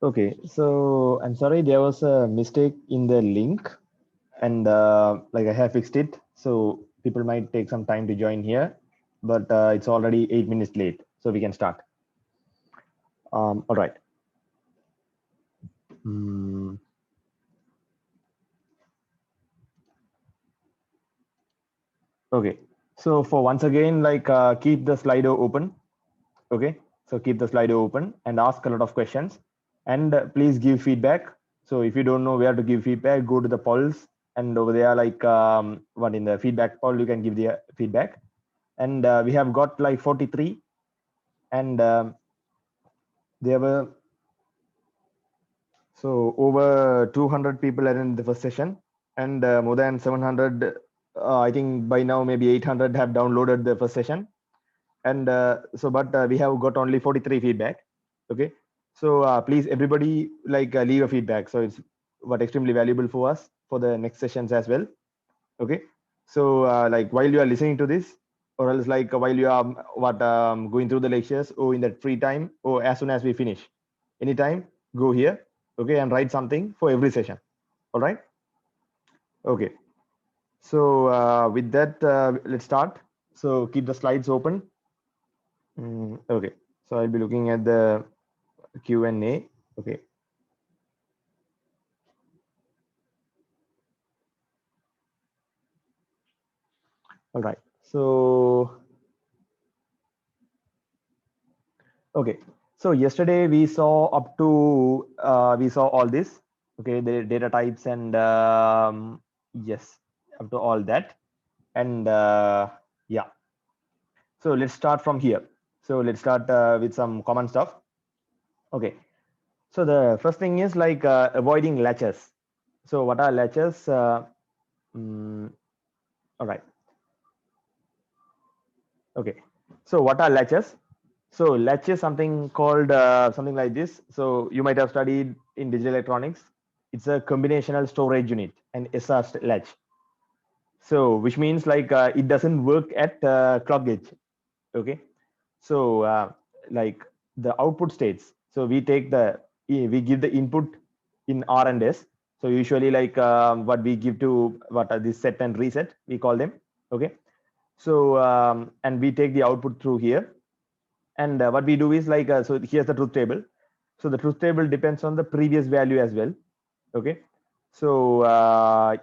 Okay, so I'm sorry, there was a mistake in the link, and like I have fixed it. So people might take some time to join here, but it's already 8 minutes late, so we can start. All right. Hmm. Okay. So for once again, like keep the Slido open. Okay. So keep the Slido open and ask a lot of questions, and please give feedback. So if you don't know where to give feedback, go to the polls, and over there, like what in the feedback poll, you can give the feedback. And we have got like 43, and there were so over 200 people are in the first session, and more than 700, I think by now maybe 800 have downloaded the first session. And but we have got only 43 feedback. Okay, so please everybody like leave a feedback, so it's what extremely valuable for us for the next sessions as well. Okay, so like while you are listening to this, or else like while you are going through the lectures, or in that free time, or as soon as we finish, anytime, go here, okay, and write something for every session. All right. Okay, so with that, let's start. So keep the slides open. Okay, so I'll be looking at the Q&A. Okay. All right. So okay. So yesterday we saw up to we saw all this. Okay, the data types and yes, up to all that. And yeah. So let's start from here. So let's start with some common stuff. Okay. So the first thing is like avoiding latches. So what are latches? Mm, all right. Okay. So what are latches? So latch is something called something like this. So you might have studied in digital electronics. It's a combinational storage unit, an SR latch. So which means like it doesn't work at clock gauge. Okay. So like the output states. So we give the input in R and S. So usually like what we give to what are this set and reset, we call them. Okay. So and we take the output through here. And what we do is like so here's the truth table. So the truth table depends on the previous value as well. Okay, so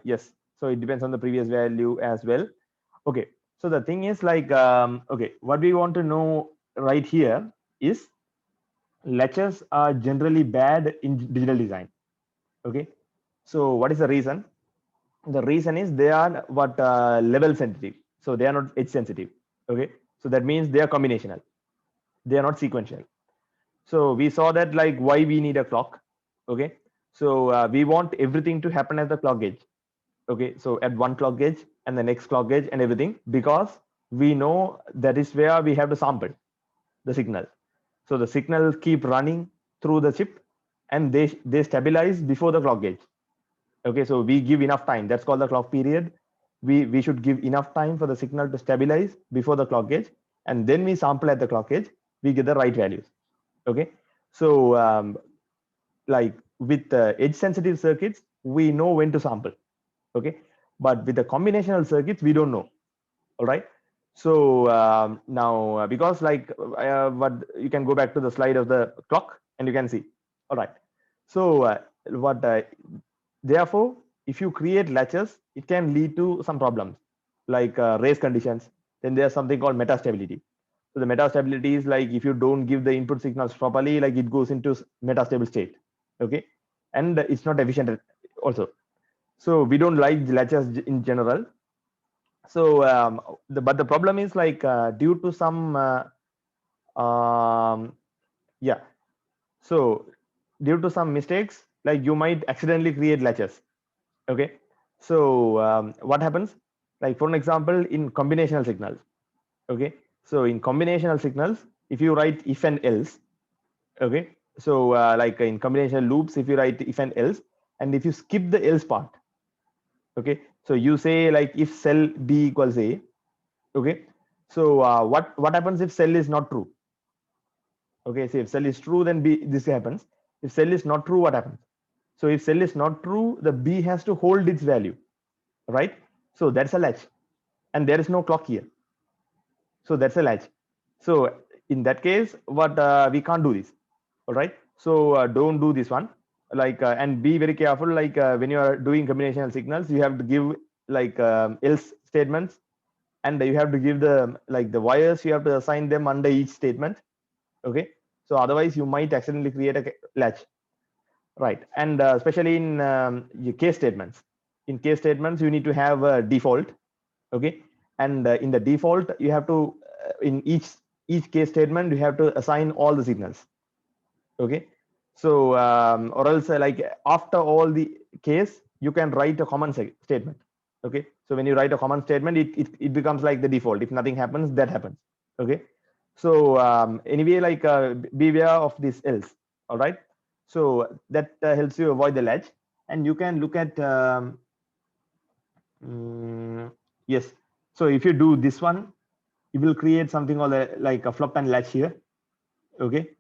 yes, so it depends on the previous value as well. Okay, so the thing is like okay, what we want to know right here is latches are generally bad in digital design. Okay, so what is the reason? The reason is they are what level sensitive, so they are not edge sensitive. Okay, so that means they are combinational, they are not sequential. So we saw that like why we need a clock. Okay, so we want everything to happen at the clock gauge. Okay, so at one clock gauge and the next clock gauge and everything, because we know that is where we have to sample the signal. So the signal keep running through the chip, and they stabilize before the clock gauge. Okay, so we give enough time, that's called the clock period. We should give enough time for the signal to stabilize before the clock gauge, and then we sample at the clock gauge, we get the right values. Okay, so like with edge sensitive circuits, we know when to sample. Okay, but with the combinational circuits, we don't know. All right, so now because like what you can go back to the slide of the clock and you can see. All right, so what therefore if you create latches, it can lead to some problems like race conditions. Then there's something called metastability. So the metastability is like if you don't give the input signals properly, like it goes into metastable state. Okay, and it's not efficient also. So we don't like latches in general. So but the problem is like due to some yeah, so due to some mistakes, like you might accidentally create latches. Okay, so what happens, like for an example, in combinational signals. Okay, so in combinational signals, if you write if and else. Okay, so like in combinational loops, if you write if and else, and if you skip the else part. Okay, so you say like if cell b equals a. Okay, so what happens if cell is not true? Okay, so if cell is true, then b, this happens. If cell is not true, what happens? So if cell is not true, the B has to hold its value, right? So that's a latch, and there is no clock here. So that's a latch. So in that case, what we can't do this. All right. So don't do this one. Like and be very careful. Like when you are doing combinational signals, you have to give like else statements, and you have to give the like the wires. You have to assign them under each statement. Okay. So otherwise, you might accidentally create a latch. Right. And especially in your case statements. In case statements, you need to have a default. Okay. And in the default, you have to in each case statement, you have to assign all the signals. Okay. So or else like after all the case, you can write a common statement. Okay. So when you write a common statement, it becomes like the default. If nothing happens, that happens. Okay. So anyway, like beware of this else. All right. So that helps you avoid the latch, and you can look at yes. So if you do this one, you will create something like a flop and latch here. Okay.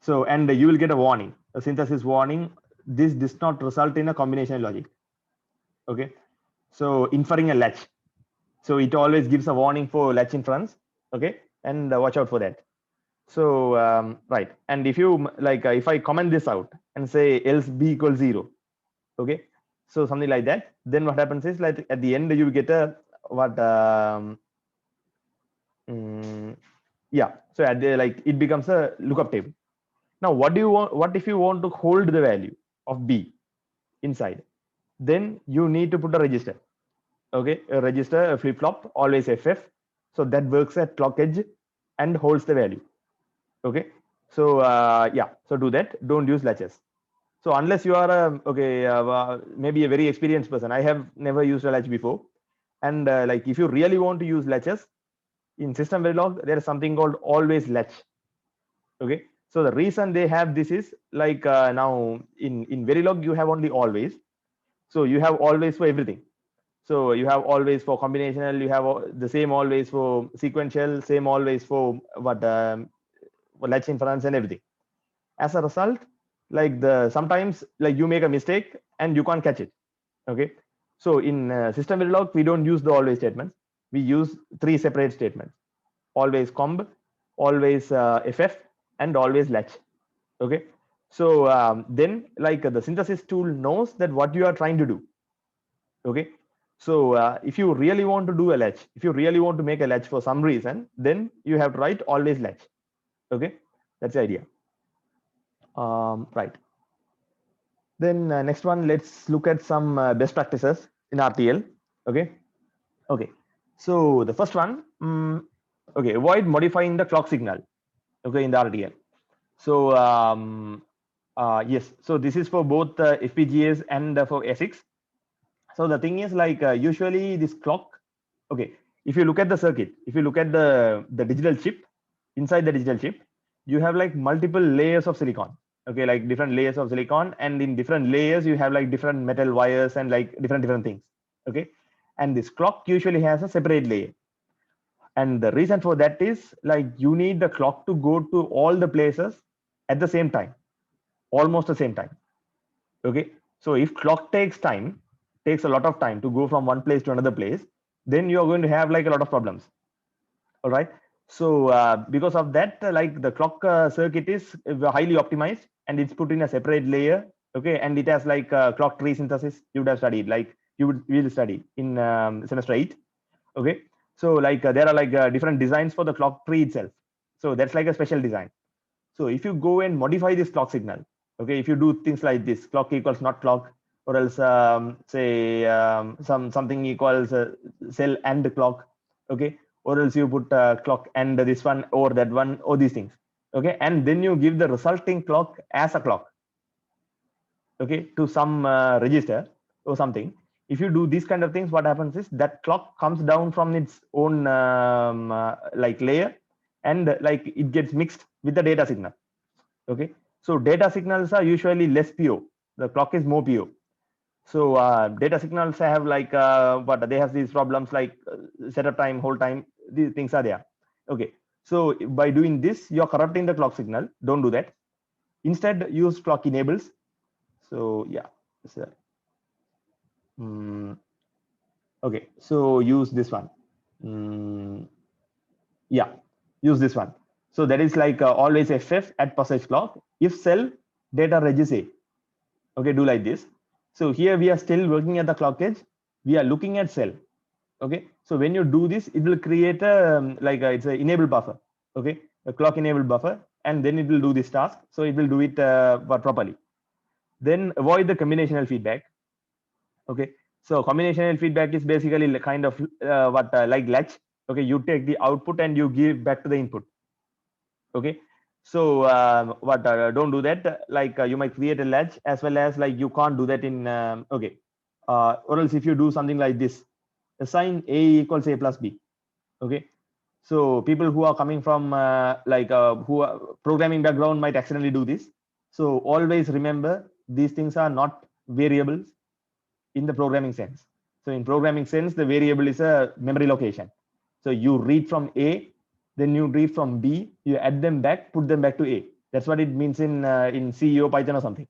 So and you will get a warning, a synthesis warning. This does not result in a combination logic. Okay. So inferring a latch. So it always gives a warning for latch inference. Okay. And watch out for that. So right. And if you like if I comment this out and say else b equals 0, okay, so something like that, then what happens is like at the end you get a what yeah, so at the like it becomes a lookup table. Now what do you want? What if you want to hold the value of b inside? Then you need to put a register. Okay, a register, a flip-flop, always ff, so that works at clock edge and holds the value. Okay, so yeah, so do that. Don't use latches. So unless you are a okay maybe a very experienced person, I have never used a latch before, and like if you really want to use latches in SystemVerilog, there is something called always latch. Okay, so the reason they have this is like now in Verilog you have only always, so you have always for everything. So you have always for combinational, you have the same always for sequential, same always for what latch inference and everything. As a result, like the sometimes like you make a mistake and you can't catch it. Okay, so in SystemVerilog we don't use the always statements. We use 3 separate statements: always comb, always ff, and always latch. Okay, so then like the synthesis tool knows that what you are trying to do. Okay, so if you really want to do a latch, if you really want to make a latch for some reason, then you have to write always latch. Okay, that's the idea. Right. Then next one, let's look at some best practices in RTL. Okay. Okay. So the first one, okay, avoid modifying the clock signal. Okay, in the RTL. So yes, so this is for both FPGAs and for ASICs. So the thing is like usually this clock. Okay, if you look at the circuit, if you look at the digital chip, inside the digital chip, you have like multiple layers of silicon. Okay, like different layers of silicon, and in different layers you have like different metal wires and like different things. Okay, and this clock usually has a separate layer, and the reason for that is like you need the clock to go to all the places at the same time, almost the same time. Okay, so if clock takes a lot of time to go from one place to another place, then you are going to have like a lot of problems. All right, so because of that like the clock circuit is highly optimized, and it's put in a separate layer. Okay, and it has like clock tree synthesis. You would have studied, like you will study in semester 8. Okay, so like there are like different designs for the clock tree itself, so that's like a special design. So if you go and modify this clock signal, okay, if you do things like this, clock equals not clock, or else say something equals cell and clock, okay, or else you put clock and this one or that one or these things, okay, and then you give the resulting clock as a clock, okay, to some register or something. If you do these kind of things, what happens is that clock comes down from its own like layer, and like it gets mixed with the data signal. Okay, so data signals are usually less pure, the clock is more pure. So data signals have like what they have these problems like setup time, hold time, these things are there. Okay, so by doing this you're corrupting the clock signal. Don't do that. Instead, use clock enables. So yeah, so, okay, so use this one. Yeah, use this one. So that is like always ff at passage clock. If cell data regis A. Okay, do like this. So here we are still working at the clock edge. We are looking at cell. Okay, so when you do this, it will create a it's an enable buffer. Okay, a clock enable buffer, and then it will do this task. So it will do it properly. Then avoid the combinational feedback. Okay, so combinational feedback is basically kind of like latch. Okay, you take the output and you give back to the input. Okay, so don't do that. Like you might create a latch, as well as like you can't do that in okay, or else if you do something like this, assign A equals A plus B. Okay, so people who are coming from who are programming background might accidentally do this. So always remember, these things are not variables in the programming sense. So in programming sense, the variable is a memory location. So you read from A, then you read from B, you add them back, put them back to A. That's what it means in C or Python or something.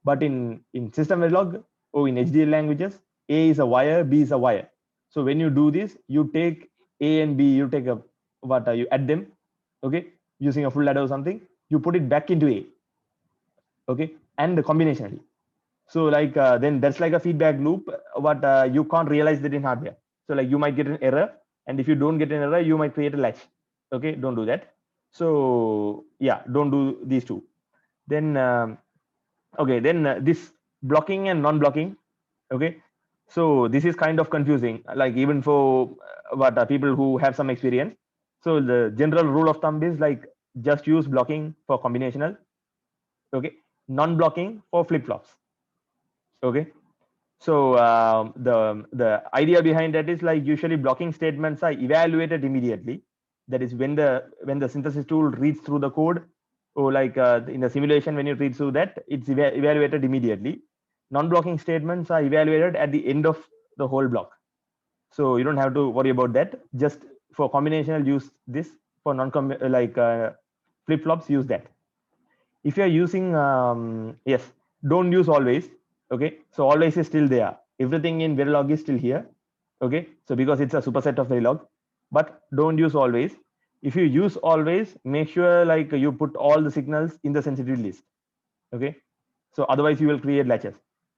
But in SystemVerilog or in HDL languages, A is a wire, B is a wire. So when you do this, you take A and B, you take a you add them, okay, using a full ladder or something, you put it back into A, okay, and combinationally. So like then that's like a feedback loop, but you can't realize that in hardware. So like you might get an error, and if you don't get an error, you might create a latch. Okay, don't do that. So yeah, don't do these two. Then okay, then this blocking and non-blocking. Okay, so this is kind of confusing, like even for people who have some experience. So the general rule of thumb is like just use blocking for combinational. Okay, non-blocking for flip-flops. Okay, so the idea behind that is like usually blocking statements are evaluated immediately. That is when the synthesis tool reads through the code, or like in the simulation when you read through that, it's evaluated immediately. Non-blocking statements are evaluated at the end of the whole block. So you don't have to worry about that. Just for combinational, use this. For flip-flops, use that. If you're using yes, don't use always. Okay, so always is still there. Everything in Verilog is still here. Okay, so because it's a superset of Verilog, but don't use always. If you use always, make sure like you put all the signals in the sensitivity list. Okay, so otherwise you will create latches.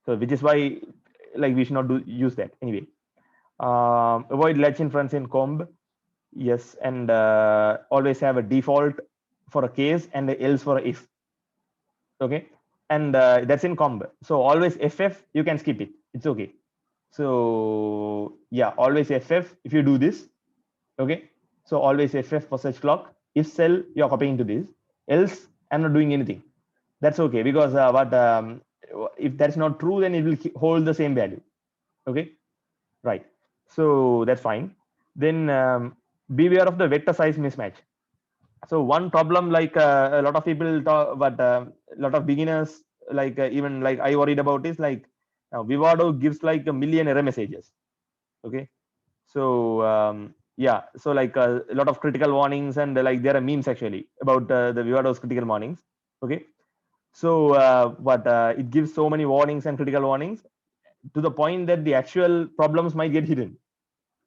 So which is why like we should not use that anyway. Avoid latch inference in comb. Yes, and always have a default for a case and a else for a if. Okay, and that's in comb. So always ff, you can skip it, it's okay. So yeah, always ff if you do this. Okay, so always ff for such clock. If cell, you're copying to this, else I'm not doing anything. That's okay, because if that's not true, then it will hold the same value. Okay, right, so that's fine. Then beware of the vector size mismatch. So one problem, like a lot of people talk, but a lot of beginners, like even like I worried about, is like Vivado gives like a million error messages. Okay, so yeah, so like a lot of critical warnings, and like there are memes actually about the Vivado's critical warnings. Okay, so it gives so many warnings and critical warnings to the point that the actual problems might get hidden.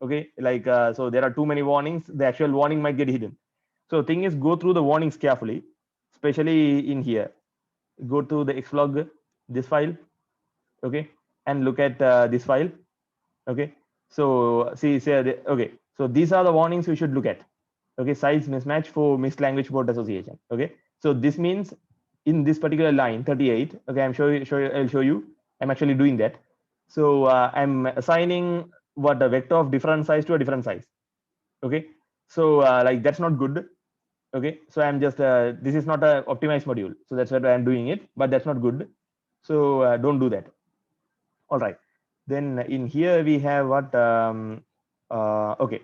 Okay, like so there are too many warnings, the actual warning might get hidden. So thing is, go through the warnings carefully, especially in here. Go to the xlog, this file, okay, and look at this file. Okay, so see, okay, so these are the warnings you should look at. Okay, size mismatch for mixed language board association. Okay, so this means in this particular line 38. Okay, I'll show you. I'm actually doing that. So I'm assigning what a vector of different size to a different size. Okay, so like that's not good. Okay, so I'm just this is not a optimized module, so that's why I'm doing it, but that's not good. So don't do that. All right, then in here we have what okay,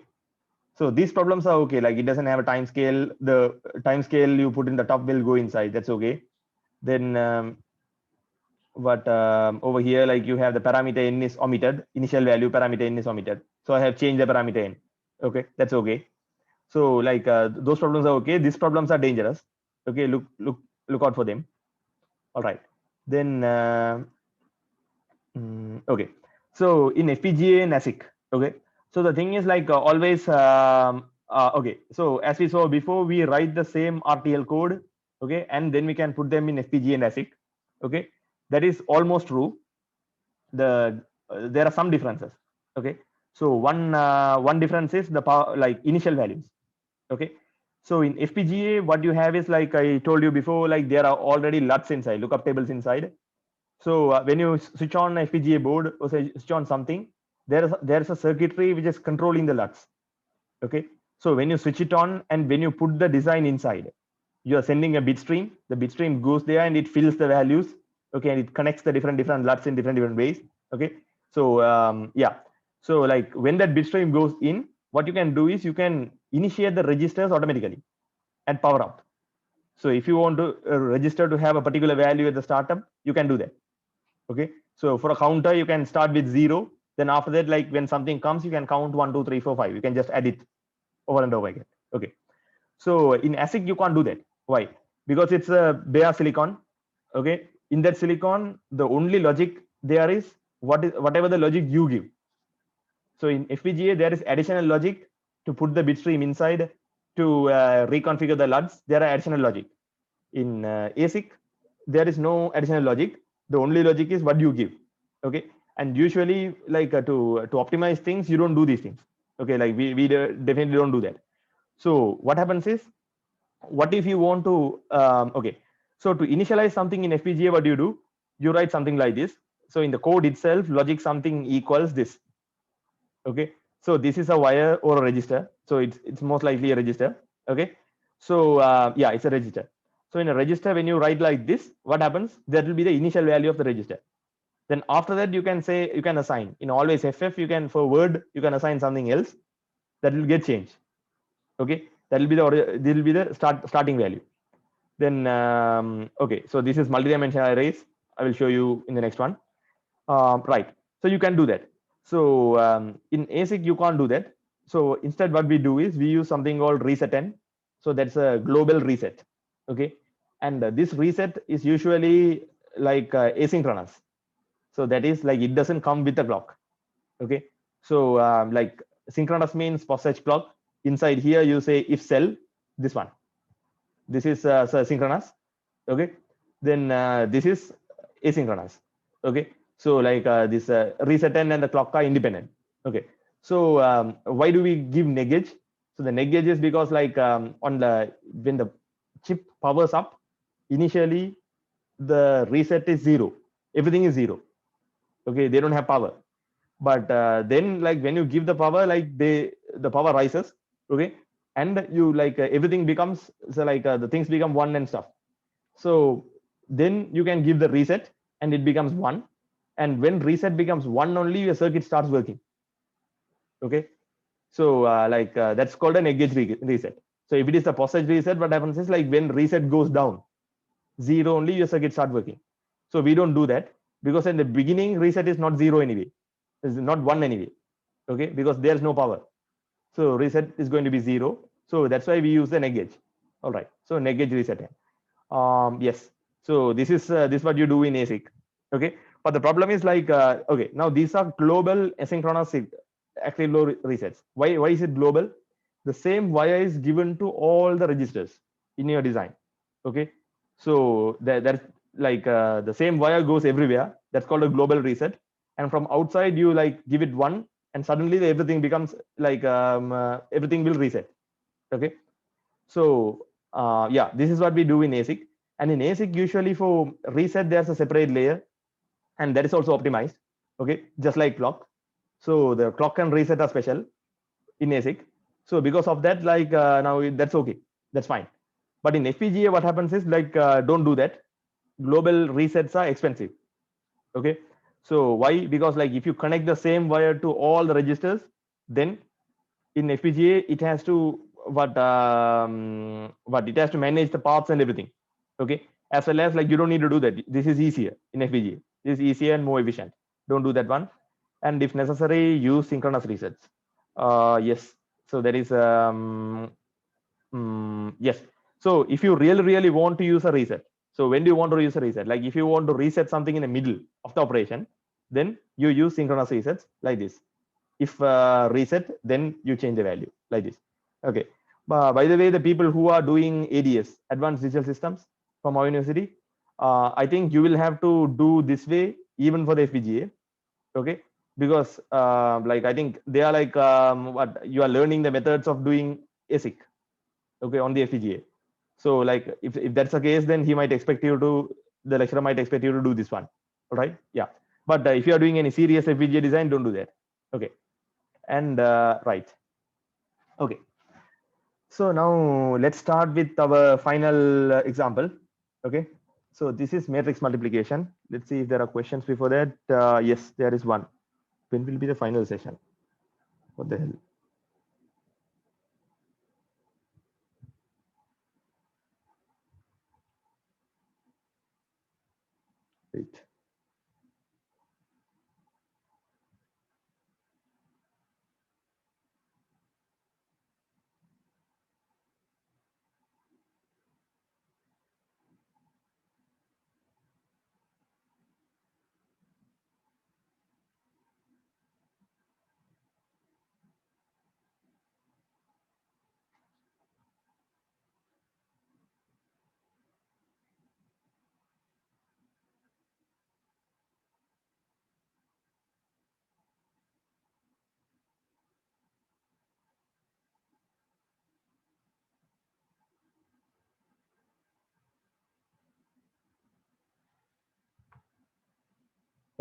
so these problems are okay, like it doesn't have a time scale. The time scale you put in the top will go inside, that's okay. Then over here, like you have the parameter n is omitted, initial value parameter n is omitted, so I have changed the parameter n. Okay, that's okay. So like those problems are okay. These problems are dangerous. Okay, look out for them. All right. Then okay. So in FPGA and ASIC, okay. So the thing is like always okay. So as we saw before, we write the same RTL code, okay, and then we can put them in FPGA and ASIC, okay. That is almost true. There are some differences, okay. So one difference is the power, like initial values, okay. So in FPGA, what you have is like I told you before, like there are already LUTs inside, lookup tables inside. So when you switch on FPGA board or say switch on something, there's a circuitry which is controlling the LUTs. Okay. So when you switch it on and when you put the design inside, you are sending a bit stream. The bit stream goes there and it fills the values. Okay, and it connects the different LUTs in different ways. Okay. So yeah. So like when that bit stream goes in, what you can do is you can initiate the registers automatically and power up. So if you want to register to have a particular value at the startup, you can do that. Okay. So for a counter, you can start with 0. Then after that, like when something comes, you can count 1, 2, 3, 4, 5. You can just add it over and over again. Okay. So in ASIC, you can't do that. Why? Because it's a bare silicon. Okay. In that silicon, the only logic there is whatever the logic you give. So in FPGA, there is additional logic to put the bit stream inside to reconfigure the LUTs. There are additional logic. In ASIC, there is no additional logic. The only logic is what you give. Okay. And usually, like to optimize things, you don't do these things. Okay. Like we definitely don't do that. So what happens is, what if you want to okay, so to initialize something in FPGA, what do? You write something like this. So in the code itself, logic something equals this. Okay. So this is a wire or a register. So it's most likely a register. Okay. So yeah, it's a register. So in a register, when you write like this, what happens? That will be the initial value of the register. Then after that, you can say, you can assign in always FF, you can for word, you can assign something else that will get changed. Okay. That will be the starting value. Then okay, so this is multi-dimensional arrays. I will show you in the next one. Right. So you can do that. So in ASIC, you can't do that. So instead, what we do is we use something called reset n. So that's a global reset. Okay. And this reset is usually like asynchronous. So that is like it doesn't come with the clock. Okay. So like synchronous means post clock. Inside here, you say if cell, this one. This is so synchronous. Okay. Then this is asynchronous. Okay. So like this reset n and the clock are independent. Okay. So why do we give negage? So the negage is because like on the when the chip powers up, initially the reset is 0. Everything is 0. Okay. They don't have power. But then like when you give the power, like the power rises. Okay. And you like everything becomes so like the things become 1 and stuff. So then you can give the reset and it becomes 1. And when reset becomes 1 only, your circuit starts working. Okay. So like that's called an edge reset. So if it is a post-edge reset, what happens is like when reset goes down, 0 only, your circuit start working. So we don't do that because in the beginning, reset is not 0 anyway. It's not 1 anyway. Okay. Because there's no power. So reset is going to be 0. So that's why we use the negage. All right. So negage reset. Yes. So this is what you do in ASIC. Okay. But the problem is like okay. Now these are global asynchronous active low resets. Why is it global? The same wire is given to all the registers in your design. Okay. So that's like the same wire goes everywhere. That's called a global reset. And from outside you like give it 1, and suddenly everything becomes like everything will reset. Okay. So yeah, this is what we do in ASIC. And in ASIC, usually for reset, there's a separate layer, and that is also optimized. Okay, just like clock. So the clock and reset are special in ASIC. So because of that, like now that's okay, that's fine. But in FPGA, what happens is like don't do that. Global resets are expensive. Okay. So why? Because like if you connect the same wire to all the registers, then in FPGA it has to what it has to manage the paths and everything. Okay. As well as like you don't need to do that. This is easier in FPGA. This is easier and more efficient. Don't do that one. And if necessary, use synchronous resets. Yes. So there is yes. So if you really want to use a reset, So when do you want to use a reset? Like if you want to reset something in the middle of the operation, then you use synchronous resets like this. If reset, then you change the value like this. Okay. By the way, the people who are doing ADS, Advanced Digital Systems, from our university, I think you will have to do this way even for the FPGA. Okay, because like I think they are like what you are learning the methods of doing ASIC. Okay, on the FPGA. So like if that's the case, then the lecturer might expect you to do this one. All right. Yeah. But if you are doing any serious FPGA design, don't do that. Okay. And right. Okay. So now let's start with our final example. Okay. So this is matrix multiplication. Let's see if there are questions before that. Yes, there is one. When will be the final session? What the hell? Wait.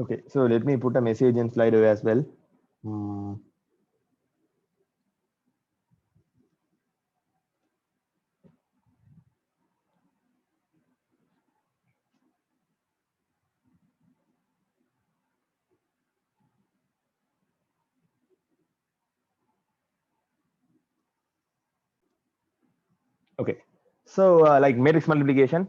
Okay, so let me put a message in Slido as well. Hmm. Okay, so like matrix multiplication.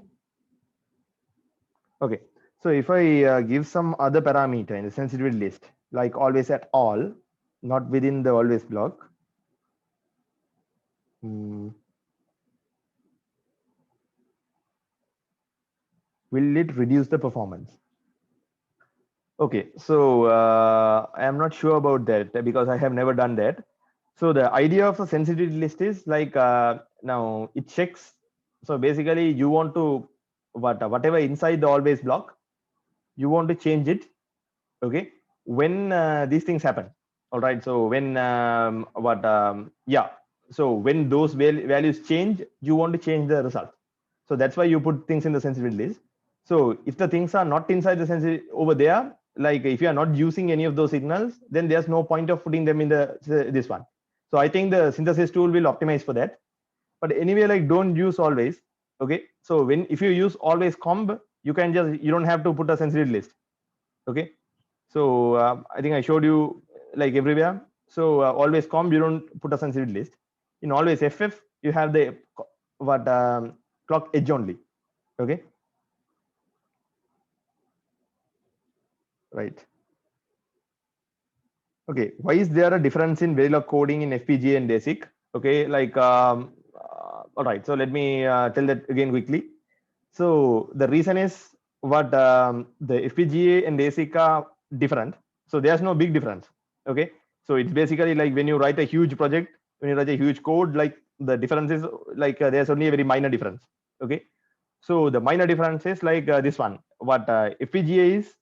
Okay, so if I give some other parameter in the sensitivity list, like always at all, not within the always block, will it reduce the performance? Okay, so I am not sure about that because I have never done that. So the idea of a sensitivity list is like now it checks. So basically, you want to whatever inside the always block, you want to change it. Okay, when these things happen. All right. So when yeah. So when those values change, you want to change the result. So that's why you put things in the sensitivity list. So if the things are not inside the sensitivity over there, like if you are not using any of those signals, then there's no point of putting them in this one. So I think the synthesis tool will optimize for that. But anyway, like don't use always. Okay. So if you use always comb, you don't have to put a sensitivity list. Okay. So I think I showed you like everywhere. So always comb, you don't put a sensitivity list. In always FF, you have the clock edge only. Okay. Right. Okay. Why is there a difference in Verilog coding in FPGA and ASIC? Okay. Like, all right. So let me tell that again quickly. So the reason is the FPGA and ASIC are different. So there's no big difference. Okay. So it's basically like when you write a huge project, when you write a huge code, like the difference is like there's only a very minor difference. Okay. So the minor difference is like this one. What FPGA is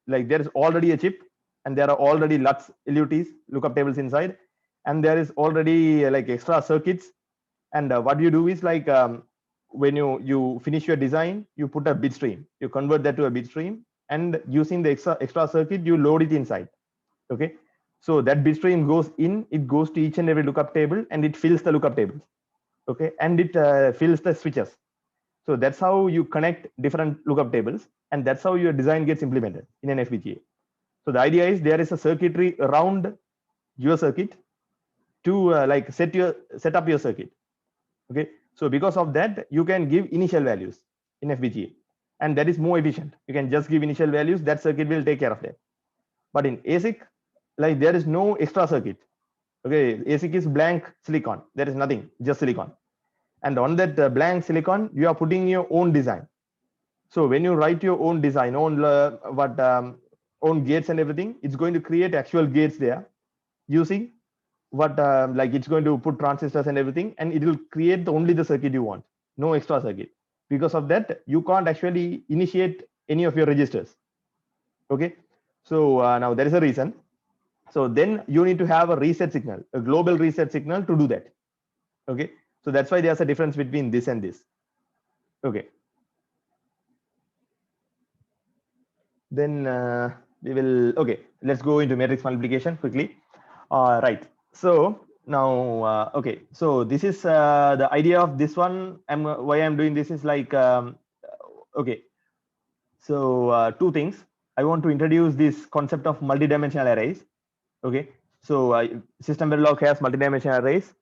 like there is already a chip and there are already LUTs, lookup tables inside, and there is already like extra circuits. And what you do is like when you finish your design, you put a bit stream, you convert that to a bit stream, and using the extra circuit, you load it inside. Okay, so that bit stream goes in, it goes to each and every lookup table, and it fills the lookup tables. Okay, and it fills the switches. So that's how you connect different lookup tables, and that's how your design gets implemented in an FPGA. So the idea is there is a circuitry around your circuit to like set up your circuit. Okay, so because of that, you can give initial values in FPGA, and that is more efficient. You can just give initial values, that circuit will take care of that. But in ASIC, like there is no extra circuit. Okay, ASIC is blank silicon. There is nothing, just silicon. And on that blank silicon, you are putting your own design. So when you write your own design, own gates and everything, it's going to create actual gates there using what like it's going to put transistors and everything, and it will create only the circuit you want, no extra circuit. Because of that, you can't actually initiate any of your registers. Okay, so now there is a reason. So then you need to have a reset signal, a global reset signal to do that. Okay, so that's why there's a difference between this and this. Okay, then we will, okay, let's go into matrix multiplication quickly. Right, so now okay, so this is the idea of this one. Why I'm doing this is like okay, so two things. I want to introduce this concept of multidimensional arrays. Okay, so SystemVerilog has multidimensional arrays.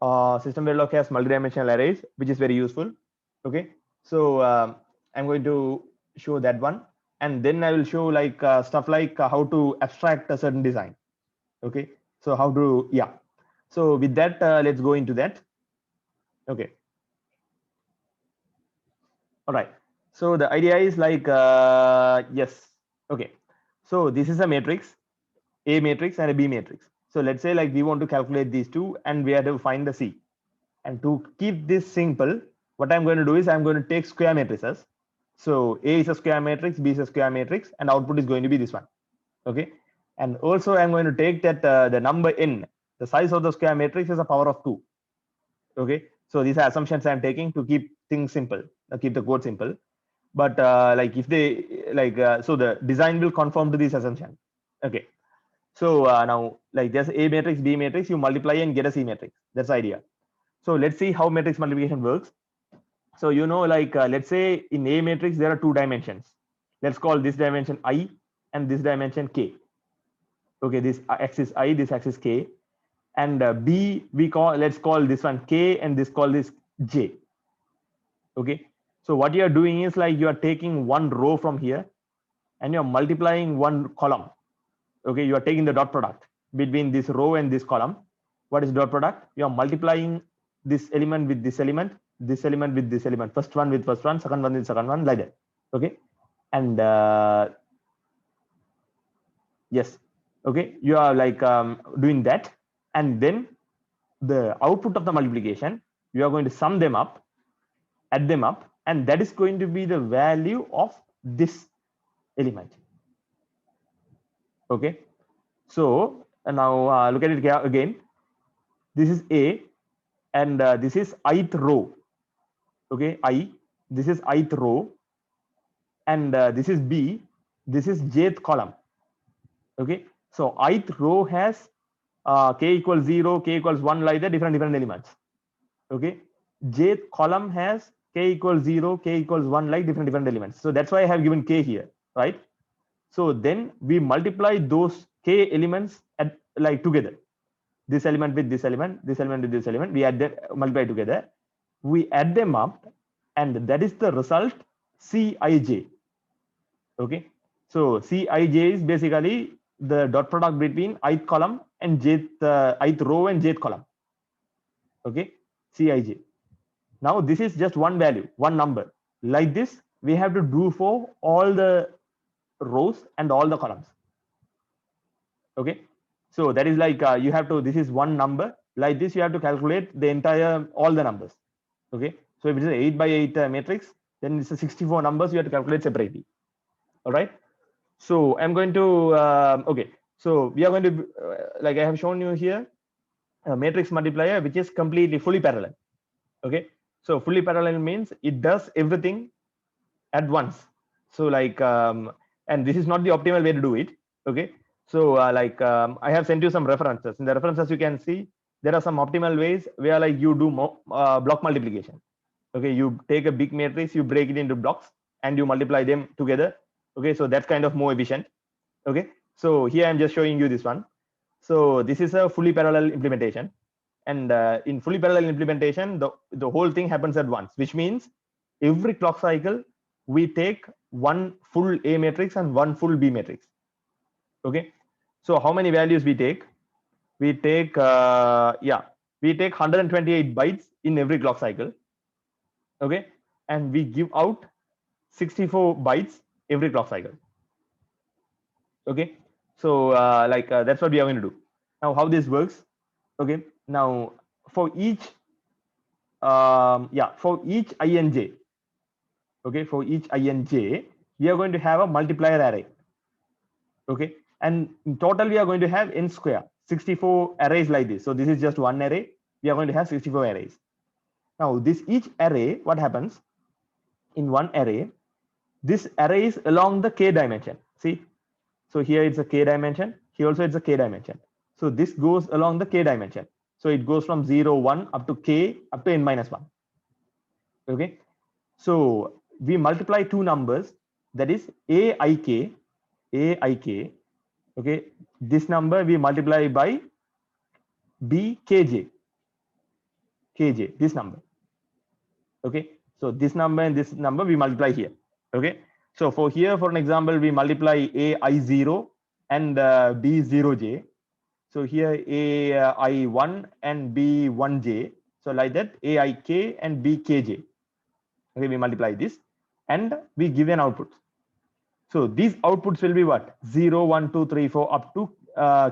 SystemVerilog has multidimensional arrays, which is very useful. Okay, so I'm going to show that one, and then I will show like stuff like how to abstract a certain design. Okay, so how to, yeah, so with that let's go into that. Okay, all right, so the idea is like yes, okay, so this is a matrix, A matrix and a B matrix. So let's say like we want to calculate these two and we have to find the C. And to keep this simple, what I'm going to do is I'm going to take square matrices. So A is a square matrix, B is a square matrix, and output is going to be this one. Okay, and also I'm going to take that the number n, the size of the square matrix is a power of 2. Okay, so these are assumptions I'm taking to keep things simple, keep the code simple. But like if they like so the design will conform to this assumption. Okay, so now like there's A matrix, B matrix, you multiply and get a C matrix. That's the idea. So let's see how matrix multiplication works. So you know, like let's say in A matrix there are two dimensions. Let's call this dimension I and this dimension K. Okay, this axis I, this axis K, and B we call, let's call this one K and this call this J. Okay, so what you are doing is like you are taking one row from here and you're multiplying one column. Okay, you are taking the dot product between this row and this column. What is dot product? You are multiplying this element with this element, this element with this element, first one with first one, second one with second one, like that. Okay, and yes, okay, you are like doing that, and then the output of the multiplication, you are going to sum them up, add them up, and that is going to be the value of this element. Okay, so now look at it again. This is A, and this is ith row. Okay, I, this is ith row, and this is B, this is jth column. Okay, so ith row has k equals 0, k equals 1, like that, different elements. Okay, jth column has k equals 0, k equals 1, like different elements. So that's why I have given k here, right? So then we multiply those k elements at like together. This element with this element, this element with this element, we add them, multiply together, we add them up, and that is the result Cij. Okay, so Cij is basically the dot product between ith column and ith row and jth column. Okay, Cij. Now this is just one value, one number. Like this, we have to do for all the rows and all the columns. Okay, so that is like you have to, this is one number. Like this, you have to calculate the entire, all the numbers. Okay, so if it is an 8 by 8 matrix, then it's a 64 numbers you have to calculate separately. All right, so I'm going to okay, so we are going to like I have shown you here a matrix multiplier which is completely fully parallel. Okay, so fully parallel means it does everything at once. So like and this is not the optimal way to do it. Okay, so like I have sent you some references. In the references you can see there are some optimal ways where like you do block multiplication. Okay, you take a big matrix, you break it into blocks and you multiply them together. Okay, so that's kind of more efficient. Okay, so here I'm just showing you this one. So this is a fully parallel implementation, and in fully parallel implementation the whole thing happens at once, which means every clock cycle we take one full A matrix and one full B matrix. Okay, so how many values we take? We take we take 128 bytes in every clock cycle. Okay, and we give out 64 bytes every clock cycle. Okay, so that's what we are going to do. Now how this works? Okay, now for each for each INJ, okay, for each INJ we are going to have a multiplier array. Okay, and in total we are going to have n square, 64 arrays like this. So this is just one array, we are going to have 64 arrays. Now this each array, what happens in one array, this array is along the k dimension. See, so here it's a k dimension, here also it's a k dimension. So this goes along the k dimension. So it goes from 0, 1 up to k up to n minus 1. Okay, so we multiply two numbers, that is aik, okay, this number we multiply by bkj, this number. Okay, so this number and this number we multiply here. Okay, so for here, for an example, we multiply ai0 and b0j. So here ai1 and b1j. So like that, aik and bkj. Okay, we multiply this and we give an output. So these outputs will be what? 0, 1, 2, 3, 4 up to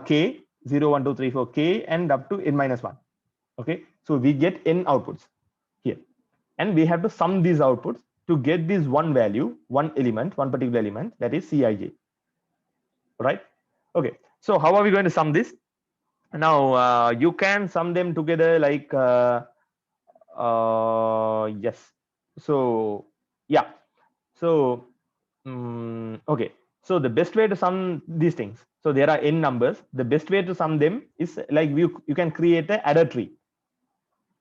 k, 0, 1, 2, 3, 4 k and up to n minus 1. Okay, so we get n outputs here, and we have to sum these outputs to get this one value, one element, one particular element, that is Cij. Right? Okay, so how are we going to sum this? Now you can sum them together like yes. So yeah, so okay, so the best way to sum these things, so there are n numbers, the best way to sum them is like you can create an adder tree.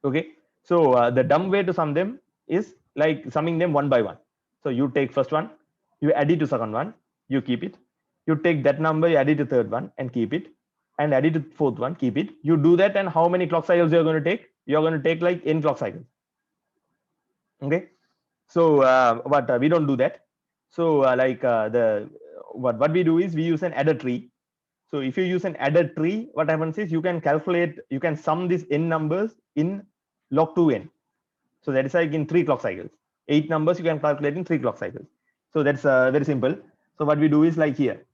Okay, so the dumb way to sum them is like summing them one by one. So you take first one, you add it to second one, you keep it, you take that number, you add it to third one and keep it, and add it to fourth one, keep it. You do that, and how many clock cycles you're going to take? You're going to take like n clock cycles. Okay, so but we don't do that. So what we do is we use an adder tree. So if you use an adder tree, what happens is you can calculate, you can sum these n numbers in log 2n. So that is like in 3 clock cycles. 8 numbers you can calculate in 3 clock cycles. So that's very simple. So what we do is like here.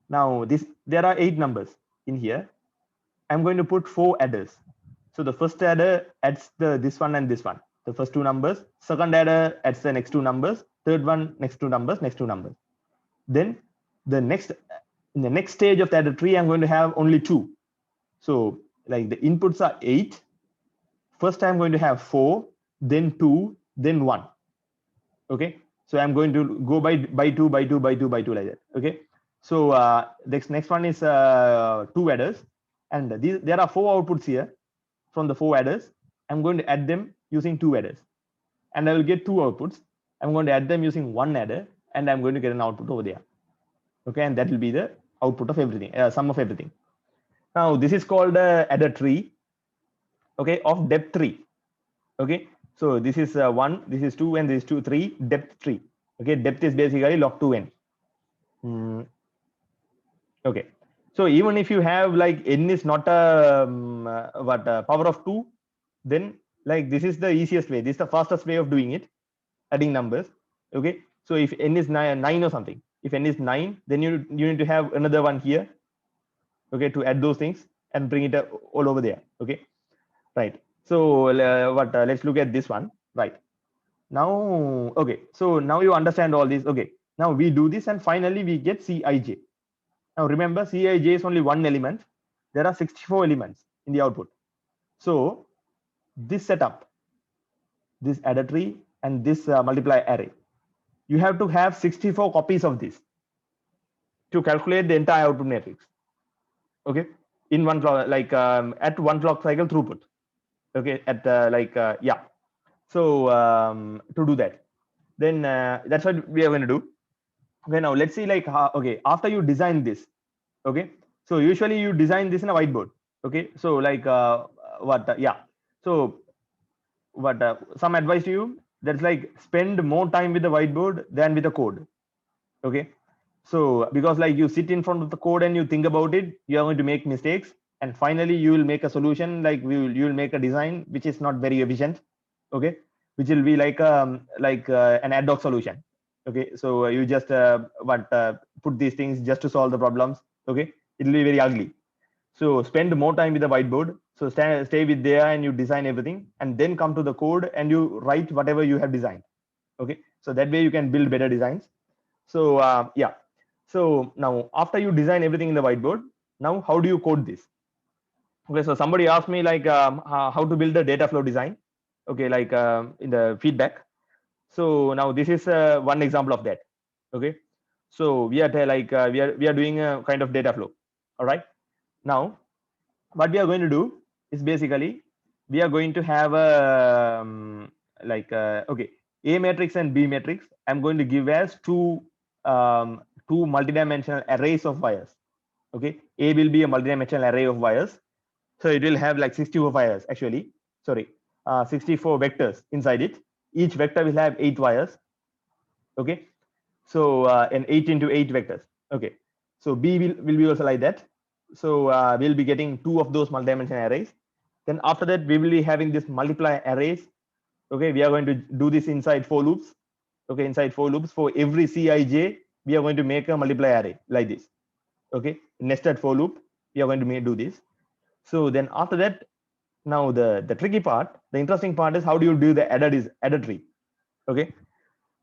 Now there are 8 numbers in here. I'm going to put 4 adders. So the first adder adds this one and this one, the first 2 numbers. Second adder adds the next 2 numbers. Third one, next 2 numbers, next 2 numbers. Then in the next stage of the adder tree, I'm going to have only 2. So like the inputs are 8. First I'm going to have 4, then 2, then 1. Okay, so I'm going to go by 2 by 2 by 2 by 2 like that. Okay, so next one is 2 adders, and there are 4 outputs here. From the 4 adders, I'm going to add them using 2 adders, and I will get 2 outputs. I'm going to add them using 1 adder, and I'm going to get an output over there. Okay, and that will be the output of everything, sum of everything. Now this is called adder tree. Okay, of depth 3. Okay, so this is 1, this is 2, and this is 2, 3, depth 3. Okay, depth is basically log 2n. Okay, so even if you have like n is not a power of 2, then like this is the easiest way, this is the fastest way of doing it, adding numbers. Okay, so if n is 9 or something, if n is 9, then you need to have another one here, okay, to add those things and bring it all over there. Okay, right, so let's look at this one. Right now, okay, so now you understand all this. Okay, now we do this and finally we get Cij. Now remember, Cij is only one element. There are 64 elements in the output. So this setup, this adder tree and this multiplier array, you have to have 64 copies of this to calculate the entire output matrix. Okay, in one clock, like at 1 clock cycle throughput. Okay, at yeah. So to do that, then that's what we are going to do. Okay, now let's see like okay, after you design this. Okay, so usually you design this in a whiteboard. Okay, so like yeah, so some advice to you, that's like spend more time with the whiteboard than with the code. Okay, so because like you sit in front of the code and you think about it, you are going to make mistakes, and finally you will make a solution, like you will make a design which is not very efficient. Okay, which will be like an ad hoc solution. Okay, so you just put these things just to solve the problems. Okay, it will be very ugly. So spend more time with the whiteboard. So stay with there and you design everything, and then come to the code and you write whatever you have designed. Okay, so that way you can build better designs. So yeah, so now after you design everything in the whiteboard, now how do you code this? Okay, so somebody asked me like how to build a data flow design. Okay, like in the feedback. So now this is one example of that. Okay, so we are we are doing a kind of data flow. All right, now what we are going to do is basically we are going to have a okay, A matrix and B matrix. I'm going to give as two multidimensional arrays of wires. Okay, A will be a multidimensional array of wires, so it will have like 64 wires actually. Sorry, 64 vectors inside it. Each vector will have 8 wires. Okay, so an 8 into 8 vectors. Okay, so B will be also like that. So we'll be getting 2 of those multi-dimensional arrays. Then after that, we will be having this multiply arrays. Okay, we are going to do this inside for loops. Okay, inside for loops for every Cij, we are going to make a multiply array like this. Okay, nested for loop, we are going to do this. So then after that, now the tricky part, the interesting part is how do you do the adder tree? Okay,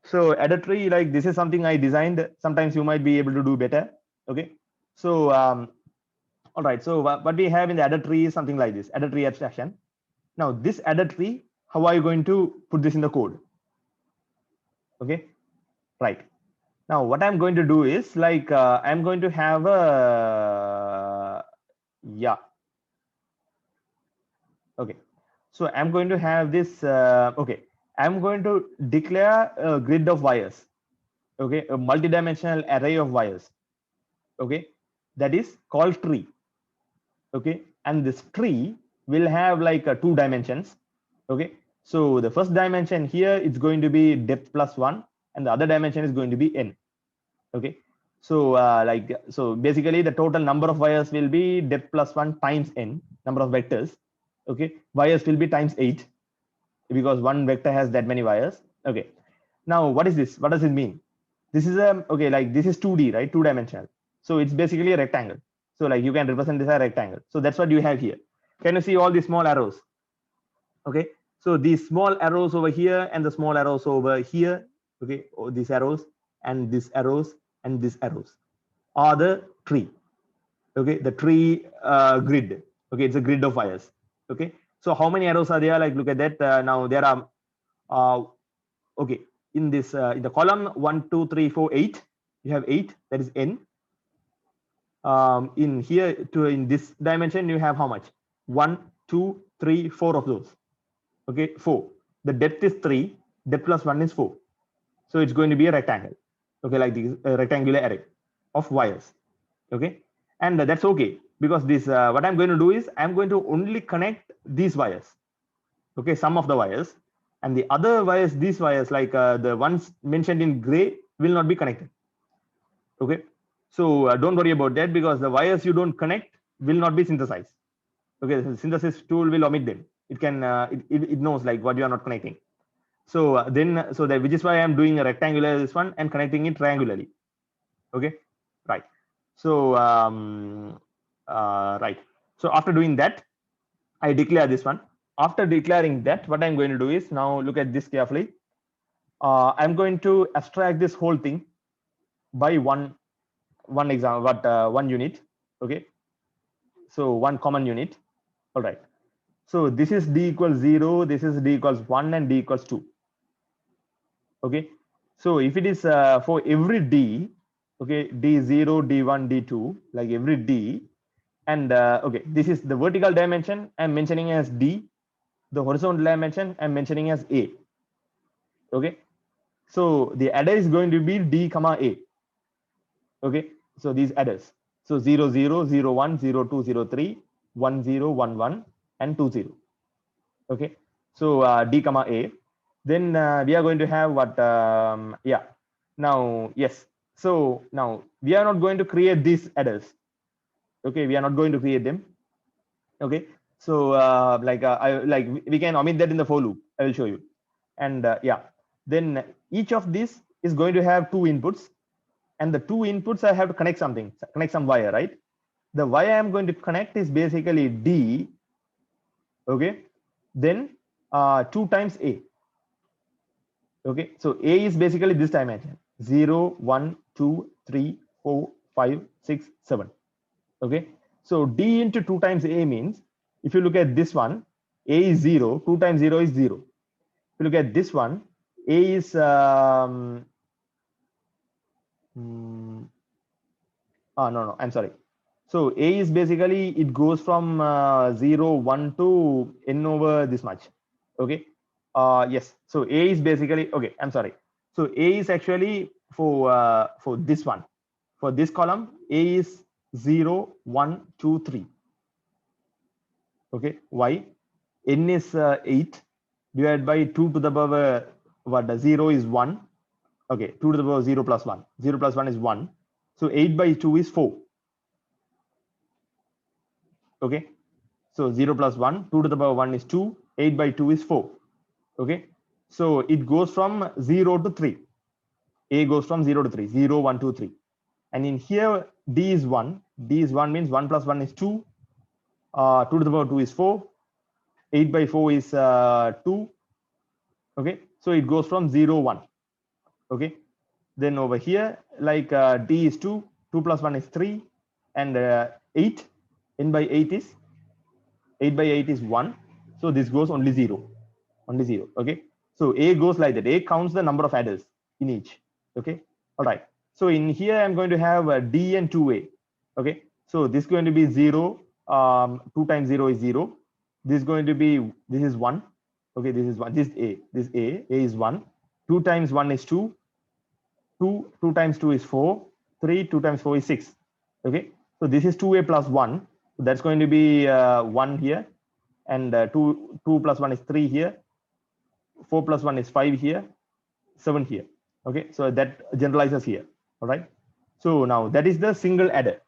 so adder tree, like this is something I designed. Sometimes you might be able to do better. Okay, so all right, so what we have in the adder tree is something like this, adder tree abstraction. Now this adder tree, how are you going to put this in the code? Okay, right. Now what I'm going to do is like I'm going to have a yeah. Okay, so I'm going to have this okay, I'm going to declare a grid of wires. Okay, a multidimensional array of wires. Okay, that is called tree. Okay, and this tree will have like 2 dimensions. Okay, so the first dimension here it's going to be depth plus 1, and the other dimension is going to be n. Okay, so so basically the total number of wires will be depth plus 1 times n, number of vectors. Okay, wires will be times 8 because one vector has that many wires. Okay, now what is this? What does it mean? This is a okay, like this is 2D, right? 2-dimensional. So it's basically a rectangle. So like you can represent this as a rectangle. So that's what you have here. Can you see all these small arrows? Okay, so these small arrows over here and the small arrows over here. Okay, these arrows and these arrows and these arrows are the tree. Okay, the tree grid. Okay, it's a grid of wires. Okay, so how many arrows are there? Like look at that. Now there are okay, in this in the column 1 2 3 4 8, you have 8, that is n. In here to in this dimension you have how much? 1 2 3 4 of those. Okay, 4. The depth is 3, depth plus 1 is 4, so it's going to be a rectangle. Okay, like this rectangular array of wires. Okay, and that's okay because this what I'm going to do is I'm going to only connect these wires. Okay, some of the wires, and the other wires, these wires like the ones mentioned in gray will not be connected. Okay, so don't worry about that because the wires you don't connect will not be synthesized. Okay, the synthesis tool will omit them. It can it knows like what you are not connecting. So then so that which is why I'm doing a rectangular this one and connecting it triangularly. Okay, right. So right, so after doing that I declare this one. After declaring that, what I'm going to do is now look at this carefully. I'm going to abstract this whole thing by one example, one unit. Okay, so one common unit. All right, so this is d equals 0, this is d equals 1, and d equals 2. Okay, so if it is for every d, okay, d0 d1 d2, like every d, and okay, this is the vertical dimension I'm mentioning as d, the horizontal dimension I'm mentioning as a. Okay, so the adder is going to be d comma a. Okay, so these adders, so 0 0 0 1 0 2 0 3 1 0 1 1 and 2 0. Okay, so d comma a, then we are going to have what yeah, now yes, so now we are not going to create these adders. Okay, we are not going to create them. Okay, so I like we can omit that in the for loop. I will show you. And yeah, then each of these is going to have two inputs, and the two inputs I have to connect something, connect some wire, right? The wire I'm going to connect is basically D, okay? Then 2 times A, okay? So A is basically this dimension, 0, 1, 2, 3, 4, 5, 6, 7, okay? So D into 2 times A means, if you look at this one, A is 0, 2 times 0 is 0. If you look at this one, A is no, I'm sorry. So A is basically, it goes from 0, 1 to n over this much. Okay. Yes. So A is basically, okay, I'm sorry. So A is actually for this one. For this column, A is 0, 1, 2, 3. Okay. Why? N is 8 divided by 2 to the power, what, the 0 is 1. Okay. 2 to the power 0 plus 1. 0 plus 1 is 1. So 8 by 2 is 4. Okay. So 0 plus 1, 2 to the power 1 is 2, 8 by 2 is 4. Okay. So it goes from 0 to 3. A goes from 0 to 3, 0, 1, 2, 3. And in here, D is 1. D is 1 means 1 plus 1 is 2. 2 to the power 2 is 4. 8 by 4 is 2. Okay. So it goes from 0, 1. Okay. Then over here, like D is 2. 2 plus 1 is 3. And 8. N by 8 is 8 by 8 is 1. So this goes only 0. Only 0. Okay. So A goes like that. A counts the number of adders in each. Okay. All right. So in here, I'm going to have D and 2A. Okay. So this is going to be 0. 2 times 0 is 0. This is going to be, this is 1. Okay. This is 1. This is A. This is A. A is 1. 2 times 1 is 2. 2 times 2 is 4. 3, 2 times 4 is 6. Okay. So this is 2A plus 1. So that's going to be 1 here. And 2 plus 1 is 3 here. 4 plus 1 is 5 here. 7 here. Okay. So that generalizes here. All right. So now that is the single adder.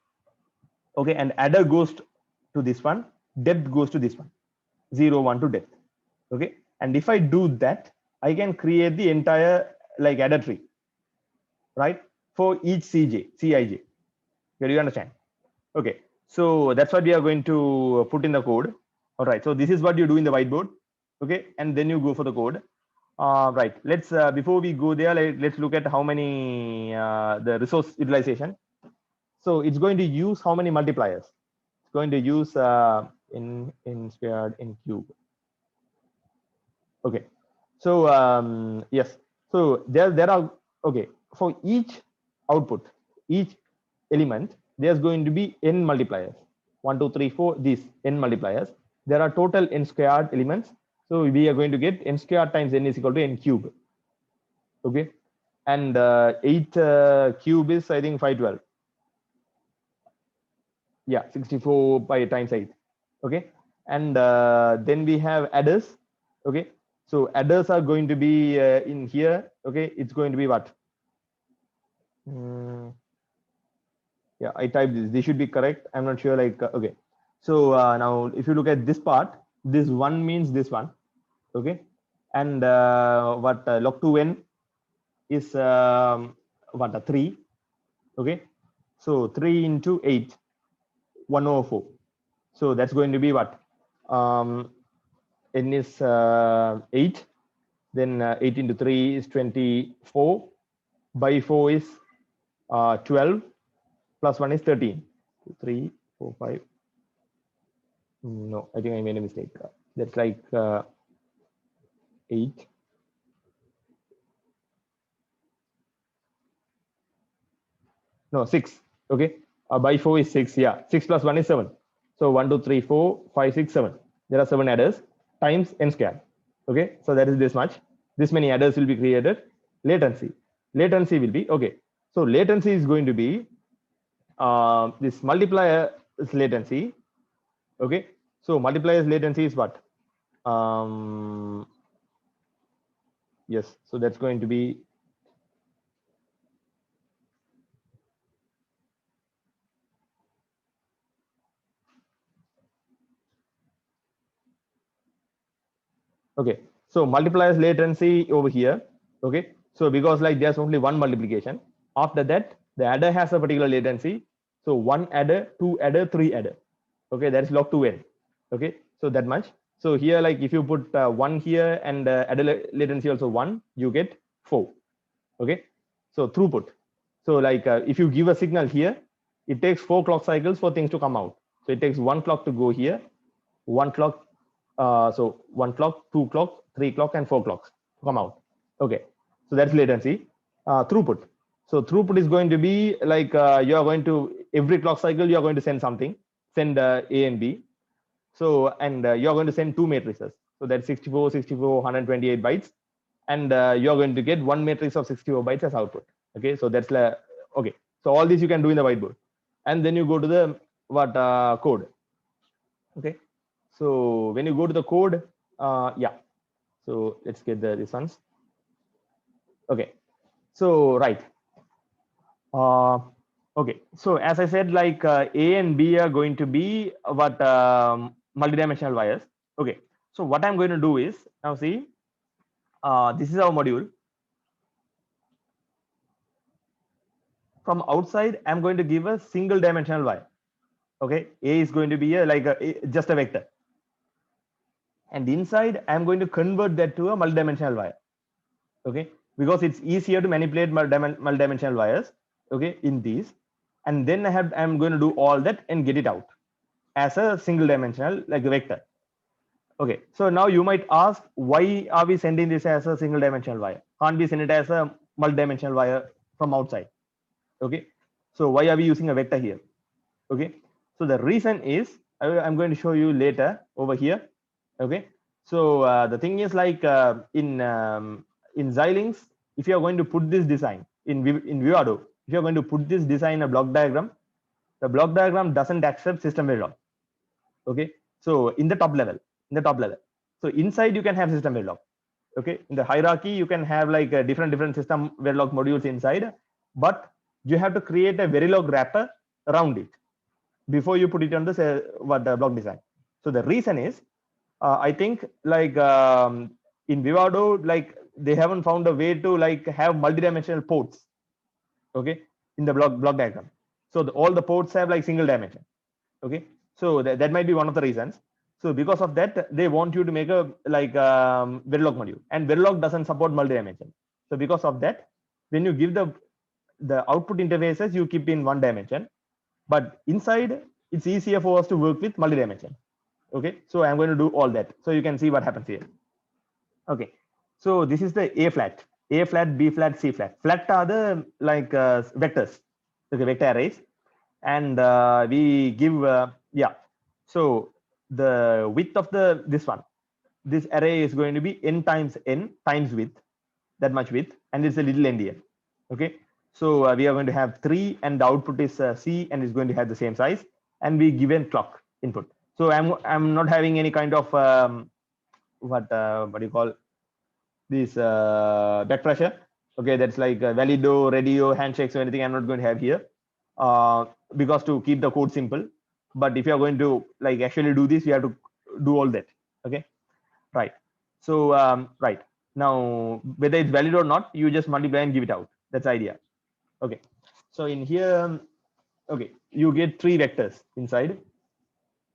Okay. And adder goes to this one. Depth goes to this one. 0, 1 to depth. Okay. And if I do that, I can create the entire like adder tree, right? For each Cij. Do you understand? Okay. So that's what we are going to put in the code. All right. So this is what you do in the whiteboard. Okay. And then you go for the code. Right. Let's before we go there, let's look at how many the resource utilization. So it's going to use how many multipliers? It's going to use in squared in cube. Okay. So yes. So there are, okay, for each output, each element, there's going to be n multipliers. 1, 2, 3, 4. These n multipliers. There are total n squared elements. So we are going to get n squared times n is equal to n cube. Okay. And 8 cube is, I think, 512. Yeah, 64 by times 8. Okay. And then we have adders. Okay. So adders are going to be in here. Okay. It's going to be what? Yeah, I typed this. They should be correct. I'm not sure. Like, okay. So now if you look at this part, this one means this one. Okay. And what log 2n is what, a 3. Okay. So 3 into 8, 1 over 4. So that's going to be what? N is 8. Then 8 into 3 is 24. By 4 is 12. Plus 1 is 13. 3, 4, 5. No, I think I made a mistake. That's like 8. No, 6. Okay. By 4 is 6. Yeah. 6 plus 1 is 7. So 1, 2, 3, 4, 5, 6, 7. There are 7 adders times n squared. Okay. So that is this much. This many adders will be created. Latency. Latency will be, okay. So latency is going to be this multiplier is latency. Okay. So multiplier's latency is what? Yes. So that's going to be, okay. So multipliers latency over here. Okay. So because like there's only one multiplication. After that, the adder has a particular latency. So one adder, two adder, three adder. Okay, that's log 2n. Okay, so that much. So here, like if you put one here and adder latency also one, you get 4. Okay, so throughput. So like if you give a signal here, it takes 4 clock cycles for things to come out. So it takes 1 clock to go here, 1 clock, so 1 clock, 2 clock, 3 clock, and 4 clocks to come out. Okay, so that's latency. Throughput. So throughput is going to be like you are going to every clock cycle you are going to send something, send A and B. So and you are going to send two matrices. So that's 64, 64, 128 bytes, and you are going to get one matrix of 64 bytes as output. Okay, so that's okay. So all this you can do in the whiteboard, and then you go to the code. Okay, so when you go to the code, yeah. So let's get the this ones. Okay, so right. Okay, so as I said, like A and B are going to be what multidimensional wires. Okay, so what I'm going to do is now see, this is our module. From outside, I'm going to give a single dimensional wire. Okay, A is going to be just a vector, and inside I'm going to convert that to a multidimensional wire. Okay, because it's easier to manipulate multidimensional wires. Okay, in these, and then I'm going to do all that and get it out as a single dimensional like a vector. Okay, so now you might ask, why are we sending this as a single dimensional wire? Can't we send it as a multidimensional wire from outside? Okay, so why are we using a vector here? Okay, so the reason is I'm going to show you later over here. Okay, so the thing is like in Xilinx, if you are going to put this design in Vivado, if you are going to put this design in a block diagram, the block diagram doesn't accept SystemVerilog. Okay, so in the top level, so inside you can have SystemVerilog. Okay, in the hierarchy you can have like different SystemVerilog modules inside, but you have to create a Verilog wrapper around it before you put it on the block design. So the reason is I think like in Vivado, like they haven't found a way to like have multidimensional ports. Okay, in the block diagram. So all the ports have like single dimension. Okay, so that might be one of the reasons. So because of that, they want you to make a like Verilog module, and Verilog doesn't support multidimension. So because of that, when you give the output interfaces, you keep in one dimension, but inside it's easier for us to work with multidimension. Okay, so I'm going to do all that, so you can see what happens here. Okay, so this is the A flat, B flat, C flat. Flat are the like vectors, okay, vector arrays, and we give yeah. So the width of this array is going to be n times width, that much width, and it's a little endian. Okay, so we are going to have 3, and the output is C, and it's going to have the same size, and we given clock input. So I'm not having any kind of what do you call this back pressure. Okay, that's like valido, radio, handshakes, or anything. I'm not going to have here because to keep the code simple. But if you are going to like actually do this, you have to do all that. Okay, right. So right now, whether it's valid or not, you just multiply and give it out. That's the idea. Okay, so in here, okay, you get 3 vectors inside.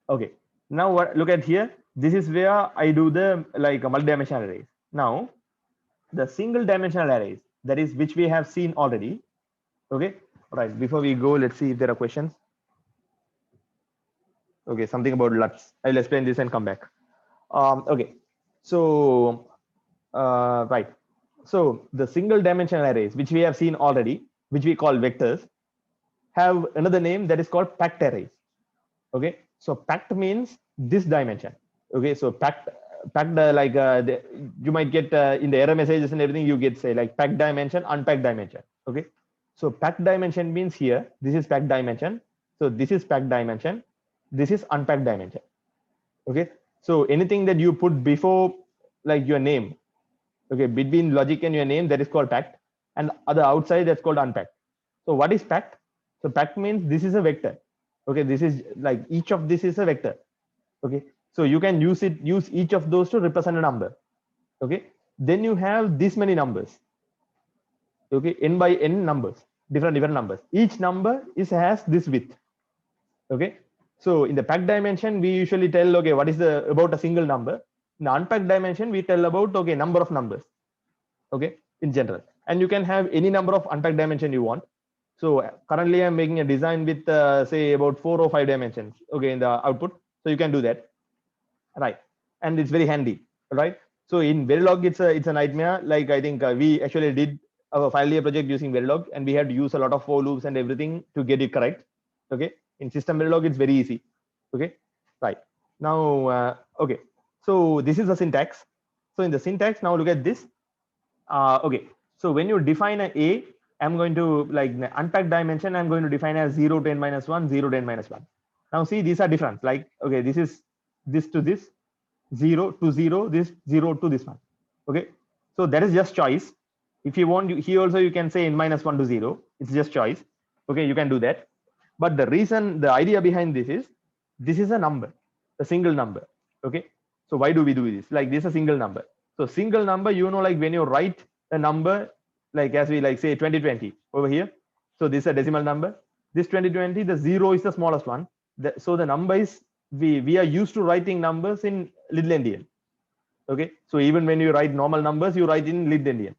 Okay, now look at here. This is where I do the like multi-dimensional arrays. Now the single dimensional arrays, that is which we have seen already. Okay, right, before we go, let's see if there are questions. Okay, something about LUTs. I'll explain this and come back. Okay, so right, so the single dimensional arrays which we have seen already, which we call vectors, have another name that is called packed arrays. Okay, so packed means this dimension. Okay, so packed like you might get in the error messages and everything, you get say like packed dimension, unpacked dimension. Okay, so packed dimension means here this is packed dimension, so this is packed dimension, this is unpacked dimension. Okay, so anything that you put before like your name, okay, between logic and your name, that is called packed, and other outside, that's called unpacked. So what is packed? So packed means this is a vector. Okay, this is like each of this is a vector. Okay, so you can use each of those to represent a number. Okay, then you have this many numbers. Okay, n by n numbers, different numbers. Each number has this width. Okay, so in the packed dimension we usually tell, okay, what is the about a single number. In the unpacked dimension we tell about, okay, number of numbers. Okay, in general, and you can have any number of unpacked dimension you want. So currently I'm making a design with say about 4 or 5 dimensions, okay, in the output. So you can do that, right? And it's very handy, right? So in Verilog it's a nightmare. Like I think we actually did our final year project using Verilog, and we had to use a lot of for loops and everything to get it correct. Okay, in SystemVerilog it's very easy. Okay, right. Now okay, so this is the syntax. So in the syntax, now look at this. Okay, so when you define a, I'm going to, like, unpack dimension, I'm going to define as 0 to n minus 1, 0 to n minus 1. Now see, these are different. Like, okay, this is this to this, 0 to 0, this 0 to this one. Okay, so that is just choice. If you want, here also you can say n minus 1 to 0. It's just choice. Okay, you can do that. But the reason, the idea behind this is a number, a single number. Okay, so why do we do this? Like, this is a single number. So single number, like when you write a number, like as we like say 2020 over here. So this is a decimal number. This 2020, the 0 is the smallest one. So the number is, we are used to writing numbers in little endian. Okay, so even when you write normal numbers, you write in little endian.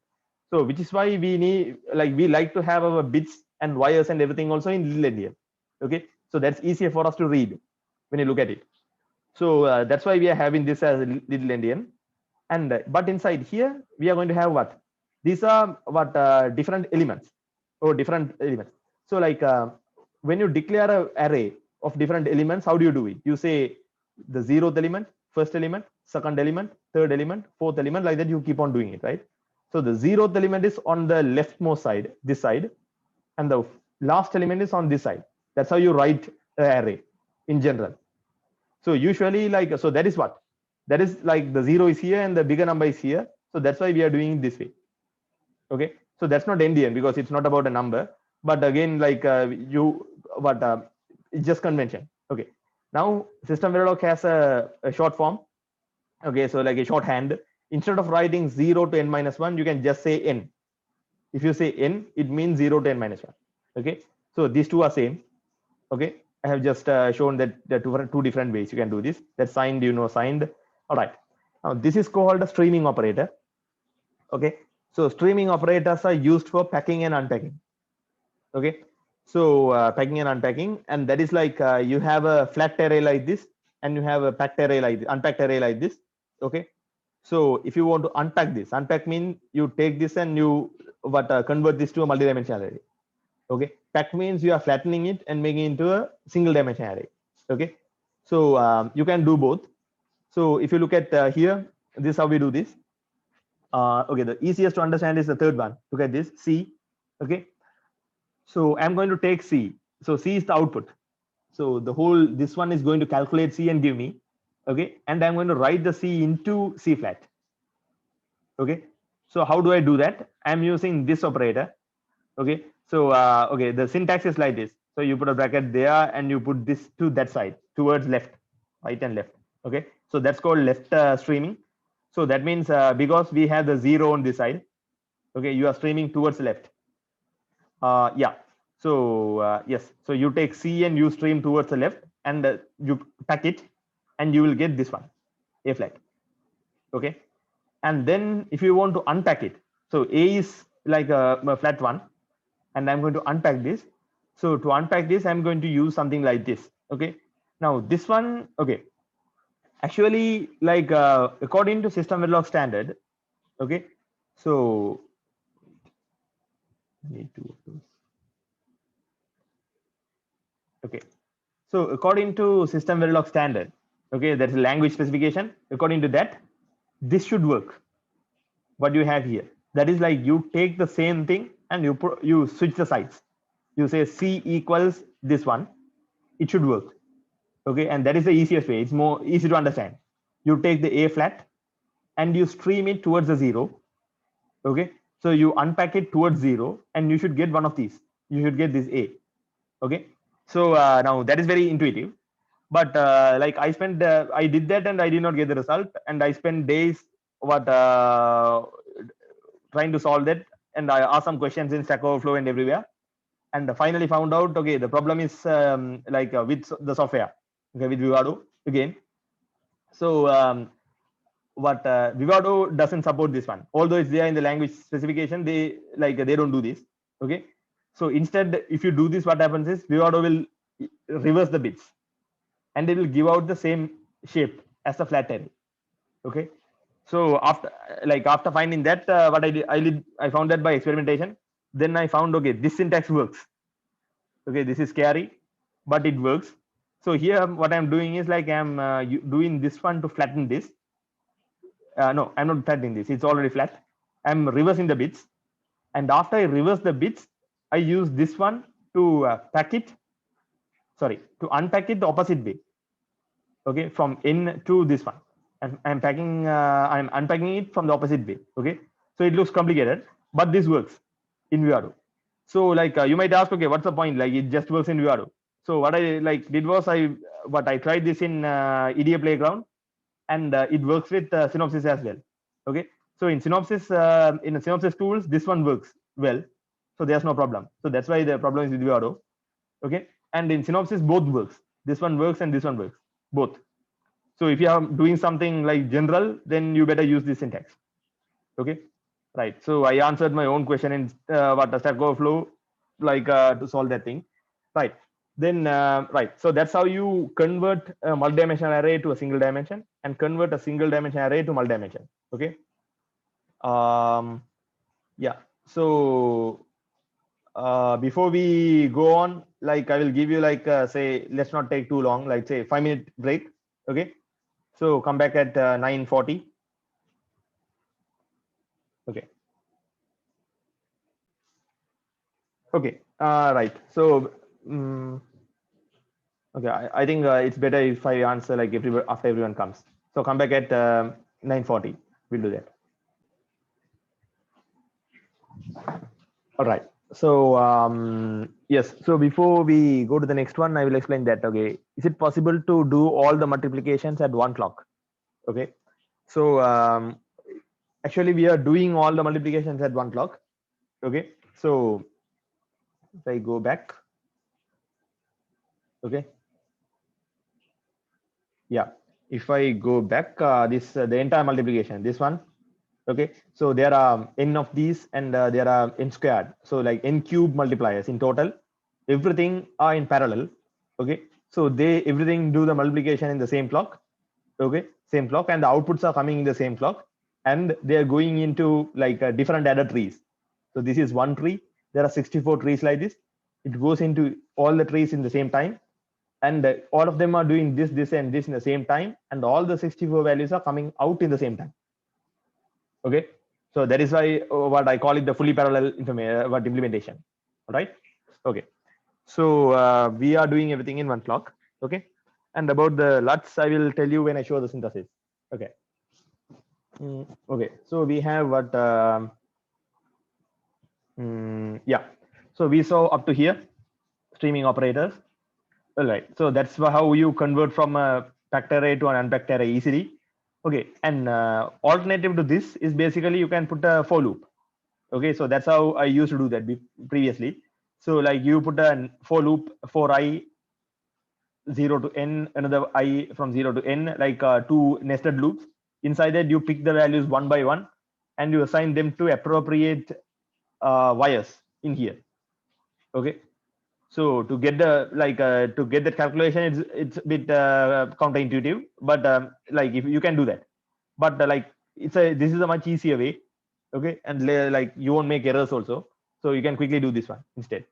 So which is why we like to have our bits and wires and everything also in little endian. Okay, so that's easier for us to read when you look at it. So that's why we are having this as little endian. And but inside here we are going to have what? These are what different elements or different elements. So like when you declare an array of different elements, how do you do it? You say the 0th element, first element, second element, third element, fourth element, like that. You keep on doing it, right? So the 0th element is on the leftmost side, this side, and the last element is on this side. That's how you write an array in general. So usually, like, so that is what? That is like the 0 is here and the bigger number is here. So that's why we are doing it this way. Okay, so that's not endian because it's not about a number. But again, like it's just convention. Okay, now SystemVerilog has a short form. Okay, so like a shorthand. Instead of writing 0 to n minus 1, you can just say n. If you say n, it means 0 to n minus 1. Okay, so these two are same. Okay, I have just shown that there are two different ways you can do this. That's signed, signed. All right. Now this is called a streaming operator. Okay, so streaming operators are used for packing and unpacking. Okay, so packing and unpacking, and that is like you have a flat array like this, and you have a packed array like this, unpacked array like this. Okay, so if you want to unpack means you take this and you convert this to a multi-dimensional array. Okay, pack means you are flattening it and making it into a single dimension array. Okay, so you can do both. So if you look at here, this is how we do this. Okay, the easiest to understand is the third one. Look at this, C. Okay, so I'm going to take C. So C is the output. So this one is going to calculate C and give me. Okay, and I'm going to write the C into C flat. Okay, so how do I do that? I'm using this operator. Okay, so okay, the syntax is like this. So you put a bracket there and you put this to that side, towards left, right and left. Okay, so that's called left streaming. So that means because we have the 0 on this side, okay, you are streaming towards left. Yeah, so yes, so you take C and you stream towards the left, and you pack it, and you will get this one, A flat. Okay, and then if you want to unpack it, so A is like a flat one, and I'm going to unpack this. So to unpack this, I'm going to use something like this. Okay, now this one, okay, actually, like according to SystemVerilog standard, okay, so I need to, okay, so according to SystemVerilog standard, okay, that's a language specification. According to that, this should work. What you have here, that is like you take the same thing and you switch the sides. You say C equals this one, it should work. Okay, and that is the easiest way. It's more easy to understand. You take the A flat and you stream it towards the 0. Okay, so you unpack it towards 0 and you should get one of these. You should get this A. Okay, so now that is very intuitive, but like I did that and I did not get the result, and I spent days what trying to solve that, and I asked some questions in Stack Overflow and everywhere, and finally found out, okay, the problem is with the software, okay, with Vivado again. So what Vivado doesn't support this one, although it's there in the language specification. They don't do this. Okay, so instead, if you do this, what happens is Vivado will reverse the bits, and it will give out the same shape as the flat array. Okay, so after finding that, what I found that by experimentation. Then I found, okay, this syntax works. Okay, this is scary, but it works. So here what I'm doing is like I'm doing this one to flatten this. No, I'm not flattening this, it's already flat. I'm reversing the bits, and after I reverse the bits, I use this one to to unpack it the opposite way. Okay, from n to this one, and I'm unpacking it from the opposite way. Okay, so it looks complicated, but this works in Vivado. So you might ask, okay, what's the point? Like it just works in Vivado. So what I did was I tried this in EDA Playground, and it works with Synopsys as well. Okay, so in the Synopsys tools, this one works well, so there's no problem. So that's why the problem is with Vivado. Okay, and in Synopsys both works. This one works and this one works both. So if you are doing something like general, then you better use this syntax. Okay, right. So I answered my own question in what a Stack Overflow, to solve that thing. Right. Then right. So that's how you convert a multi-dimensional array to a single dimension, and convert a single dimension array to multi-dimension. Okay. Yeah. So before we go on, I will give you say, let's not take too long, say 5-minute break. Okay. So come back at 9:40. Okay. Okay. Right. So okay, I think it's better if I answer after everyone comes. So come back at 9:40. We'll do that. All right. So yes. So before we go to the next one, I will explain that. Okay, is it possible to do all the multiplications at one clock? Okay. So actually, we are doing all the multiplications at one clock. Okay. So if I go back. Okay. Yeah. If I go back, the entire multiplication, this one. Okay, so there are n of these, and there are n squared, so like n cube multipliers in total. Everything are in parallel. Okay, so everything do the multiplication in the same clock. Okay, same clock, and the outputs are coming in the same clock, and they are going into different adder trees. So this is one tree. There are 64 trees like this. It goes into all the trees in the same time, and all of them are doing this and this in the same time, and all the 64 values are coming out in the same time. Okay, so that is why what I call it the fully parallel implementation. Right. Okay, so we are doing everything in one clock. Okay, and about the LUTs, I will tell you when I show the synthesis. Okay. Okay, so we have what yeah, so we saw up to here streaming operators. All right, so that's how you convert from a packed array to an unpacked array easily. Okay, and alternative to this is basically you can put a for loop. Okay, so that's how I used to do that previously. So you put a for loop for I 0 to n, another I from 0 to n, two nested loops. Inside that you pick the values one by one, and you assign them to appropriate wires in here. Okay, so to get the to get that calculation, it's a bit counterintuitive, but if you can do that, but this is a much easier way. Okay, and you won't make errors also, so you can quickly do this one instead.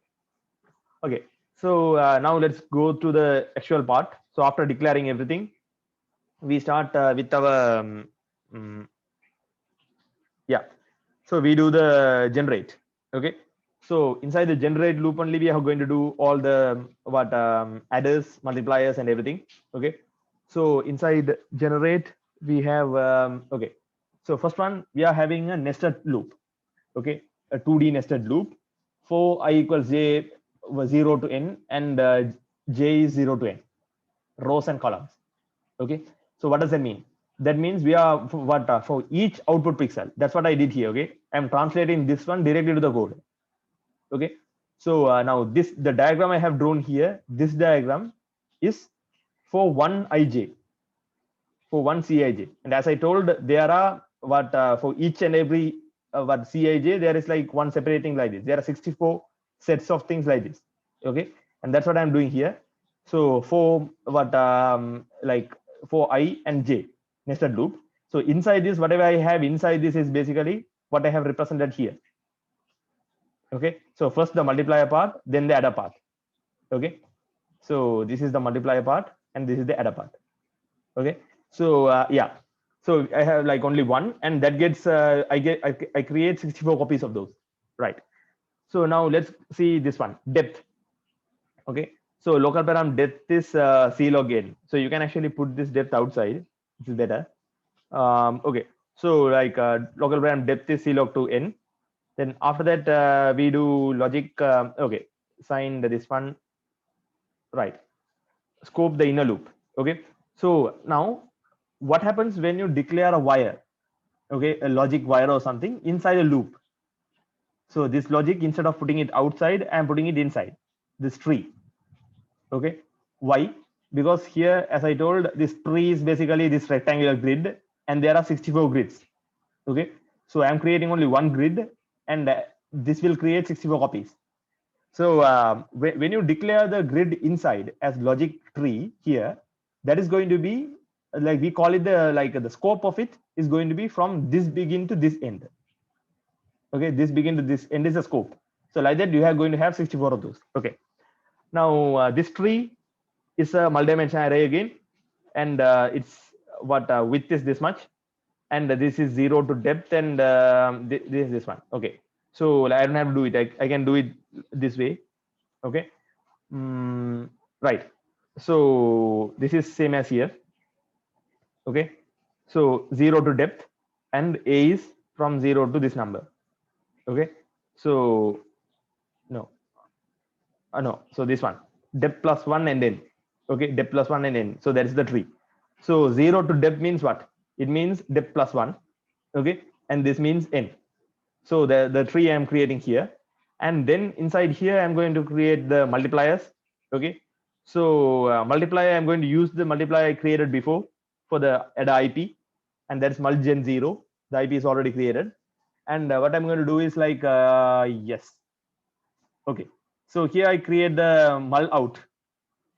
Okay, so now let's go to the actual part. So after declaring everything, we start with our yeah, so we do the generate. Okay, so inside the generate loop only, we are going to do all the adders, multipliers, and everything. Okay, so inside generate we have okay, so first one, we are having a nested loop. Okay, a 2D nested loop for I equals j 0 to n, and j is 0 to n, rows and columns. Okay, so what does that mean? that means we are for each output pixel. That's what I did here. Okay, I'm translating this one directly to the code. Okay, so now the diagram I have drawn here, this diagram is for one ij, for one Cij, and as I told, there are for each and every Cij, there is like one separating like this. There are 64 sets of things like this. Okay, and that's what I'm doing here. So for like for I and j nested loop. So inside this, whatever I have inside this is basically what I have represented here. Okay, so first the multiplier part, then the adder part. Okay, so this is the multiplier part and this is the adder part. Okay, so yeah, so I have like only one, and that gets I create 64 copies of those, right? So now let's see this one, depth. Okay, so local param depth is c log n, so you can actually put this depth outside. This is better. Okay, so like local param depth is c log to n. Then after that we do logic. Okay, sign this one, right? Scope the inner loop. Okay, so now what happens when you declare a wire, okay, a logic wire or something inside a loop? So this logic, instead of putting it outside, I'm putting it inside this tree. Okay, why? Because here, as I told, this tree is basically this rectangular grid, and there are 64 grids. Okay, so I'm creating only one grid, and this will create 64 copies. So when you declare the grid inside as logic tree here, that is going to be like, we call it the scope of it is going to be from this begin to this end. Okay, this begin to this end is a scope. So like that, you are going to have 64 of those. Okay, now this tree is a multi-dimensional array again, and it's width is this much, and this is 0 to depth, and this is this one. Okay, so I don't have to do it. I can do it this way. Okay, right. So this is same as here. Okay, so 0 to depth, and a is from 0 to this number. Okay, so no, so this one, depth plus 1 and n. Okay, depth plus 1 and n. So that is the tree. So 0 to depth means what? It means depth plus 1. Okay, and this means n. So the tree I'm creating here, and then inside here I'm going to create the multipliers. Okay, so multiplier, I'm going to use the multiplier I created before for the adder IP, and that's mulgen 0. The IP is already created, and what I'm going to do is like yes. Okay, so here I create the mul out.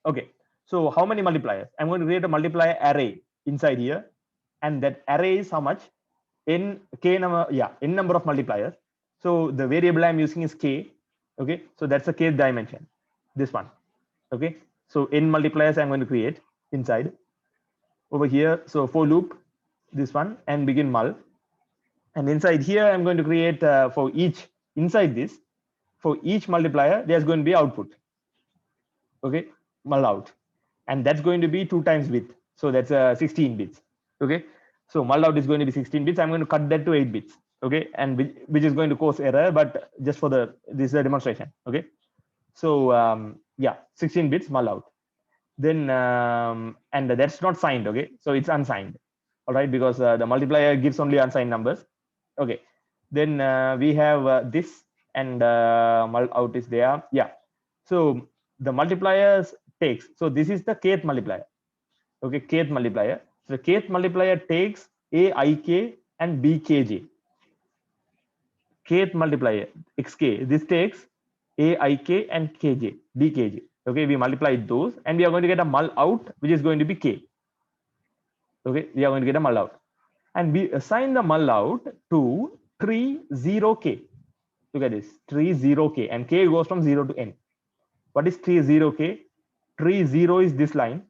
Okay, so how many multipliers? I'm going to create a multiplier array inside here, and that array is how much? In k number, yeah, n number of multipliers. So the variable I'm using is k. Okay, so that's the kth dimension, this one. Okay, so n multipliers I'm going to create inside over here. So for loop, this one, and begin mul, and inside here I'm going to create for each, inside this, for each multiplier there's going to be output. Okay, mul out, and that's going to be 2 times width, so that's 16 bits. Okay, so mul out is going to be 16 bits. I'm going to cut that to 8 bits. Okay, and which is going to cause error, but just for this is a demonstration. Okay, so yeah, 16 bits mul out. Then and that's not signed. Okay, so it's unsigned. All right, because the multiplier gives only unsigned numbers. Okay, then we have this, and mul out is there. Yeah, so the multipliers takes, so this is the kth multiplier. Okay, kth multiplier. So the kth multiplier takes aik and bkj. Kth multiplier xk, this takes aik and kj, bkj. Okay, we multiply those, and we are going to get a mul out, which is going to be k. Okay, we are going to get a mul out, and we assign the mul out to tree 0k. Look at this, tree 0k, and k goes from 0 to n. What is tree 0k? Tree 0 is this line.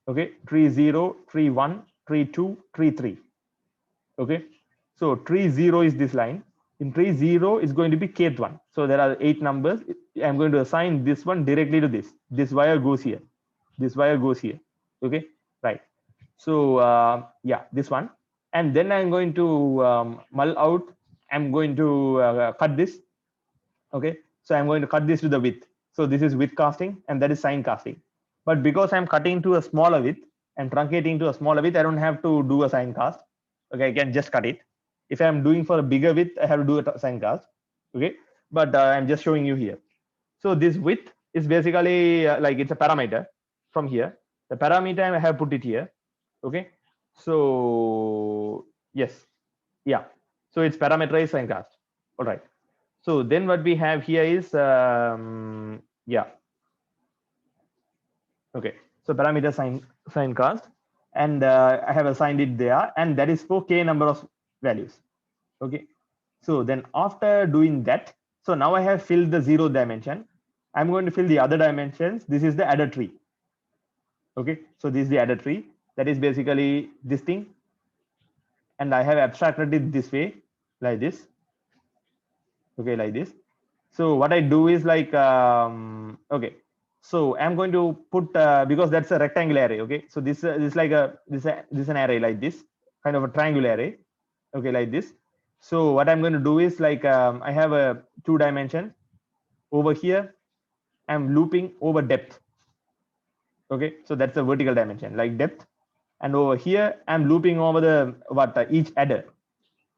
Okay, tree 0, tree 1, tree 2, tree 3. Okay, so tree 0 is this line. In tree 0 is going to be kth one. So there are 8 numbers. I'm going to assign this one directly to this. This wire goes here. This wire goes here. Okay, right. So yeah, this one. And then I'm going to mul out. I'm going to cut this. Okay, so I'm going to cut this to the width. So this is width casting, and that is sign casting. But because I'm cutting to a smaller width, I'm truncating to a smaller width, I don't have to do a sign cast. Okay, I can just cut it. If I'm doing for a bigger width, I have to do a sign cast. Okay, but I'm just showing you here. So this width is basically like it's a parameter from here. The parameter I have put it here. Okay, so yes, yeah. So it's parameterized sign cast. All right. So then what we have here is yeah. Okay. So parameter sign cast, and I have assigned it there, and that is for k number of values. Okay. So then after doing that, so now I have filled the 0 dimension. I'm going to fill the other dimensions. This is the adder tree. Okay. So this is the adder tree. That is basically this thing, and I have abstracted it this way, like this. Okay, like this. So what I do is like okay, so I'm going to put because that's a rectangle array. Okay, so this like a this an array like this, kind of a triangle array. Okay, like this. So what I'm going to do is like I have a 2 dimension over here. I'm looping over depth. Okay, so that's a vertical dimension like depth, and over here I'm looping over the each adder.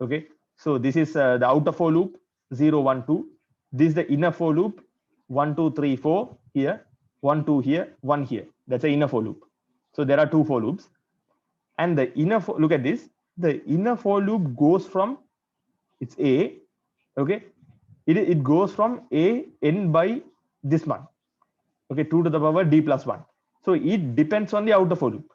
Okay, so this is the outer for loop 0 1 2. This is the inner for loop 1 2 3 4 here, 1 2 here, 1 here. That's the inner for loop. So there are 2 for loops, and the inner for, look at this, the inner for loop goes from, it's a, okay, it goes from a n by this one, okay, 2 to the power d plus 1. So it depends on the outer for loop.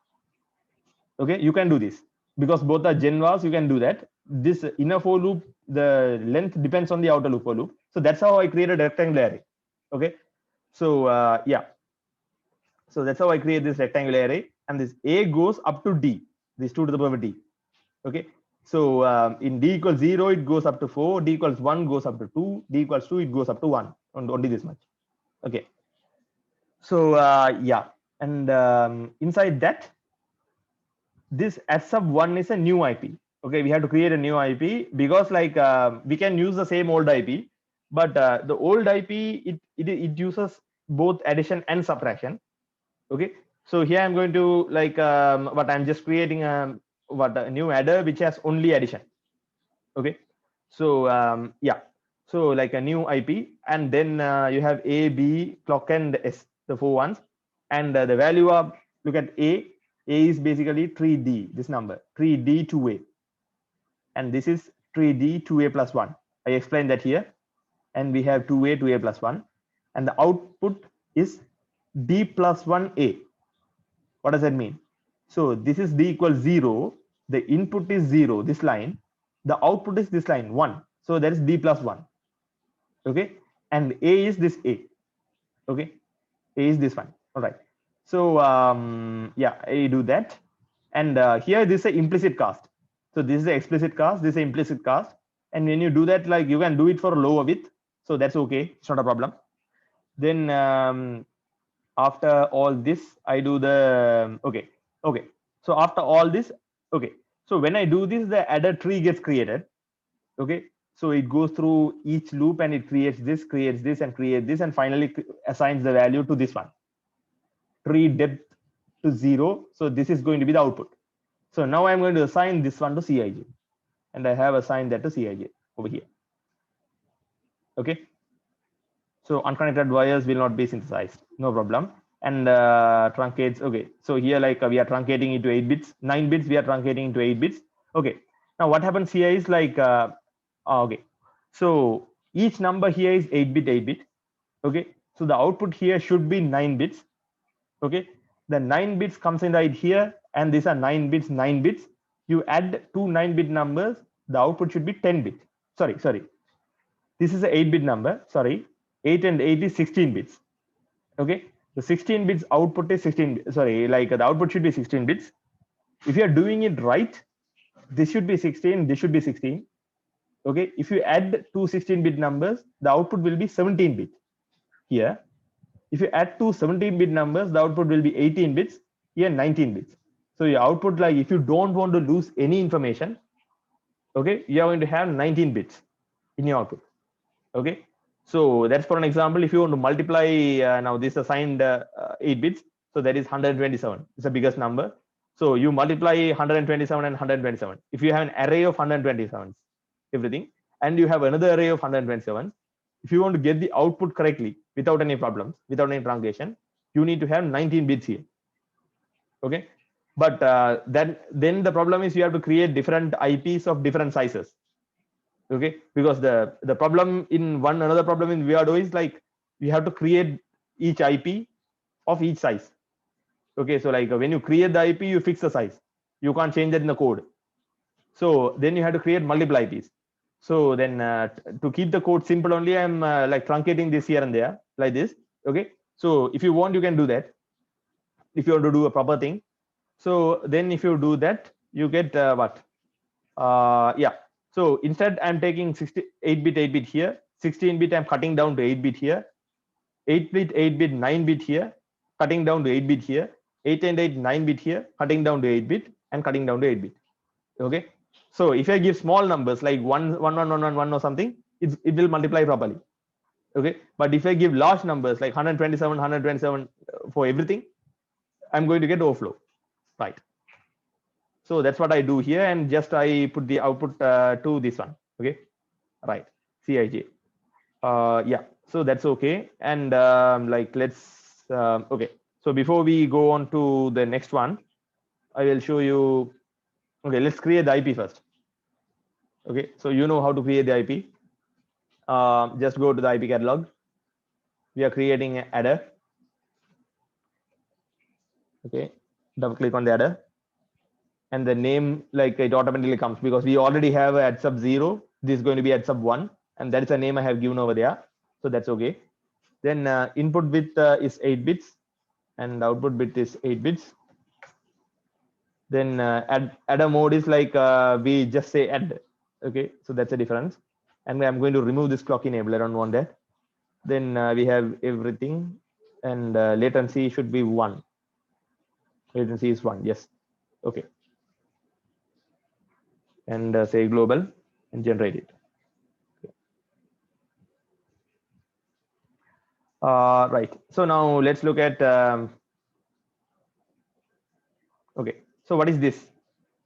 Okay, you can do this because both are genvars. You can do that. This inner for loop, the length depends on the outer loop for loop. So that's how I created a rectangular array. Okay, so yeah, so that's how I create this rectangular array, and this a goes up to d, this 2 to the power d. Okay, so in d equals 0 it goes up to 4, d equals 1 goes up to 2, d equals 2 it goes up to 1, and only this much. Okay, so yeah, and inside that, this s sub 1 is a new IP. Okay, we have to create a new IP because like we can use the same old IP, but the old IP it uses both addition and subtraction. Okay, so here I'm going to like what I'm just creating a new adder which has only addition. Okay, so yeah, so like a new IP, and then you have A, B, clock, and S, the 4 ones, and the value of, look at A is basically 3D, this number 3D 2A, and this is 3D 2A plus 1. I explained that here, and we have 2A plus 1, and the output is D plus 1A. What does that mean? So this is D equals 0, the input is 0, this line, the output is this line 1, so that is D plus 1. Okay, and A is this A. Okay, A is this one. All right, so yeah, I do that, and here this is an implicit cast. So this is the explicit cast, this is implicit cast, and when you do that, like you can do it for lower width, so that's okay, it's not a problem. Then after all this, I do the okay. So after all this, okay, so when I do this, the adder tree gets created. Okay, so it goes through each loop and it creates this, and creates this, and finally assigns the value to this one, tree depth to 0. So this is going to be the output. So now I'm going to assign this one to Cij, and I have assigned that to Cij over here. Okay, so unconnected wires will not be synthesized, no problem. And truncates, okay, so here like we are truncating into 8 bits, 9 bits, we are truncating into 8 bits. Okay, now what happens here is like okay, so each number here is 8-bit. Okay, so the output here should be 9 bits. Okay, the 9 bits comes in right here, and these are 9 bits, 9 bits. You add two 9-bit numbers, the output should be 10 bit. Sorry, this is an 8-bit number, sorry, 8 and 8 is 16 bits. Okay, the 16 bits output is 16, sorry, like the output should be 16 bits. If you are doing it right, this should be 16, this should be 16. Okay, if you add two 16-bit numbers, the output will be 17 bit here. If you add two 17-bit numbers, the output will be 18 bits here, 19 bits. So your output, like if you don't want to lose any information, okay, you are going to have 19 bits in your output. Okay, so that's for an example. If you want to multiply now this assigned 8 bits, so that is 127. It's the biggest number. So you multiply 127 and 127. If you have an array of 127s, everything, and you have another array of 127, if you want to get the output correctly without any problems, without any truncation, you need to have 19 bits here. Okay, but then the problem is you have to create different IPs of different sizes. Okay, because the problem in another problem in Viado is like we have to create each IP of each size. Okay, so like when you create the IP, you fix the size. You can't change that in the code. So then you have to create multiple IPs. So then to keep the code simple only, I'm like truncating this here and there like this. Okay, so if you want, you can do that. If you want to do a proper thing, so then if you do that, you get what? Yeah. So instead, I'm taking 8-bit, 8-bit here, 16-bit. I'm cutting down to 8-bit here, 8-bit, 8-bit, 9-bit here, cutting down to 8-bit here, 8 and 8, 9-bit here, cutting down to 8-bit, and cutting down to 8-bit. Okay. So if I give small numbers like 1, 1, 1, 1, 1, 1 or something, it will multiply properly. Okay. But if I give large numbers like 127, 127 for everything, I'm going to get overflow. Right. So that's what I do here, and just I put the output to this one. Okay. Right. Cij. Yeah. So that's okay. And like let's okay. So before we go on to the next one, I will show you. Okay, let's create the IP first. Okay, so you know how to create the IP. Just go to the IP catalog. We are creating an adder. Okay, double click on the adder, and the name, like it automatically comes because we already have at sub 0. This is going to be at sub 1, and that is the name I have given over there. So that's okay. Then input width is 8 bits, and output bit is 8 bits. Then adder mode is like we just say add. Okay, so that's a difference. And I'm going to remove this clock enable. I don't want that. Then we have everything, and latency should be 1. Latency is 1. Yes. Okay. And say global and generate it. Okay. Right. So now let's look at. Okay. So what is this?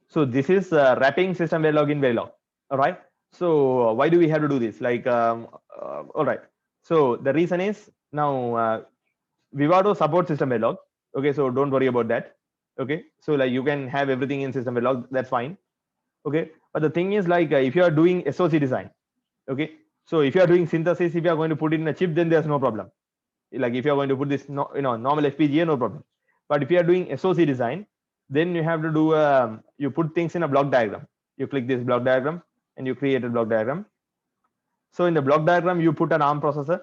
So this is wrapping SystemVerilog in Verilog. All right. So why do we have to do this? Like, all right. So the reason is now Vivado supports SystemVerilog. Okay. So don't worry about that. Okay. So like you can have everything in SystemVerilog. That's fine. Okay. But the thing is like if you are doing SoC design, okay. So if you are doing synthesis, if you are going to put it in a chip, then there's no problem. Like if you are going to put this, normal FPGA, no problem. But if you are doing SoC design, then you have to do you put things in a block diagram. You click this block diagram and you create a block diagram. So in the block diagram, you put an ARM processor.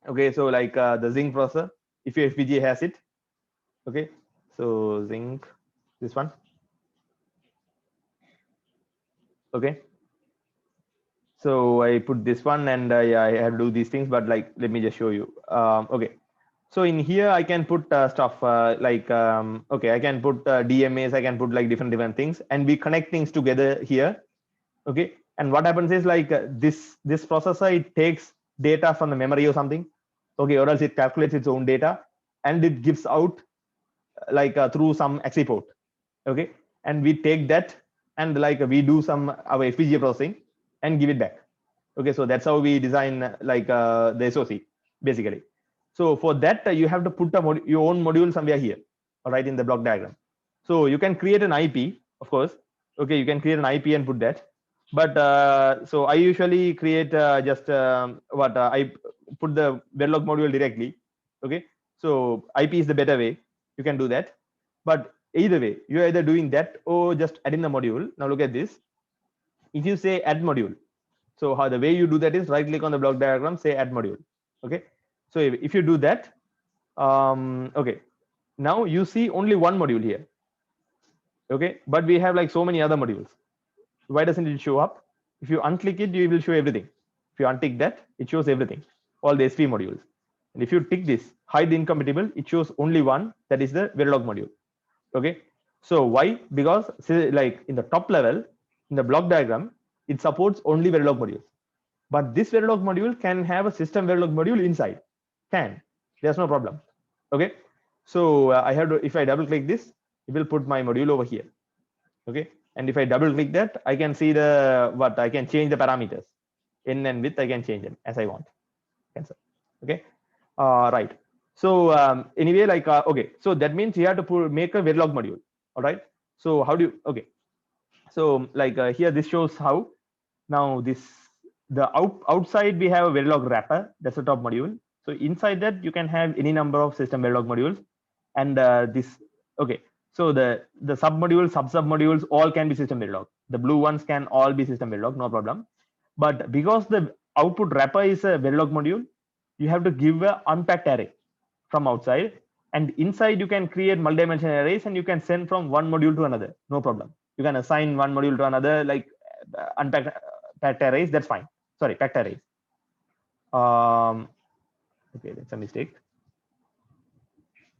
Okay, so like the Zinc processor, if your FPGA has it. Okay, so Zinc, this one. Okay, so I put this one, and yeah, I have to do these things, but like let me just show you. Okay, so in here I can put stuff like okay, I can put DMAs, I can put like different things, and we connect things together here. Okay, and what happens is like this processor, it takes data from the memory or something. Okay, or else it calculates its own data and it gives out like through some XE port. Okay, and we take that and like we do some our FPGA processing and give it back. Okay, so that's how we design like the SoC basically. So for that you have to put your own module somewhere here, all right, in the block diagram. So you can create an IP, of course. Okay, you can create an IP and put that. But so I usually create just I put the Verilog module directly. Okay, so IP is the better way. You can do that. But either way, you're either doing that or just adding the module. Now look at this. If you say add module, so how the way you do that is right click on the block diagram, say add module. Okay, so if you do that, okay, now you see only one module here. Okay, but we have like so many other modules. Why doesn't it show up? If you unclick it, you will show everything. If you untick that, it shows everything, all the SP modules. And if you tick this, hide the incompatible, it shows only one, that is the Verilog module. Okay, so why? Because say, like in the top level, in the block diagram, it supports only Verilog modules. But this Verilog module can have a SystemVerilog module inside. There's no problem. Okay, so I have to, if I double click this, it will put my module over here. Okay, and if I double click that, I can see the what I can change the parameters in and width. I can change them as I want. Cancel. Okay, right. So anyway, like okay, so that means you have to make a Verilog module. All right. So how do you? Okay. So like here, this shows how. Now the outside we have a Verilog wrapper. That's the top module. So inside that you can have any number of SystemVerilog modules, and this okay. So the sub modules, sub modules, all can be SystemVerilog. The blue ones can all be SystemVerilog, no problem. But because the output wrapper is a Verilog module, you have to give a unpacked array from outside, and inside you can create multi-dimensional arrays, and you can send from one module to another, no problem. You can assign one module to another, like unpacked packed arrays. That's fine. Sorry, packed arrays. Okay, that's a mistake.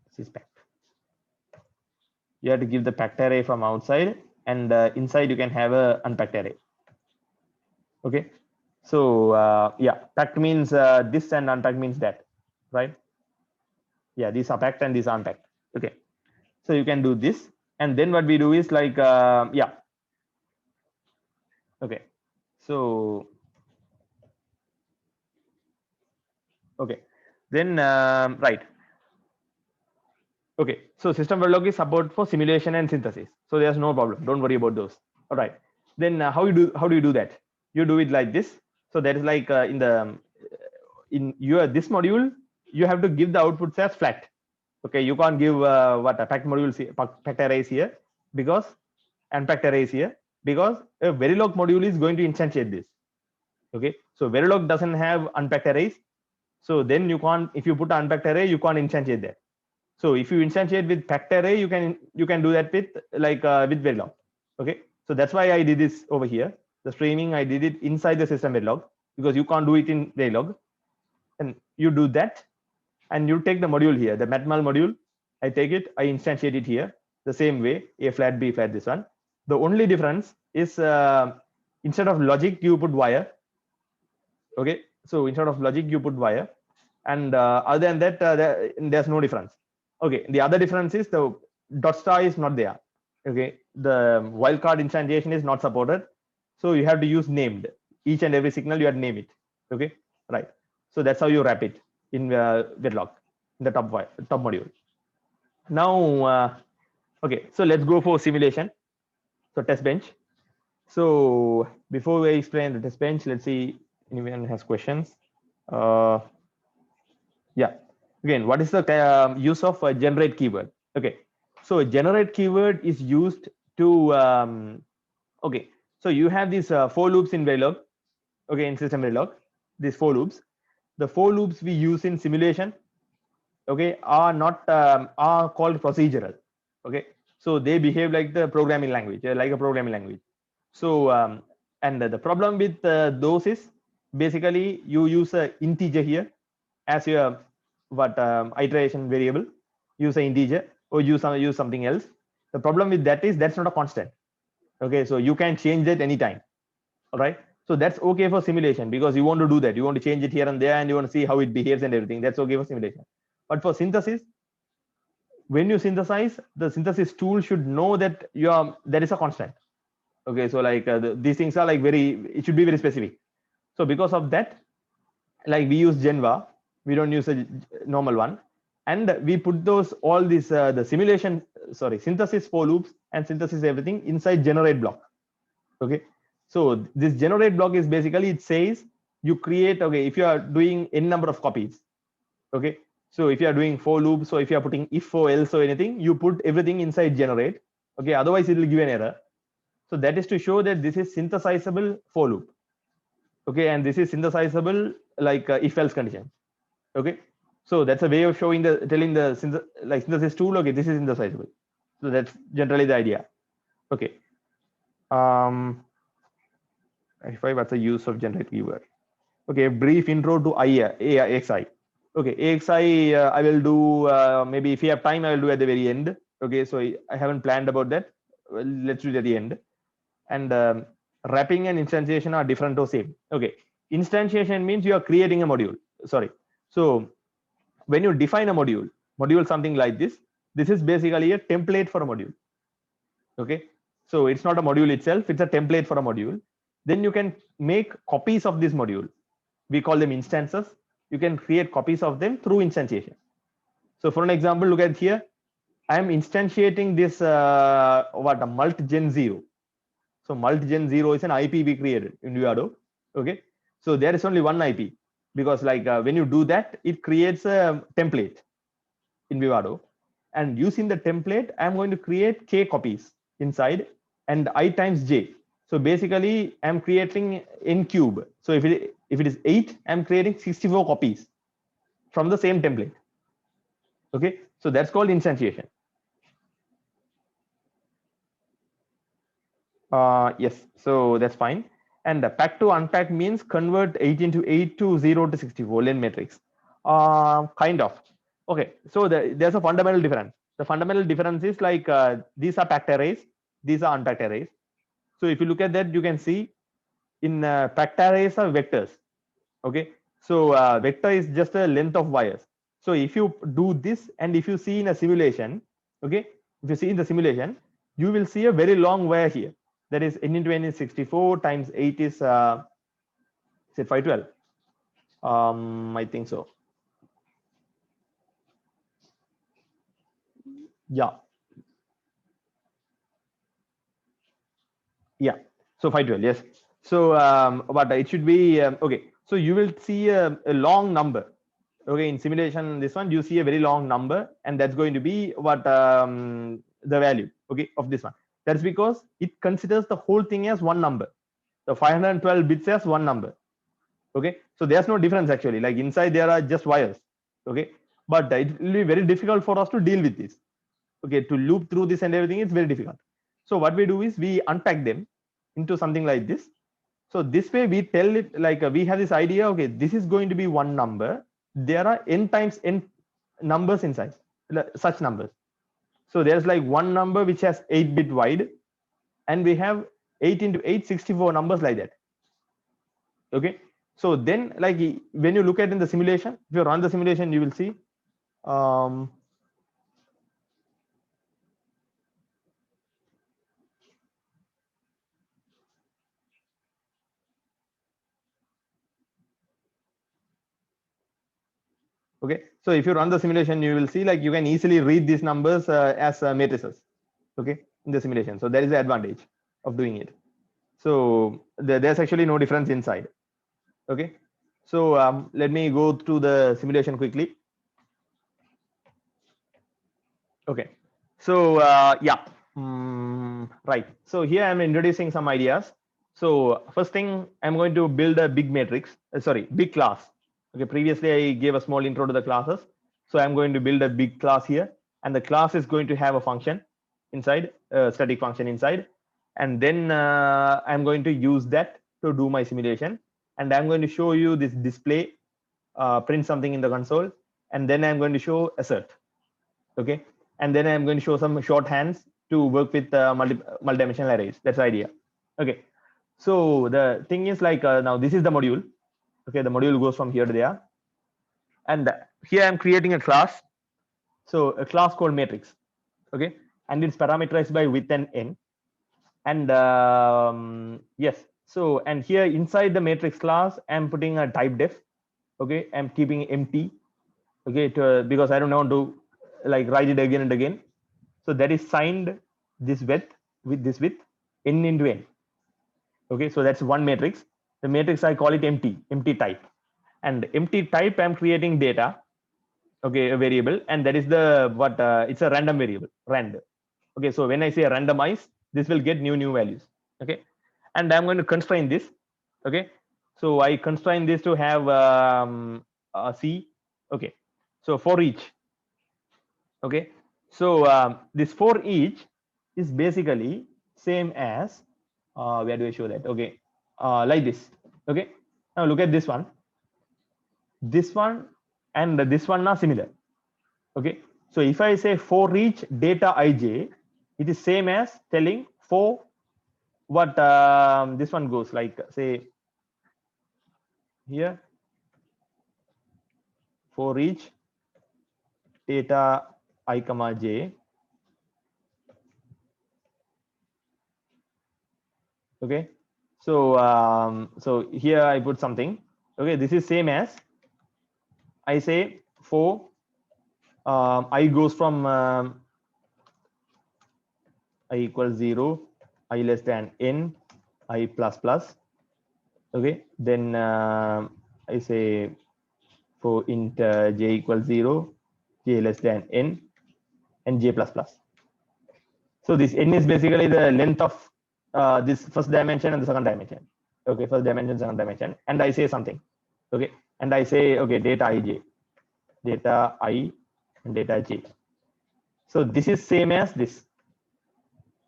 This is packed. You have to give the packed array from outside, and inside you can have a unpacked array. Okay, so yeah, packed means this, and unpacked means that, right? Yeah, these are packed and these are unpacked. Okay, so you can do this, and then what we do is like yeah. Okay, so okay, then right. Okay, so SystemVerilog is support for simulation and synthesis, so there's no problem. Don't worry about those. All right. Then how do you do that? You do it like this. So that is like in your this module, you have to give the outputs as flat. Okay, you can't give what a packed modules here, packed arrays here, because and packed arrays here, because a Verilog module is going to instantiate this. Okay, so Verilog doesn't have unpacked arrays, so then you can't, if you put an unpacked array, you can't instantiate that. So if you instantiate with packed array, you can do that with like with Verilog. Okay, so that's why I did this over here. The streaming, I did it inside the SystemVerilog, because you can't do it in Verilog. And you do that, and you take the module here, the matmal module. I take it, I instantiate it here the same way, A flat, B flat, this one. The only difference is instead of logic, you put wire. Okay, so instead of logic, you put wire. And other than that, there's no difference. Okay, the other difference is the dot star is not there. Okay, the wildcard instantiation is not supported, so you have to use named. Each and every signal you have to name it. Okay, right. So that's how you wrap it in Verilog, in the top module. Now, okay, so let's go for simulation. So test bench. So before we explain the test bench, let's see if anyone has questions. Yeah. Again, what is the use of a generate keyword? Okay, so generate keyword is used to okay, so you have these for loops in Verilog. Okay, in SystemVerilog, these for loops. The for loops we use in simulation, okay, are not are called procedural. Okay, so they behave like the programming language, like a programming language. So and the problem with those is basically you use a integer here as your what iteration variable. Use an integer or use something else. The problem with that is that's not a constant. Okay, so you can change that anytime. All right, so that's okay for simulation, because you want to do that, you want to change it here and there, and you want to see how it behaves and everything. That's okay for simulation. But for synthesis, when you synthesize, the synthesis tool should know that there is a constant. Okay, so like these things are like it should be very specific. So because of that, like we use Genva, we don't use a normal one, and we put those all these the simulation, sorry, synthesis for loops and synthesis everything inside generate block. Okay, so this generate block is basically, it says you create, okay, if you are doing n number of copies. Okay, so if you are doing for loop, so if you are putting if or else or anything, you put everything inside generate. Okay, otherwise it will give an error. So that is to show that this is synthesizable for loop. Okay, and this is synthesizable like if else condition. Okay, so that's a way of telling the synthesis tool, okay, this is synthesizable. So that's generally the idea. Okay, what's the use of generate keyword? Okay, brief intro to AXI. Okay, AXI I will do maybe if you have time, I will do at the very end. Okay, so I haven't planned about that. Well, let's do it at the end. And wrapping and instantiation are different or same. Okay, instantiation means you are creating a module. Sorry. So when you define a module something like this, This is basically a template for a module. Okay, so it's not a module itself, it's a template for a module. Then you can make copies of this module. We call them instances. You can create copies of them through instantiation. So for an example, look at here. I am instantiating this what a multgen 0. So multgen 0 is an IP we created in Vivado. Okay, so there is only one IP, because like when you do that, it creates a template in Vivado, and using the template, I'm going to create k copies inside and I times j. So basically, I'm creating n cube. So if it is 8, I'm creating 64 copies from the same template. Okay, so that's called instantiation. Yes, so that's fine. And pack to unpack means convert 8 into 8 to 0 to 64 len matrix. Kind of. Okay, so there's a fundamental difference. The fundamental difference is like these are packed arrays, these are unpacked arrays. So if you look at that, you can see in packed arrays are vectors. Okay, so vector is just a length of wires. So if you do this, and if you see in a simulation, okay, if you see in the simulation, you will see a very long wire here. That is n into n is 64 times 8 is say 512. I think so. Yeah. Yeah. So 512, yes. So but it should be okay. So you will see a long number. Okay, in simulation, this one you see a very long number, and that's going to be what the value, okay, of this one. That's because it considers the whole thing as one number. The 512 bits as one number. Okay, so there's no difference actually. Like inside there are just wires. Okay, but it will be very difficult for us to deal with this. Okay, to loop through this and everything is very difficult. So what we do is we unpack them into something like this. So this way we tell it like we have this idea, okay, this is going to be one number. There are n times n numbers inside, such numbers. So there's like one number which has 8-bit wide, and we have 8 into 8, 64 numbers like that. Okay, so then like when you look at in the simulation, if you run the simulation, you will see okay, so if you run the simulation, you will see like you can easily read these numbers as matrices, okay, in the simulation. So that is the advantage of doing it. So there's actually no difference inside. Okay, so let me go through the simulation quickly. Okay, so yeah, right. So here I'm introducing some ideas. So first thing, I'm going to build a big matrix, sorry, big class. Okay, previously I gave a small intro to the classes. So I'm going to build a big class here, and the class is going to have a function inside, a static function inside. And then I'm going to use that to do my simulation. And I'm going to show you this display, print something in the console, and then I'm going to show assert. Okay, and then I'm going to show some shorthands to work with multi-dimensional arrays. That's the idea. Okay, so the thing is like now this is the module. Okay, the module goes from here to there, and here I'm creating a class. So a class called matrix. Okay, and it's parameterized by width and n. And yes, so and here inside the matrix class, I'm putting a type def. Okay, I'm keeping empty. Okay, because I don't want to like write it again and again. So that is signed this width with this width n into n. Okay, so that's one matrix. The matrix I call it empty type, and empty type I'm creating data. Okay, a variable, and that is the what it's a random variable, rand. Okay, so when I say randomize, this will get new values. Okay, and I'm going to constrain this. Okay, so I constrain this to have C. Okay, so for each. Okay, so this for each is basically same as where do I show that? Okay, like this. Okay, now look at this one and this one are similar. Okay, so if I say for each data ij, it is same as telling for what this one goes like, say here for each data I comma j. Okay, so here I put something. Okay, this is same as I say for I goes from I equals 0, I less than n, I plus plus. Okay, then I say for int j equals 0, j less than n, and j plus plus. So this n is basically the length of this first dimension and the second dimension. Okay, first dimension, second dimension, and I say something. Okay, and I say okay, data ij, data I, and data j. So this is same as this.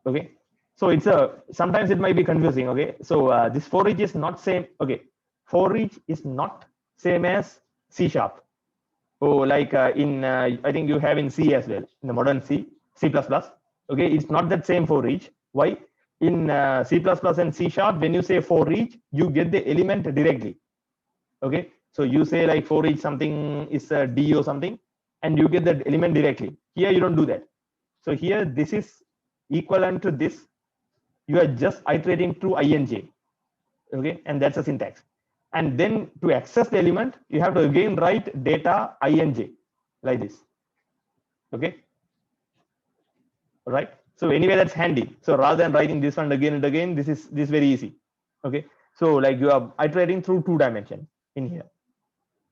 Okay, so it's a sometimes it might be confusing. Okay, so this for each is not same. Okay, for each is not same as C sharp. Oh, like in I think you have in C as well, in the modern C, C++. Okay, it's not that same for each. Why? In C++ and C sharp, when you say for each, you get the element directly. Okay, so you say like for each something is a D or something, and you get that element directly. Here you don't do that. So here this is equivalent to this. You are just iterating through ing. Okay, and that's a syntax. And then to access the element, you have to again write data ing like this. Okay, right? So anyway, that's handy. So rather than writing this one again and again, this is very easy. Okay, so like you are iterating through 2 dimensions in here.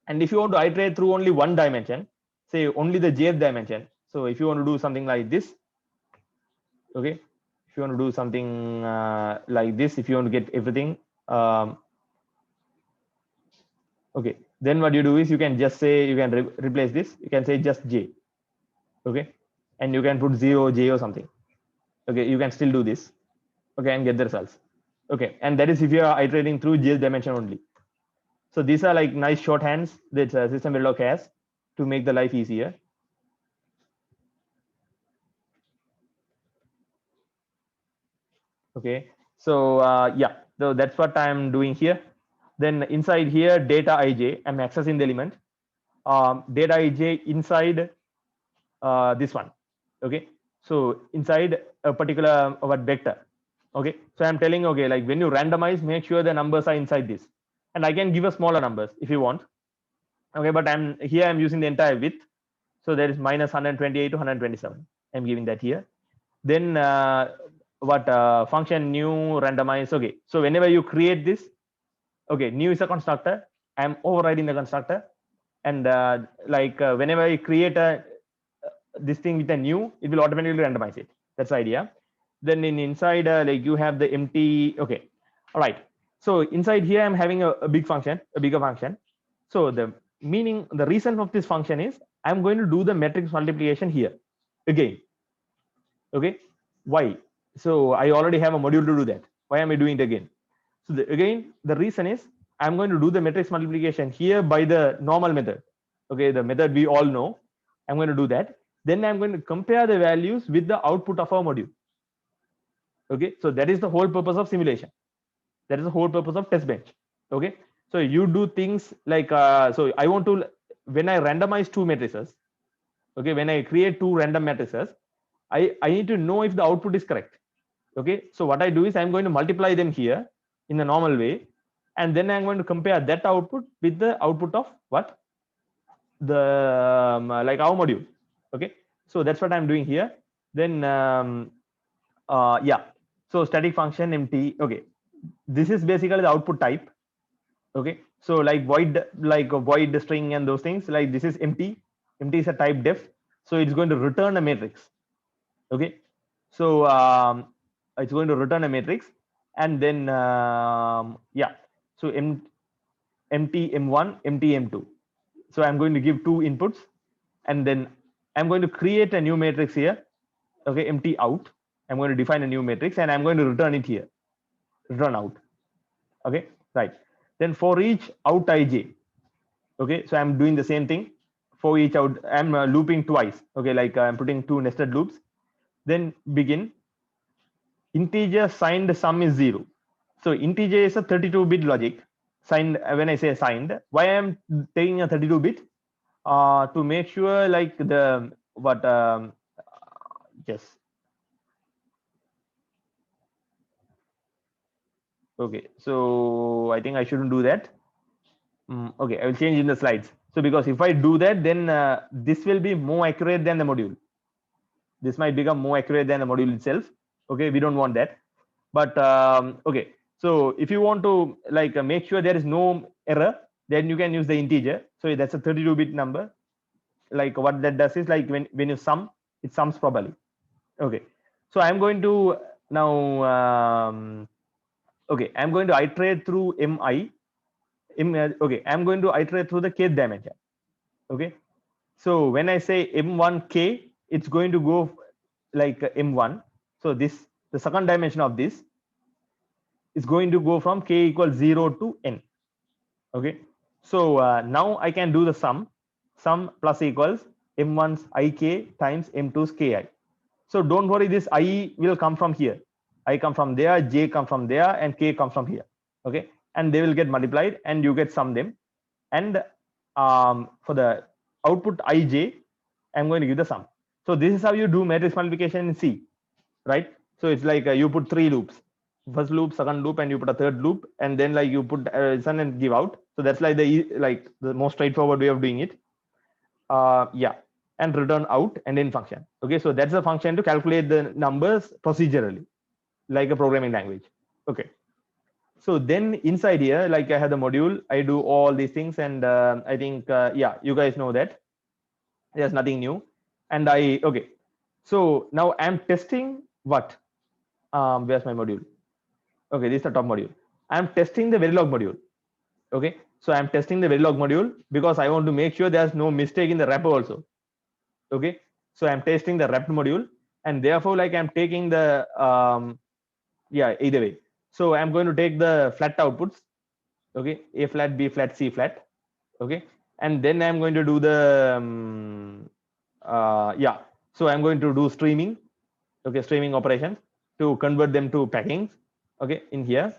And if you want to iterate through only 1 dimension, say only the jth dimension. So if you want to do something like this, okay, if you want to do something like this, if you want to get everything, okay, then what you do is you can just say you can replace this. You can say just j, okay, and you can put 0 j or something. Okay, you can still do this, okay, and get the results. Okay, and that is if you are iterating through jth dimension only. So these are like nice shorthands that SystemVerilog has to make the life easier. Okay, so yeah, so that's what I'm doing here. Then inside here, data ij, I'm accessing the element. Data ij inside this one. Okay, so inside a particular what vector. Okay, so I'm telling, okay, like when you randomize, make sure the numbers are inside this, and I can give a smaller numbers if you want. Okay, but I'm using the entire width, so there is minus 128 to 127. I'm giving that here. Then what function new randomize. Okay, so whenever you create this, okay, new is a constructor. I'm overriding the constructor, and whenever you create a this thing with a new, it will automatically randomize it. That's the idea. Then in inside, like you have the empty. Okay, all right. So inside here, I'm having a big function, a bigger function. So the reason of this function is I'm going to do the matrix multiplication here again. Okay, why? So I already have a module to do that. Why am I doing it again? So again, the reason is I'm going to do the matrix multiplication here by the normal method. Okay, the method we all know. I'm going to do that. Then I'm going to compare the values with the output of our module. Okay, so that is the whole purpose of simulation. That is the whole purpose of test bench. Okay, so you do things like so I want to, when I randomize 2 matrices, okay, when I create 2 random matrices, I need to know if the output is correct. Okay, so what I do is I'm going to multiply them here in the normal way, and then I'm going to compare that output with the output of what the like our module. Okay, so that's what I'm doing here. Then yeah, so static function empty. Okay, this is basically the output type. Okay, so like void, like a void string and those things, like this is empty. Empty is a type def, so it's going to return a matrix. Okay, so it's going to return a matrix, and then yeah, so empty m1, empty m2. So I'm going to give 2 inputs, and then I'm going to create a new matrix here. Okay, empty out. I'm going to define a new matrix, and I'm going to return it here, return out. Okay, right. Then for each out ij. Okay, so I'm doing the same thing for each out. I'm looping twice. Okay, like I'm putting 2 nested loops. Then begin. Integer signed sum is 0. So integer is a 32-bit logic. Signed, when I say signed, why I'm taking a 32-bit? To make sure like the what yes. Okay, so I think I shouldn't do that. Okay, I will change in the slides. So because if I do that, then this will be more accurate than the module. This might become more accurate than the module itself. Okay, we don't want that. But okay, so if you want to like make sure there is no error, then you can use the integer. So that's a 32-bit number. Like what that does is like when you sum, it sums properly. Okay, so I'm going to now okay, I'm going to iterate through mi. Okay, I'm going to iterate through the kth dimension. Okay, so when I say m1k, it's going to go like m1. So this, the second dimension of this is going to go from k equals 0 to n. Okay, so now I can do the sum plus equals m1's ik times m2's ki. So don't worry, this I will come from here. I come from there, j come from there, and k comes from here. Okay, and they will get multiplied, and you get sum them. And for the output ij, I'm going to give the sum. So this is how you do matrix multiplication in C, right? So it's like you put 3 loops, first loop, second loop, and you put a third loop, and then like you put sum and give out. So that's like the most straightforward way of doing it. Yeah, and return out and in function. Okay, so that's a function to calculate the numbers procedurally, like a programming language. Okay, so then inside here, like I have the module, I do all these things, and I think yeah, you guys know that there's nothing new. And okay, so now I'm testing what? Where's my module? Okay, this is the top module. I'm testing the Verilog module. Okay, so I'm testing the Verilog module because I want to make sure there's no mistake in the wrapper also. Okay, so I'm testing the wrapped module, and therefore like I'm taking the yeah, either way. So I'm going to take the flat outputs. Okay, A flat, B flat, C flat. Okay, and then I'm going to do the yeah, so I'm going to do streaming. Okay, streaming operations to convert them to packings. Okay, in here,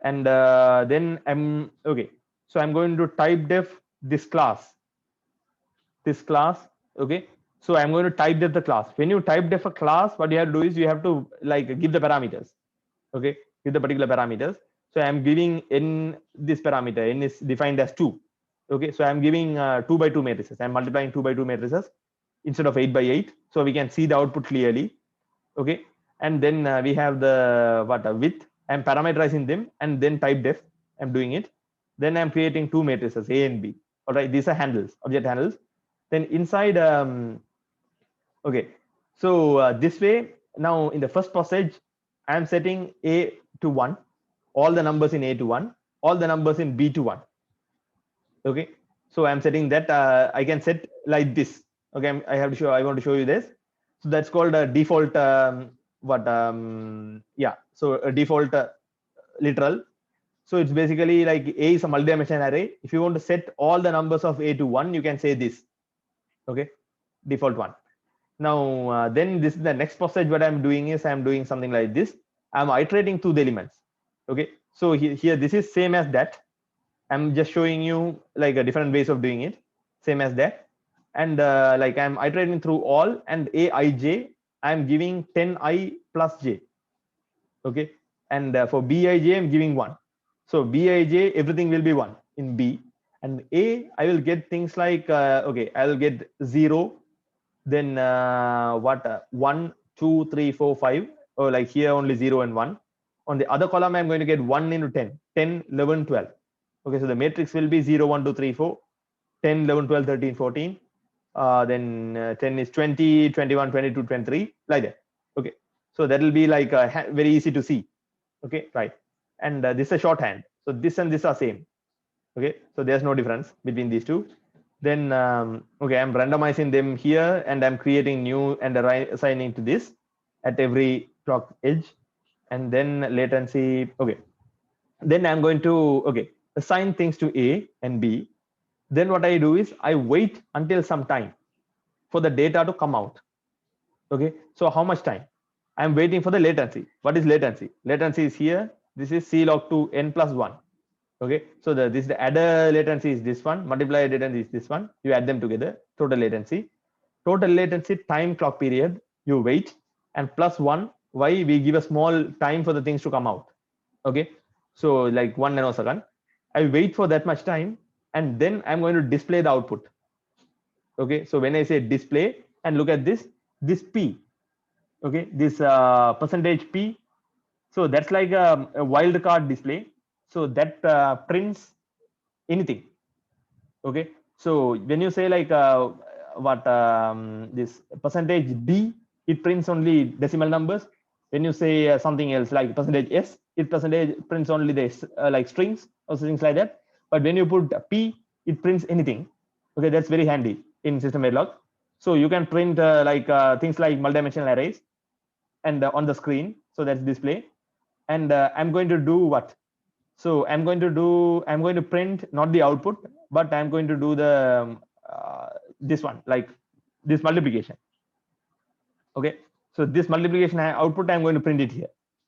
and then I'm okay, so I'm going to type def this class. Okay, so I'm going to type def the class. When you type def a class, what you have to do is you have to like give the parameters. Okay, give the particular parameters. So I'm giving n this parameter. N is defined as 2. Okay, so I'm giving 2 by 2 matrices. I'm multiplying 2 by 2 matrices instead of 8 by 8, so we can see the output clearly. Okay, and then we have the width. I'm parameterizing them, and then type def. I'm doing it. Then I'm creating 2 matrices, A and B. All right, these are handles, object handles. Then inside okay, so this way, now in the first passage, I'm setting A to 1, all the numbers in A to 1, all the numbers in B to 1. Okay, so I'm setting that I can set like this. Okay, I want to show you this. So that's called a default yeah, so a default literal. So it's basically like A is a multi-dimensional array. If you want to set all the numbers of A to 1, you can say this. Okay, default 1. Now then this is the next passage. What I'm doing is I'm doing something like this. I'm iterating through the elements. Okay, so here this is same as that. I'm just showing you like a different ways of doing it, same as that. And like I'm iterating through all, and aij I'm giving 10i plus j. Okay, and for bij I'm giving 1. So bij everything will be 1 in B, and A I will get things like okay, I will get 0, then 1, 2, 3, 4, 5, or like here only 0 and 1. On the other column I'm going to get 1 into 10, 11, 12. Okay, so the matrix will be 0, 1, 2, 3, 4, 10, 11, 12, 13, 14. Then 10 is 20, 21, 22, 23, like that. Okay, so that will be like very easy to see. Okay, right. And this is a shorthand. So this and this are same. Okay, so there's no difference between these two. Then okay, I'm randomizing them here, and I'm creating new and assigning to this at every clock edge, and then latency. Okay, then I'm going to okay, assign things to A and B. Then what I do is I wait until some time for the data to come out. Okay, so how much time? I'm waiting for the latency. What is latency? Latency is here. This is C log to n plus 1. Okay, so the adder latency is this one, multiplier latency is this one. You add them together, total latency. total latency time clock period, you wait, and plus 1, why we give a small time for the things to come out. Okay, so like 1 nanosecond, I wait for that much time, and then I'm going to display the output. Okay, so when I say display, and look at this p, okay, this percentage p, so that's like a wildcard display, so that prints anything. Okay, so when you say like what this percentage d, it prints only decimal numbers. When you say something else like percentage s, it percentage prints only the like strings or things like that. But when you put p, it prints anything. Okay, that's very handy in SystemVerilog. So you can print things like multidimensional arrays and on the screen, so that's display. And I'm going to do what? So I'm going to print not the output, but I'm going to do the this one, like this multiplication. Okay, so this multiplication output, I'm going to print it here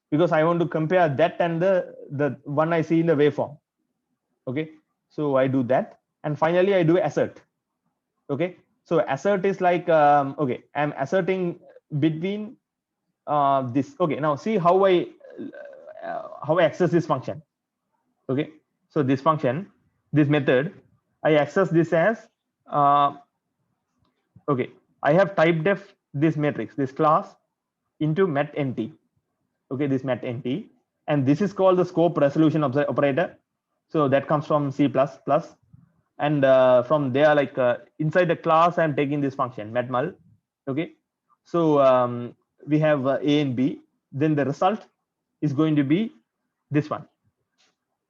because I want to compare that and the one I see in the waveform. Okay, so I do that, and finally I do assert. Okay, so assert is like okay, I'm asserting between this. Okay, now see how I access this function. Okay, so this function, this method, I access this as okay, I have typed def this matrix, this class, into met nt. Okay, this met nt, and this is called the scope resolution operator. So that comes from C++, and from there, like inside the class, I'm taking this function metmul. Okay, so we have a and b, then the result is going to be this one.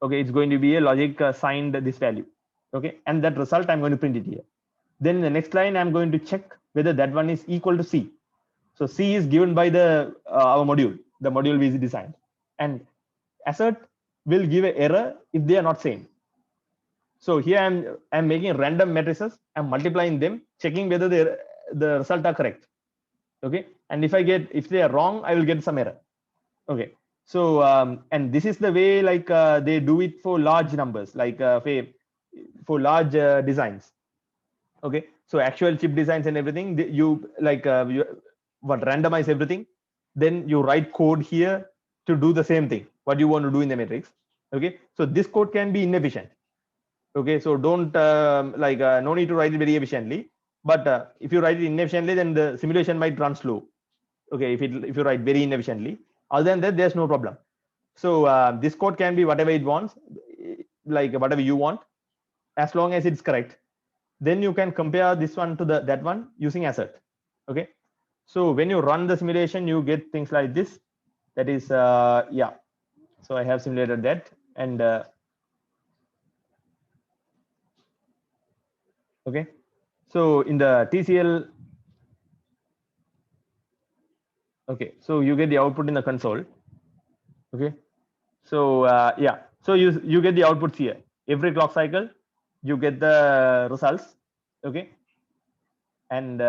Okay, it's going to be a logic signed this value. Okay, and that result I'm going to print it here. Then in the next line, I'm going to check whether that one is equal to C. So C is given by the our module, the module we designed, and assert will give an error if they are not same. So here I'm making random matrices, I'm multiplying them, checking whether the result are correct. Okay, and if they are wrong, I will get some error. Okay, so and this is the way like they do it for large numbers, like for large designs. Okay, so actual chip designs and everything, you like you what randomize everything, then you write code here to do the same thing what you want to do in the matrix. Okay, so this code can be inefficient. Okay, so don't no need to write it very efficiently, but if you write it inefficiently, then the simulation might run slow. Okay, if you write very inefficiently, other than that, there's no problem. So this code can be whatever it wants, like whatever you want, as long as it's correct. Then you can compare this one to that one using assert. Okay, so when you run the simulation, you get things like this. That is yeah, so I have simulated that, and okay, so in the TCL, okay, so you get the output in the console. Okay, so yeah, so you get the outputs here. Every clock cycle you get the results. Okay, and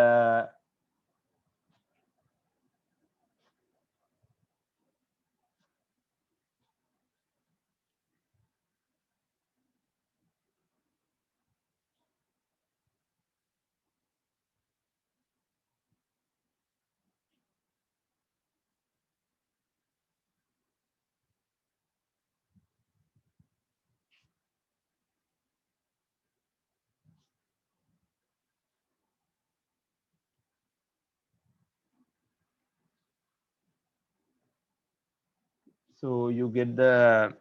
so you get the,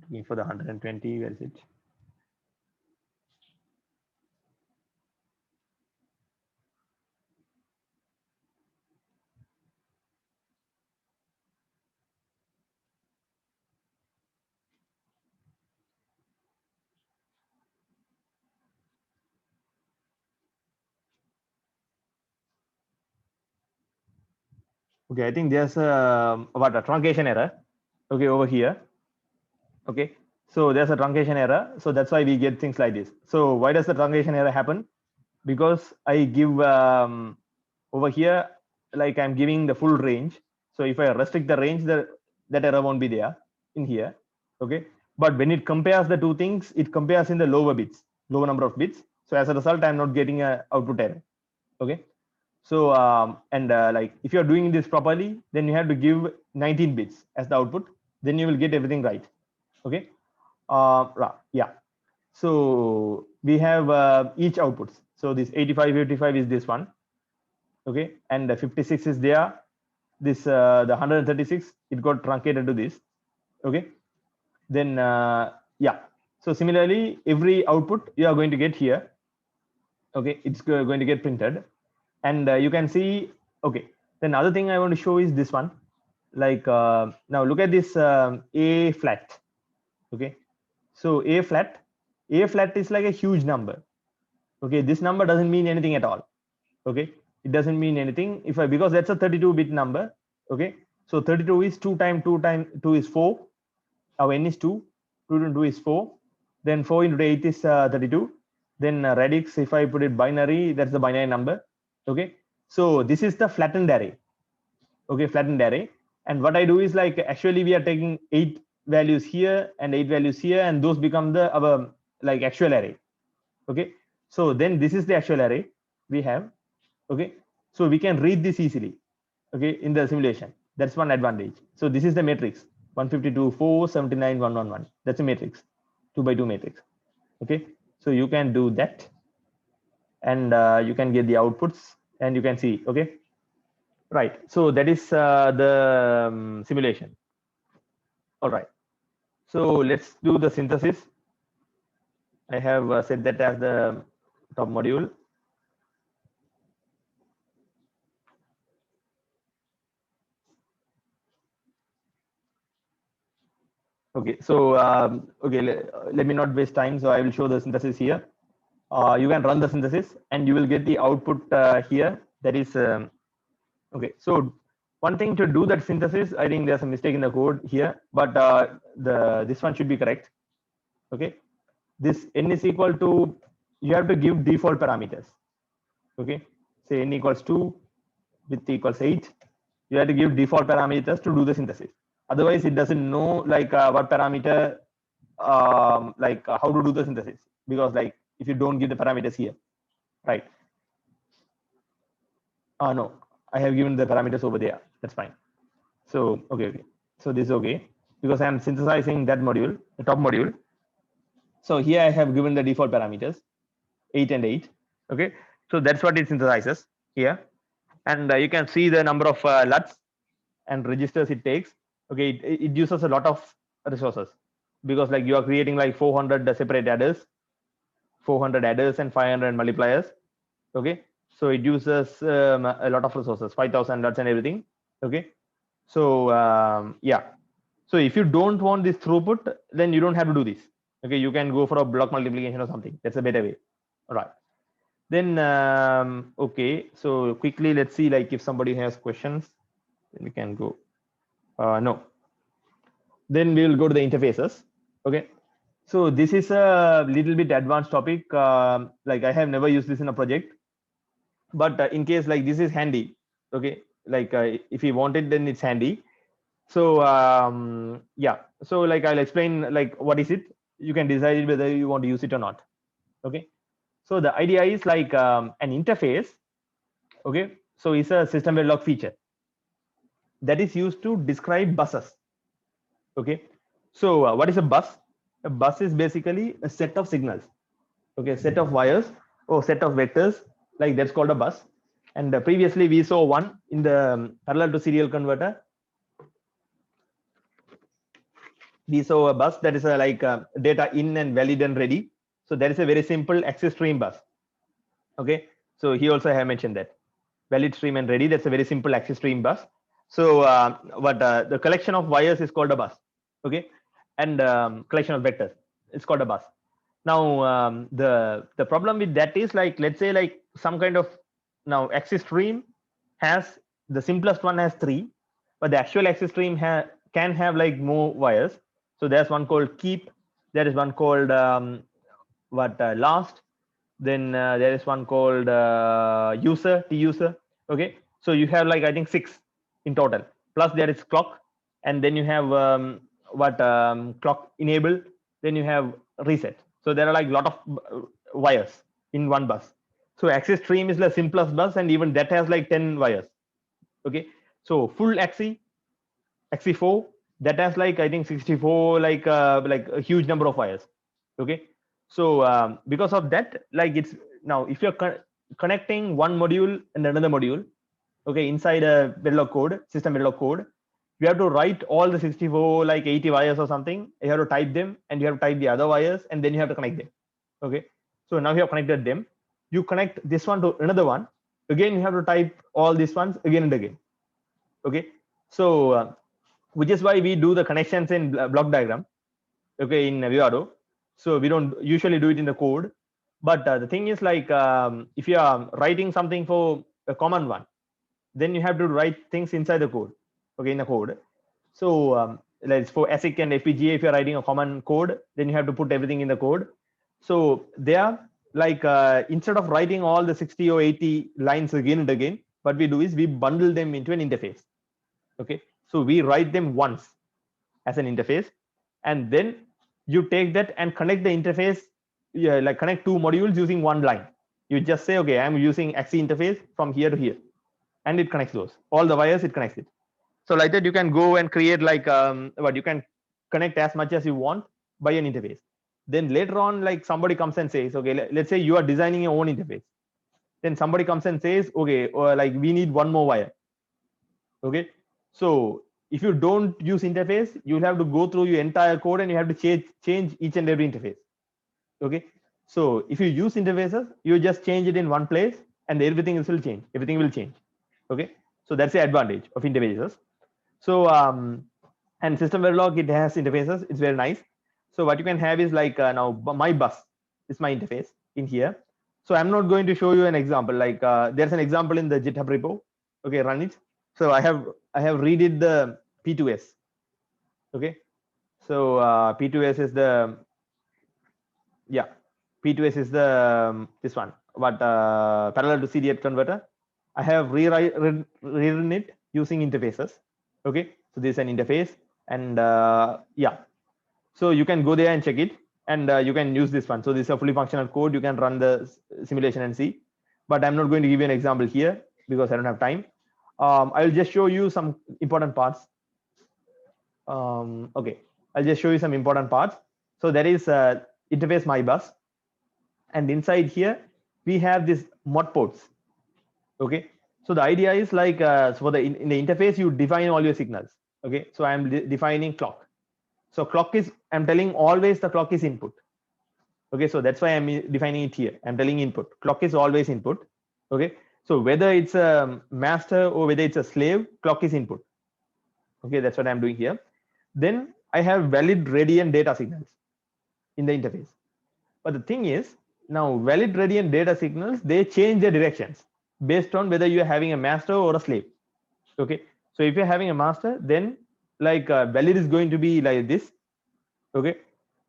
looking for the 120, where is it? Okay, I think there's a truncation error. Okay, over here. Okay, so there's a truncation error, so that's why we get things like this. So why does the truncation error happen? Because I give over here, like I'm giving the full range. So if I restrict the range, that error won't be there in here. Okay, but when it compares the two things, it compares in the lower bits. lower number of bits. So as a result, I'm not getting a output error. Okay. So and like if you're doing this properly, then you have to give 19 bits as the output. Then you will get everything right. Okay. Yeah. So we have each outputs. So this 85, 55 is this one. Okay. And the 56 is there. This the 136, it got truncated to this. Okay. Then yeah. So similarly, every output you are going to get here. Okay. It's going to get printed. And you can see, okay. Then another thing I want to show is this one. Like now look at this A flat. Okay. So A flat is like a huge number. Okay. This number doesn't mean anything at all. Okay. It doesn't mean anything if I, because that's a 32-bit number. Okay. So 32 is 2 times 2 times 2 is 4. Our n is 2. 2 into 2 is 4. Then 4 into 8 is 32. Then radix, if I put it binary, that's the binary number. Okay. So this is the flattened array. Okay. Flattened array. And what I do is like, actually we are taking 8 values here and 8 values here, and those become the our like actual array. Okay. So then this is the actual array we have. Okay. So we can read this easily. Okay. In the simulation, that's one advantage. So this is the matrix 152, 4, 79, 111. That's a matrix, 2 by 2 matrix. Okay. So you can do that, and you can get the outputs, and you can see. Okay. Right. So that is the simulation. All right. So let's do the synthesis. I have set that as the top module. Okay. So okay, let me not waste time. So I will show the synthesis here. You can run the synthesis, and you will get the output here. That is okay. So one thing to do that synthesis, I think there's a mistake in the code here, but this one should be correct. Okay. This n is equal to, you have to give default parameters. Okay. Say n equals 2, width equals 8. You have to give default parameters to do the synthesis. Otherwise, it doesn't know like what parameter, how to do the synthesis, because like if you don't give the parameters here, right? No, I have given the parameters over there. That's fine. So okay. So this is okay because I'm synthesizing that module, the top module. So here I have given the default parameters, 8 and 8. Okay. So that's what it synthesizes here, and you can see the number of LUTs and registers it takes. Okay, it uses a lot of resources because like you are creating like 400 separate adders, 400 adders and 500 multipliers. Okay, so it uses a lot of resources, 5,000 LUTs and everything. Okay, so yeah, so if you don't want this throughput, then you don't have to do this. Okay, you can go for a block multiplication or something. That's a better way. All right. Then okay, so quickly let's see like if somebody has questions, then we can go. No. Then we will go to the interfaces. Okay. So this is a little bit advanced topic. Like I have never used this in a project, but in case like this is handy. Okay. Like if you want it, then it's handy. So yeah. So like I'll explain like what is it. You can decide whether you want to use it or not. Okay. So the idea is like an interface. Okay. So it's a SystemVerilog feature that is used to describe buses. Okay. So what is a bus? A bus is basically a set of signals. Okay, set of wires or set of vectors, like that's called a bus. And previously we saw one in the parallel to serial converter. We saw a bus that is like data in and valid and ready. So that is a very simple access stream bus. Okay, so here also I have mentioned that valid stream and ready. That's a very simple access stream bus. So what the collection of wires is called a bus. Okay, and collection of vectors, it's called a bus. Now the problem with that is like, let's say like some kind of, now access stream has, the simplest one has 3, but the actual access stream can have like more wires. So there's one called keep, there is one called last, then there is one called user, t user. Okay, so you have like I think 6 in total, plus there is clock, and then you have clock enable, then you have reset. So there are like a lot of wires in one bus. So axis stream is the simplest bus, and even that has like 10 wires. Okay, so full XE4 that has like I think 64 like a huge number of wires. Okay, so because of that, like it's now if you're connecting one module and another module, okay, inside a Verilog code, system Verilog code, you have to write all the 64 like 80 wires or something. You have to type them, and you have to type the other wires, and then you have to connect them. Okay, so now you have connected them. You connect this one to another one. Again, you have to type all these ones again and again. Okay, so which is why we do the connections in block diagram, okay, in Vivado. So we don't usually do it in the code. But the thing is like if you are writing something for a common one, then you have to write things inside the code, okay, in the code. So like for ASIC and FPGA, if you're writing a common code, then you have to put everything in the code. So there, like instead of writing all the 60 or 80 lines again and again, what we do is we bundle them into an interface. Okay, so we write them once as an interface, and then you take that and connect the interface, like connect two modules using one line. You just say, okay, I'm using XE interface from here to here, and it connects those, all the wires, it connects it. So like that, you can go and create like what you can connect as much as you want by an interface. Then later on, like somebody comes and says, okay, let's say you are designing your own interface. Then somebody comes and says, okay, like we need one more wire. Okay, so if you don't use interface, you'll have to go through your entire code, and you have to change each and every interface. Okay, so if you use interfaces, you just change it in one place, and everything will change. Everything will change. Okay, so that's the advantage of interfaces. So and SystemVerilog, it has interfaces. It's very nice. So what you can have is like now my bus is my interface in here. So I'm not going to show you an example. Like there's an example in the GitHub repo. Okay, run it. So I have redid the P2S. Okay, so P2S is the P2S is the this one, but parallel to CDF converter. I have rewritten it using interfaces. Okay, so this is an interface, and so you can go there and check it, and you can use this one. So this is a fully functional code. You can run the simulation and see, but I'm not going to give you an example here because I don't have time. I'll just show you some important parts. Okay, I'll just show you some important parts. So there is interface my bus, and inside here we have this mod ports. Okay, so the idea is like so for the in the interface you define all your signals. Okay, so I'm defining clock. So clock is, I'm telling always the clock is input. Okay, so that's why I'm defining it here. I'm telling input. Clock is always input. Okay, so whether it's a master or whether it's a slave, clock is input. Okay, that's what I'm doing here. Then I have valid, ready, and data signals in the interface. But the thing is, now valid, ready, and data signals, they change their directions based on whether you're having a master or a slave. Okay, so if you're having a master, then like valid is going to be like this. Okay,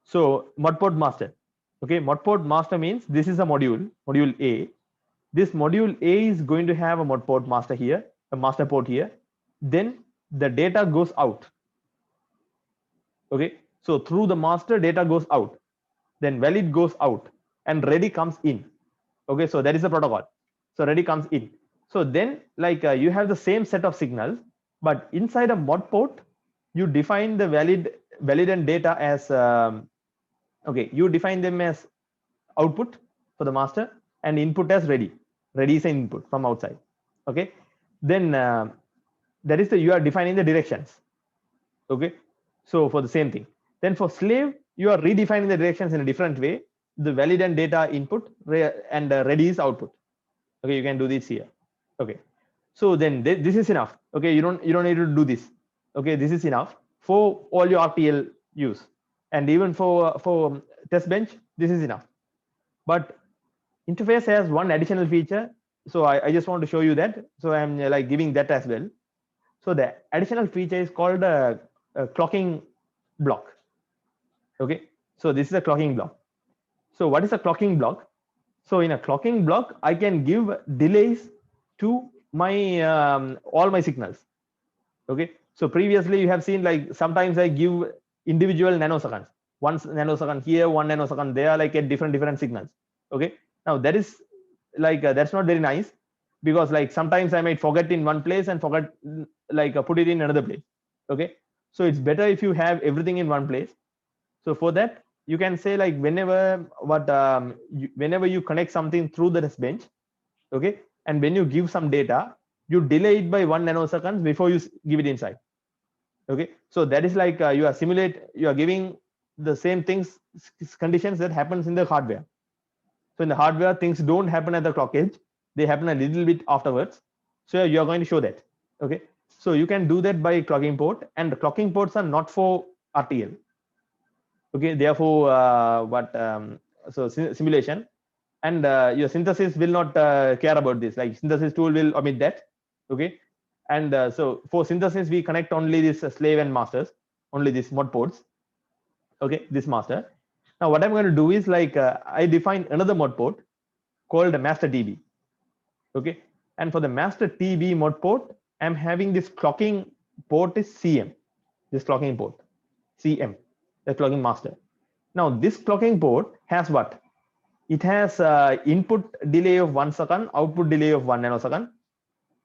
so mod port master. Okay, mod port master means this is a module A. This module A is going to have a mod port master here, a master port here. Then the data goes out. Okay, so through the master, data goes out. Then valid goes out, and ready comes in. Okay, so that is the protocol. So ready comes in. So then like you have the same set of signals, but inside a mod port, you define the valid and data as okay, you define them as output for the master and input as ready. Ready is an input from outside. Okay, then that is the, you are defining the directions. Okay, so for the same thing. Then for slave, you are redefining the directions in a different way. The valid and data input and ready is output. Okay, you can do this here. Okay, so then this is enough. Okay, you don't need to do this. Okay, this is enough for all your RTL use, and even for test bench, this is enough. But interface has one additional feature, so I just want to show you that. So I'm like giving that as well. So the additional feature is called a clocking block. Okay, so this is a clocking block. So what is a clocking block? So in a clocking block, I can give delays to my all my signals. Okay, so previously you have seen like sometimes I give individual nanoseconds, one nanosecond here, one nanosecond there, like at different signals. Okay, now that is like that's not very nice, because like sometimes I might forget in one place and forget put it in another place. Okay, so it's better if you have everything in one place. So for that, you can say like whenever you connect something through the test bench, okay, and when you give some data, you delay it by 1 nanosecond before you give it inside. Okay, so that is like you are giving the same things, conditions that happens in the hardware. So in the hardware, things don't happen at the clock edge, they happen a little bit afterwards. So you are going to show that. Okay, so you can do that by clocking port, and the clocking ports are not for RTL. Okay, therefore simulation, and your synthesis will not care about this, like synthesis tool will omit that. Okay, and so for synthesis we connect only this slave and masters, only this mod ports. Okay, this master. Now what I'm going to do is I define another mod port called master TB. Okay, and for the master TB mod port, I'm having this clocking port is CM, this clocking port CM, the clocking master. Now this clocking port has what? It has input delay of 1 second, output delay of 1 nanosecond,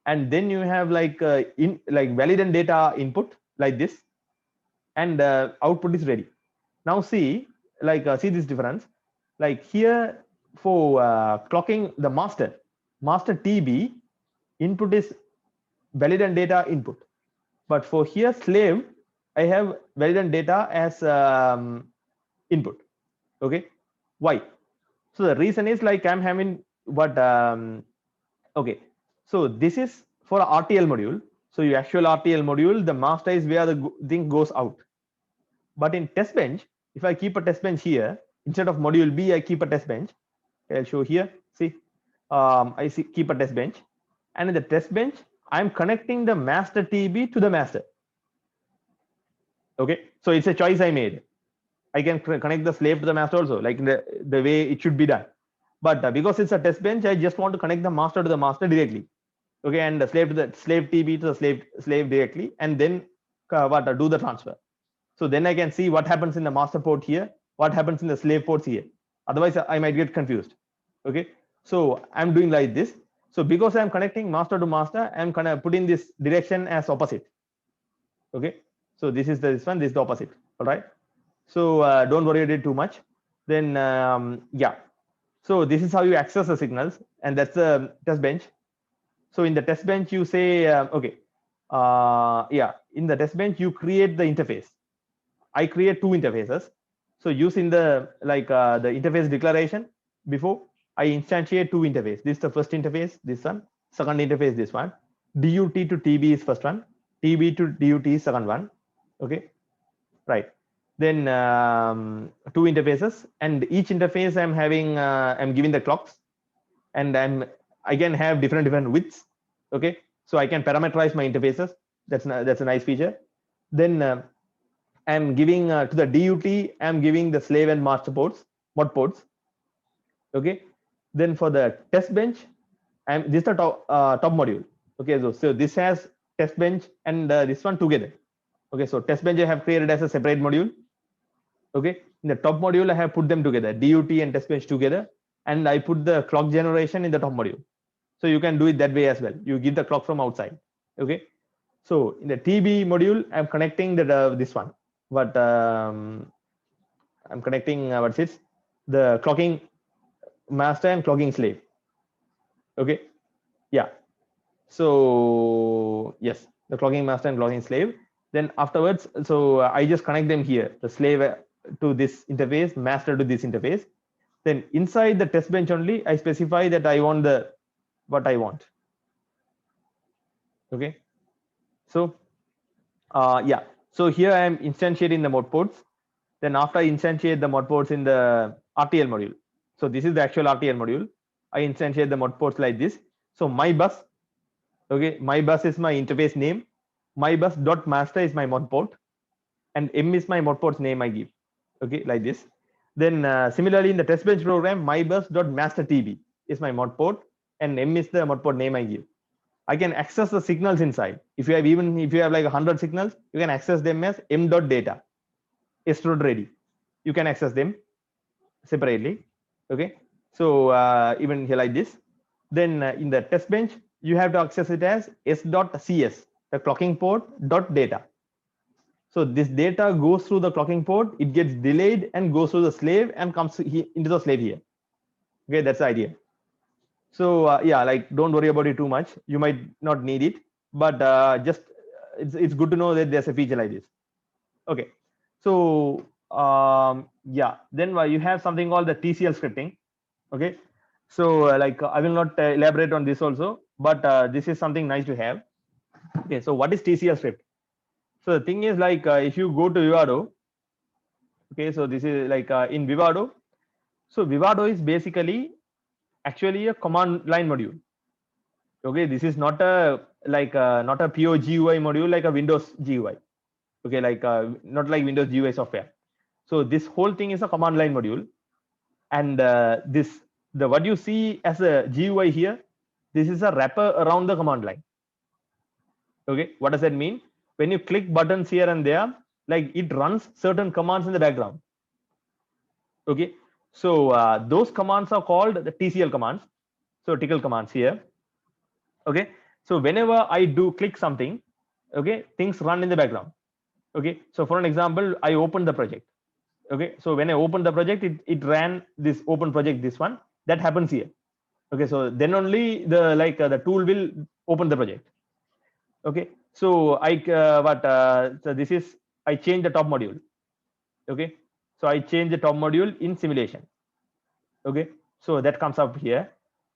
and then you have valid and data input like this, and output is ready. Now see this difference. Like here for clocking the master TB, input is valid and data input, but for here slave, I have valid and data as input. Okay, why? So the reason is like I'm having what okay, so this is for a RTL module. So your actual RTL module, the master is where the thing goes out. But in test bench, if I keep a test bench here, instead of module B, I keep a test bench. I'll show here. See, keep a test bench, and in the test bench, I'm connecting the master TB to the master. Okay, so it's a choice I made. I can connect the slave to the master also, like the way it should be done. But because it's a test bench, I just want to connect the master to the master directly. Okay, and the slave to the slave TB to the slave directly, and then do the transfer. So then I can see what happens in the master port here, what happens in the slave ports here. Otherwise, I might get confused. Okay, so I'm doing like this. So because I'm connecting master to master, I'm gonna put in this direction as opposite. Okay, so this is this one, this is the opposite. All right. So don't worry about it too much. Then yeah. So this is how you access the signals, and that's the test bench. So in the test bench, you say okay, yeah. In the test bench, you create the interface. I create two interfaces. So using the the interface declaration before, I instantiate two interfaces. This is the first interface, this one. Second interface, this one. DUT to TB is first one. TB to DUT is second one. Okay, right. Then two interfaces, and each interface I'm having, I'm giving the clocks, and I can have different widths. Okay, so I can parameterize my interfaces. That's a nice feature. Then I'm giving to the DUT, I'm giving the slave and master ports, mod ports. Okay. Then for the test bench, this is the top module. Okay, so this has test bench and this one together. Okay, so test bench I have created as a separate module. Okay, in the top module I have put them together, DUT and test bench together, and I put the clock generation in the top module. So you can do it that way as well. You give the clock from outside. Okay, so in the TB module, I'm connecting this one. But I'm connecting what's this? The clocking master and clocking slave. Okay, yeah. So yes, the clocking master and clocking slave. Then afterwards, so I just connect them here, the slave to this interface, master to this interface. Then inside the test bench only, I specify that I want what I want. Okay, so yeah, so here I am instantiating the mod ports. Then after I instantiate the mod ports in the RTL module, so this is the actual RTL module. I instantiate the mod ports like this. So my bus, okay, my bus is my interface name. My bus dot master is my mod port, and M is my mod port's name I give. Okay, like this. Then similarly in the test bench program, my bus dot master TB is my mod port, and M is the mod port name I give. I can access the signals inside. If you have like 100 signals, you can access them as m.data, stored ready. You can access them separately. Okay. So even here like this. Then in the test bench, you have to access it as s.cs, the clocking port dot data. So this data goes through the clocking port, it gets delayed and goes through the slave and comes into the slave here. Okay, that's the idea. So yeah, like don't worry about it too much. You might not need it, but just it's good to know that there's a feature like this. Okay, so yeah, then you have something called the TCL scripting. Okay, so I will not elaborate on this also, but this is something nice to have. Okay, so what is TCL script? So the thing is if you go to Vivado, okay, so this is in Vivado. So Vivado is basically actually a command line module. Okay, this is not a not a pure GUI module like a Windows GUI. Okay, not like Windows GUI software. So this whole thing is a command line module, and the what you see as a GUI here, this is a wrapper around the command line. Okay, what does that mean? When you click buttons here and there, like it runs certain commands in the background. Okay, so those commands are called the TCL commands. So TCL commands here. Okay, so whenever I do click something, okay, things run in the background. Okay, so for an example, I open the project. Okay, so when I open the project, it ran this open project, this one that happens here. Okay, so then only the tool will open the project. Okay, so so this is I change the top module. Okay, so I change the top module in simulation. Okay, so that comes up here.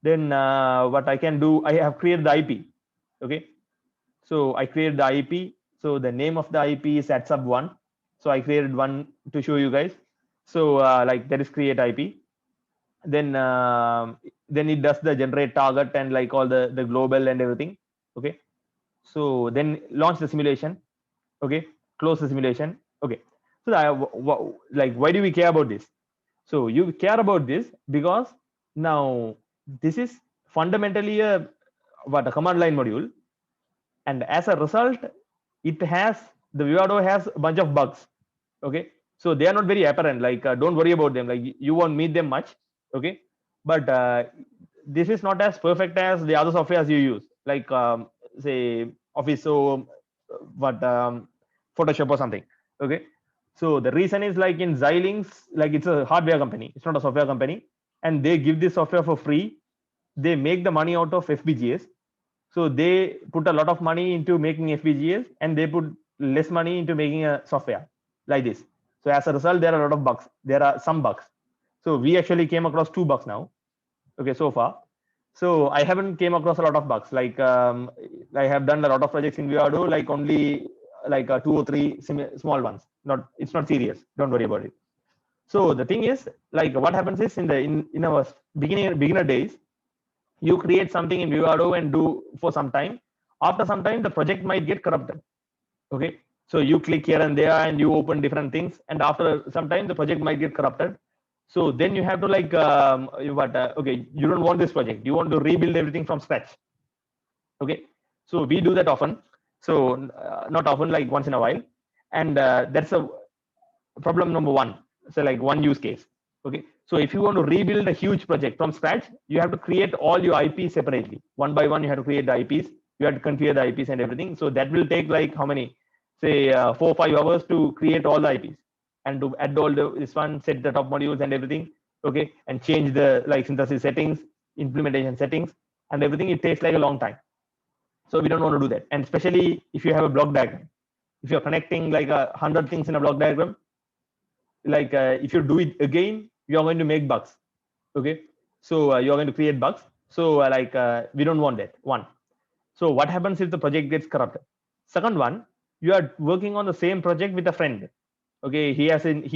Then what I can do, I have created the IP. Okay, so I created the IP. So the name of the IP is at sub one. So I created one to show you guys. So that is create IP. Then it does the generate target and like all the global and everything. Okay, so then launch the simulation. Okay, close the simulation. Okay, so why do we care about this? So you care about this because now this is fundamentally a command line module, and as a result, it has the Vivado has a bunch of bugs. Okay, so they are not very apparent. Don't worry about them. Like you won't meet them much. Okay, but this is not as perfect as the other softwares you use, say Office, so Photoshop or something. Okay, so the reason is like in Xilinx, like it's a hardware company, it's not a software company, and they give this software for free. They make the money out of FPGAs, so they put a lot of money into making FPGAs, and they put less money into making a software like this. So as a result, there are a lot of bugs. There are some bugs. So we actually came across 2 bugs now. Okay, so far. So I haven't came across a lot of bugs. I have done a lot of projects in Vivado, like only 2 or 3 small ones. Not it's not serious. Don't worry about it. So the thing is, like what happens is in our beginner days, you create something in Vivado and do for some time. After some time, the project might get corrupted. Okay, so you click here and there and you open different things, and after some time, the project might get corrupted. So then you have to okay, you don't want this project. You want to rebuild everything from scratch. Okay, so we do that often. So not often, like once in a while, and that's a problem number one. So like one use case. Okay, so if you want to rebuild a huge project from scratch, you have to create all your IPs separately. One by one, you have to create the IPs. You have to configure the IPs and everything. So that will take like how many? Say 4 or 5 hours to create all the IPs and to add all this one, set the top modules and everything. Okay, and change the synthesis settings, implementation settings, and everything. It takes like a long time. So we don't want to do that. And especially if you have a block diagram, if you're connecting like 100 things in a block diagram, if you do it again, you're going to make bugs. Okay, so you're going to create bugs. So we don't want that one. So what happens if the project gets corrupted? Second one, you are working on the same project with a friend. Okay, he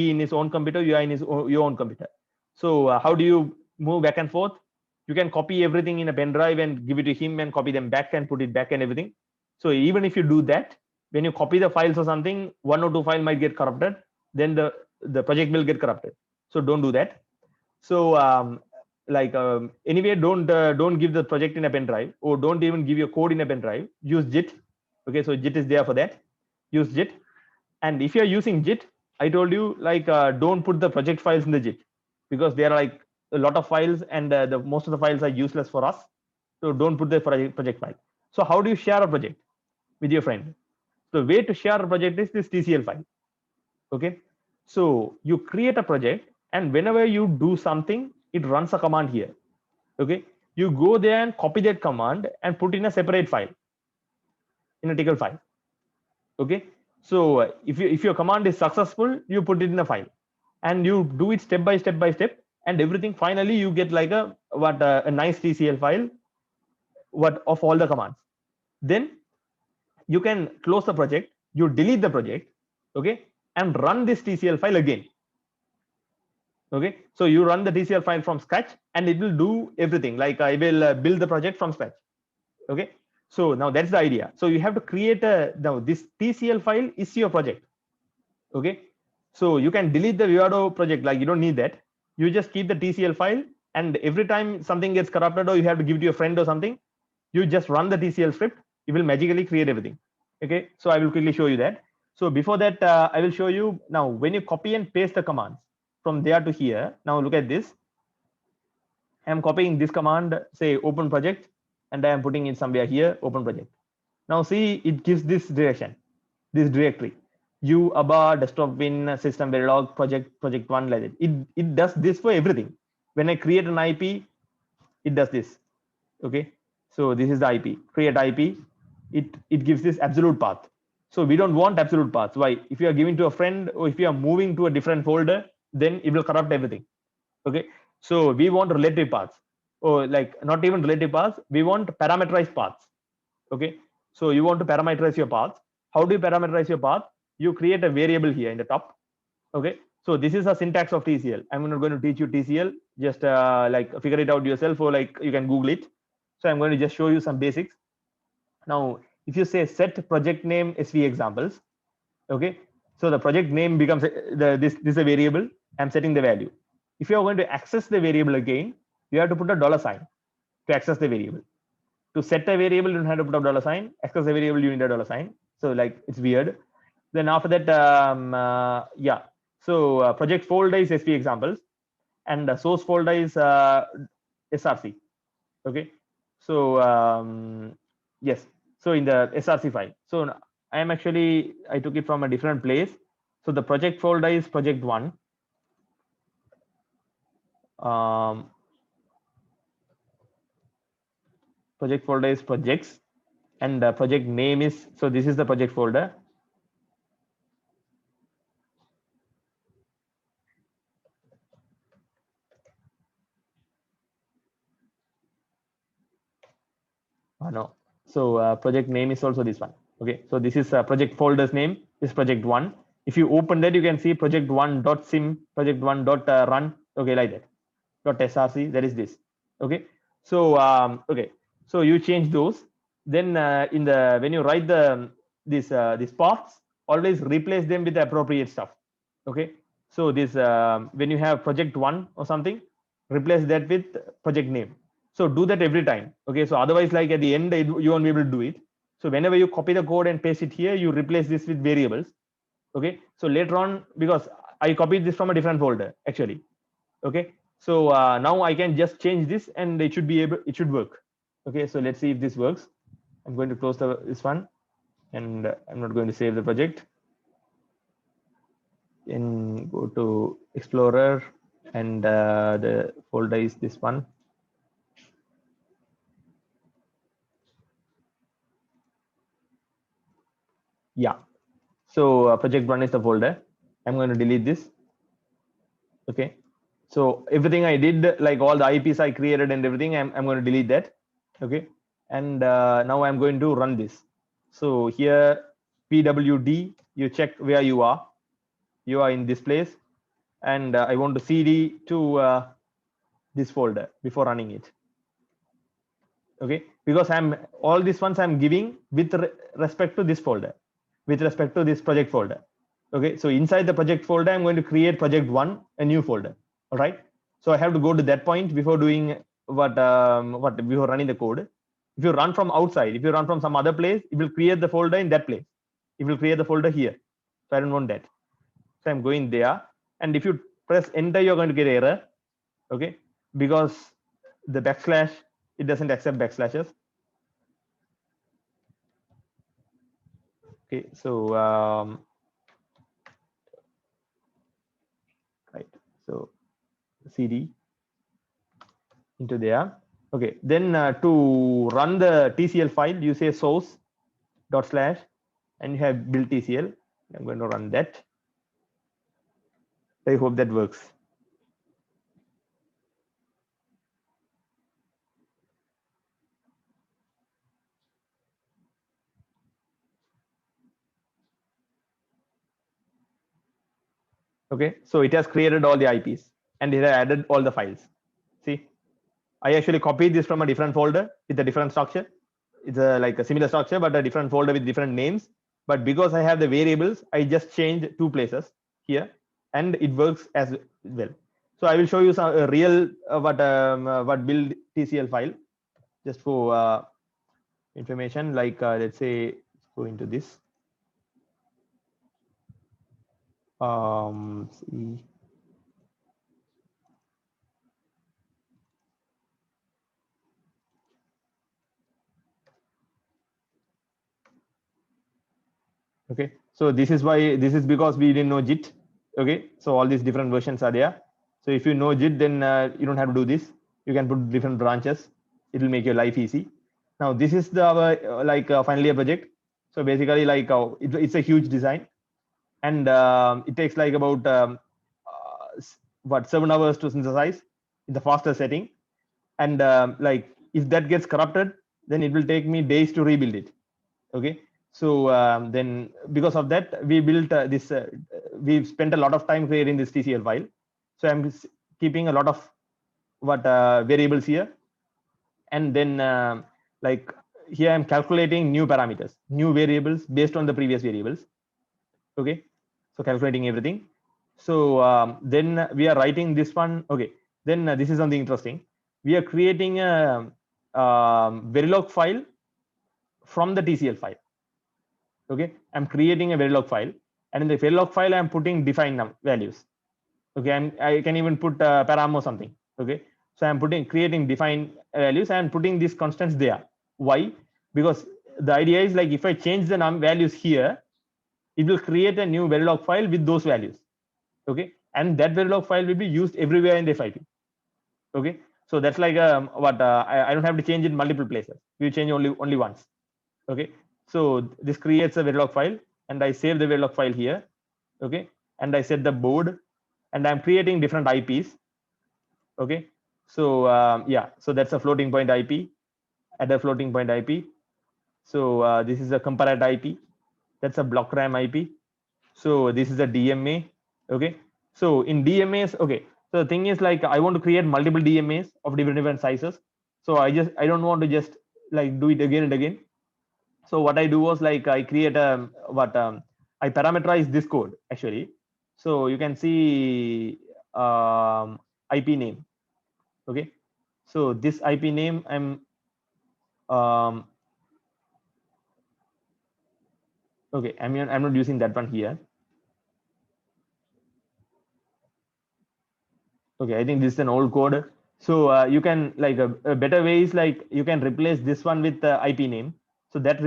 in his own computer, you are in your own computer. So how do you move back and forth? You can copy everything in a pen drive and give it to him and copy them back and put it back and everything. So even if you do that, when you copy the files or something, 1 or 2 files might get corrupted, then the project will get corrupted. So don't do that. So anyway, don't give the project in a pen drive, or don't even give your code in a pen drive. Use JIT. Okay, so JIT is there for that. Use JIT. And if you're using JIT, I told you don't put the project files in the JIT, because they are a lot of files, and the most of the files are useless for us. So don't put the project file. So how do you share a project with your friend? The way to share a project is this TCL file. Okay, so you create a project, and whenever you do something, it runs a command here. Okay, you go there and copy that command and put in a separate file, in a tickle file. Okay, so if your command is successful, you put it in a file, and you do it step by step, and everything. Finally, you get like a nice TCL file of all the commands. Then you can close the project, you delete the project, okay, and run this TCL file again. Okay, so you run the TCL file from scratch, and it will do everything. Like I will build the project from scratch. Okay, so now that's the idea. So you have to create now this TCL file is your project. Okay, so you can delete the Vivado project, like you don't need that. You just keep the TCL file, and every time something gets corrupted or you have to give it to your friend or something, you just run the TCL script. It will magically create everything. Okay, so I will quickly show you that. So before that, I will show you now when you copy and paste the commands from there to here. Now look at this. I'm copying this command, say open project, and I am putting it somewhere here, open project. Now see, it gives this direction, this directory. Aba desktop win SystemVerilog project one, like that. It does this for everything. When I create an IP, it does this. Okay, so this is the IP. Create IP. It gives this absolute path. So we don't want absolute paths. Why? If you are giving to a friend, or if you are moving to a different folder, then it will corrupt everything. Okay, so we want relative paths, or like not even relative paths. We want parameterized paths. Okay, so you want to parameterize your paths. How do you parameterize your path? You create a variable here in the top. Okay, so this is a syntax of TCL. I'm not going to teach you TCL. Just like figure it out yourself, or like you can Google it. So I'm going to just show you some basics. Now, if you say set project name SV examples, okay, so the project name becomes this is a variable. I'm setting the value. If you are going to access the variable again, you have to put a $sign to access the variable. To set a variable, you don't have to put a $sign. Access the variable, you need a $sign. So like it's weird. Then after that, yeah. So project folder is SV examples, and the source folder is SRC. Okay. So yes. So in the SRC file. So I took it from a different place. So the project folder is project one. Project folder is projects, and the project name is, so this is the project folder. No, so project name is also this one. Okay, so this is project folder's name is project one. If you open that, you can see project one.sim, project one.run. Okay, like that. .src, that is this. Okay, so okay, so you change those. Then when you write these paths, always replace them with the appropriate stuff. Okay, so this when you have project one or something, replace that with project name. So do that every time. Okay, so otherwise, like at the end, you won't be able to do it. So whenever you copy the code and paste it here, you replace this with variables. Okay, so later on, because I copied this from a different folder actually. Okay, so now I can just change this, and it should work. Okay, so let's see if this works. I'm going to close this one, and I'm not going to save the project. Then go to Explorer, and the folder is this one. Yeah, so project one is the folder. I'm going to delete this. Okay, so everything I did, like all the IPs I created and everything, I'm going to delete that. Okay, and now I'm going to run this. So here pwd, you check where you are. You are in this place, and I want to cd to this folder before running it. Okay, because all these ones I'm giving with respect to this folder, with respect to this project folder. Okay, so inside the project folder, I'm going to create project one, a new folder. All right, so I have to go to that point before doing what before running the code. If you run from outside, if you run from some other place, it will create the folder in that place. It will create the folder here. So I don't want that. So I'm going there, and if you press enter, you're going to get error. Okay, because the backslash, it doesn't accept backslashes. Okay, so right, so cd into there. Okay, then to run the TCL file, you say source dot slash, and you have build TCL. I'm going to run that. I hope that works. Okay, so it has created all the IPs and it has added all the files. See, I actually copied this from a different folder with a different structure. It's like a similar structure, but a different folder with different names. But because I have the variables, I just changed 2 places here, and it works as well. So I will show you some real what build TCL file just for information. Like let's say, let's go into this. See. Okay, so this is because we didn't know JIT. Okay, so all these different versions are there. So if you know JIT, then you don't have to do this. You can put different branches. It will make your life easy. Now this is the final year project. So basically, it's a huge design, and it takes like about 7 hours to synthesize in the faster setting. And if that gets corrupted, then it will take me days to rebuild it. Okay, so then because of that, we built we've spent a lot of time creating this TCL file. So I'm keeping a lot of variables here, and then like here I'm calculating new parameters, new variables based on the previous variables. Okay, so calculating everything. So then we are writing this one. Okay, then this is something interesting. We are creating a Verilog file from the TCL file. Okay, I'm creating a Verilog file, and in the Verilog file I'm putting define values. Okay, I can even put param or something. Okay, so I'm creating define values and putting these constants there. Why? Because the idea is, like, if I change the values here, it will create a new Verilog file with those values. Okay, and that Verilog file will be used everywhere in the FIP. Okay, so that's like I don't have to change it multiple places. We change only once. Okay, so this creates a Verilog file, and I save the Verilog file here. Okay, and I set the board, and I'm creating different IPs. Okay, so yeah, so that's a floating point IP, add a floating point IP. So this is a comparator IP. That's a block RAM IP. So this is a DMA. Okay, so in DMAs, okay, so the thing is, like, I want to create multiple DMAs of different sizes. So I don't want to just like do it again and again. So what I do was, like, I create I parameterize this code actually. So you can see IP name. Okay, so this IP name I'm okay, I'm not using that one here. Okay, I think this is an old code. So you can, like, a better way is, like, you can replace this one with the IP name. So that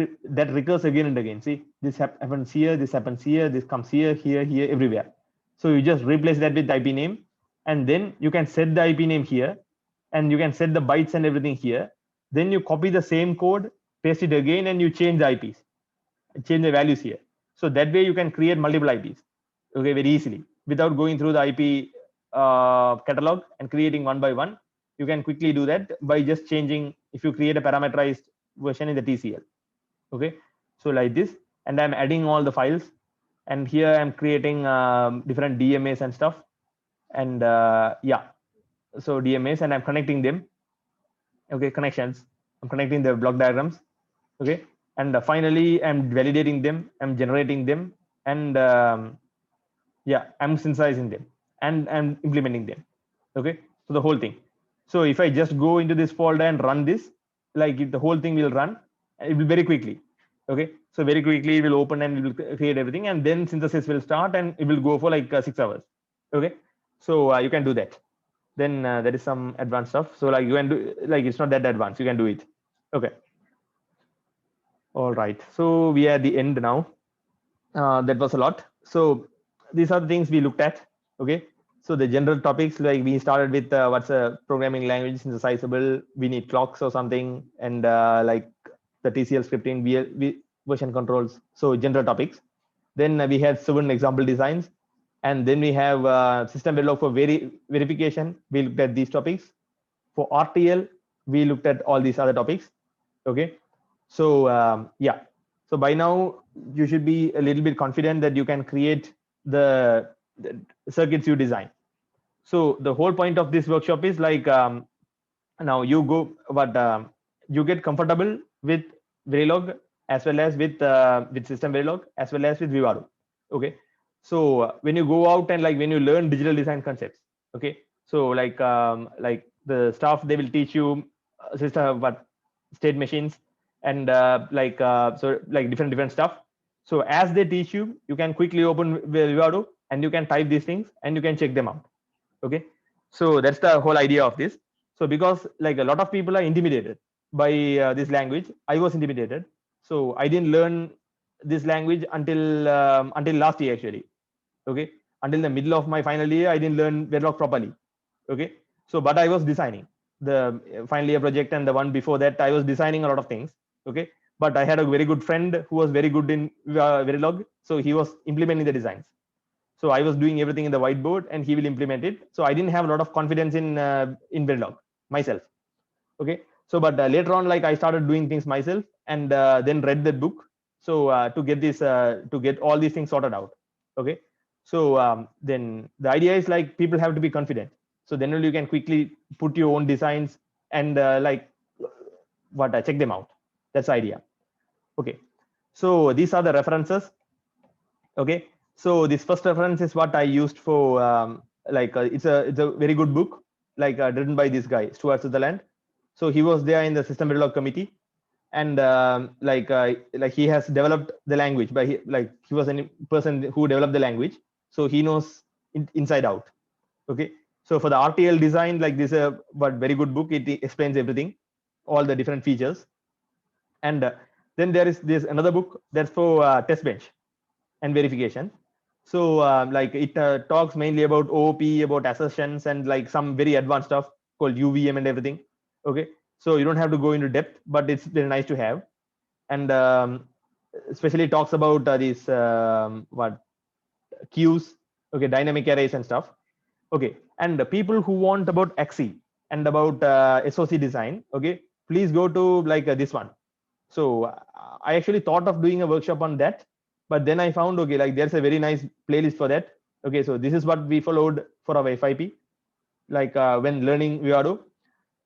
recurs again and again. See, this happens here, this happens here, this comes here, here, everywhere. So you just replace that with IP name, and then you can set the IP name here, and you can set the bytes and everything here. Then you copy the same code, paste it again, and you change the IPs, change the values here. So that way you can create multiple IPs, okay, very easily without going through the IP catalog and creating one by one. You can quickly do that by just changing, if you create a parameterized version in the TCL. Okay, so like this, and I'm adding all the files, and here I'm creating different DMAs and stuff, and yeah, so DMAs, and I'm connecting them. Okay, connections, I'm connecting the block diagrams. Okay, and finally I'm validating them, I'm generating them, and yeah, I'm synthesizing them, and I'm implementing them. Okay, so the whole thing. So if I just go into this folder and run this, like, the whole thing will run, it will very quickly. Okay, so very quickly it will open and it will create everything, and then synthesis will start, and it will go for like 6 hours. Okay, so you can do that. Then there is some advanced stuff. So like you can do, like it's not that advanced, you can do it. Okay. All right. So we are at the end now. That was a lot. So these are the things we looked at. Okay. So the general topics, like we started with what's a programming language synthesizable, we need clocks or something, and like the TCL scripting, version controls. So general topics. Then we have 7 example designs, and then we have SystemVerilog for verification. We looked at these topics. For RTL, we looked at all these other topics. Okay. So yeah. So by now you should be a little bit confident that you can create the circuits you design. So the whole point of this workshop is like now you go, but you get comfortable with Verilog as well as with SystemVerilog as well as with Vivado. Okay. So when you go out and like when you learn digital design concepts, okay. So like the stuff they will teach you system, but state machines, and so like different stuff. So as they teach you, you can quickly open Vivado and you can type these things and you can check them out. Okay. So that's the whole idea of this. So because like a lot of people are intimidated by this language, I was intimidated. So I didn't learn this language until last year actually. Okay. Until the middle of my final year, I didn't learn Verilog properly. Okay. So but I was designing the final year project, and the one before that I was designing a lot of things. Okay. But I had a very good friend who was very good in Verilog, so he was implementing the designs. So I was doing everything in the whiteboard and he will implement it. So I didn't have a lot of confidence in Verilog myself. Okay. So but later on, like I started doing things myself, and then read the book. So to get this to get all these things sorted out. Okay. So then the idea is like people have to be confident, so then only you can quickly put your own designs and check them out. That's the idea. Okay. So these are the references. Okay. So this first reference is what I used for it's a very good book, like written by this guy Stuart Sutherland. So he was there in the SystemVerilog committee, and like he has developed the language, but he was a person who developed the language, so he knows inside out. Okay. So for the RTL design, like this but very good book. It explains everything, all the different features. And then there is this another book that's for test bench and verification. So like it talks mainly about OOP, about assertions, and like some very advanced stuff called UVM and everything. Okay. So you don't have to go into depth, but it's very nice to have. And especially talks about these what queues, okay, dynamic arrays and stuff. Okay. And the people who want about XE and about SOC design, okay, please go to like this one. So I actually thought of doing a workshop on that, but then I found, okay, like there's a very nice playlist for that. Okay. So this is what we followed for our FIP, like when learning Vivado.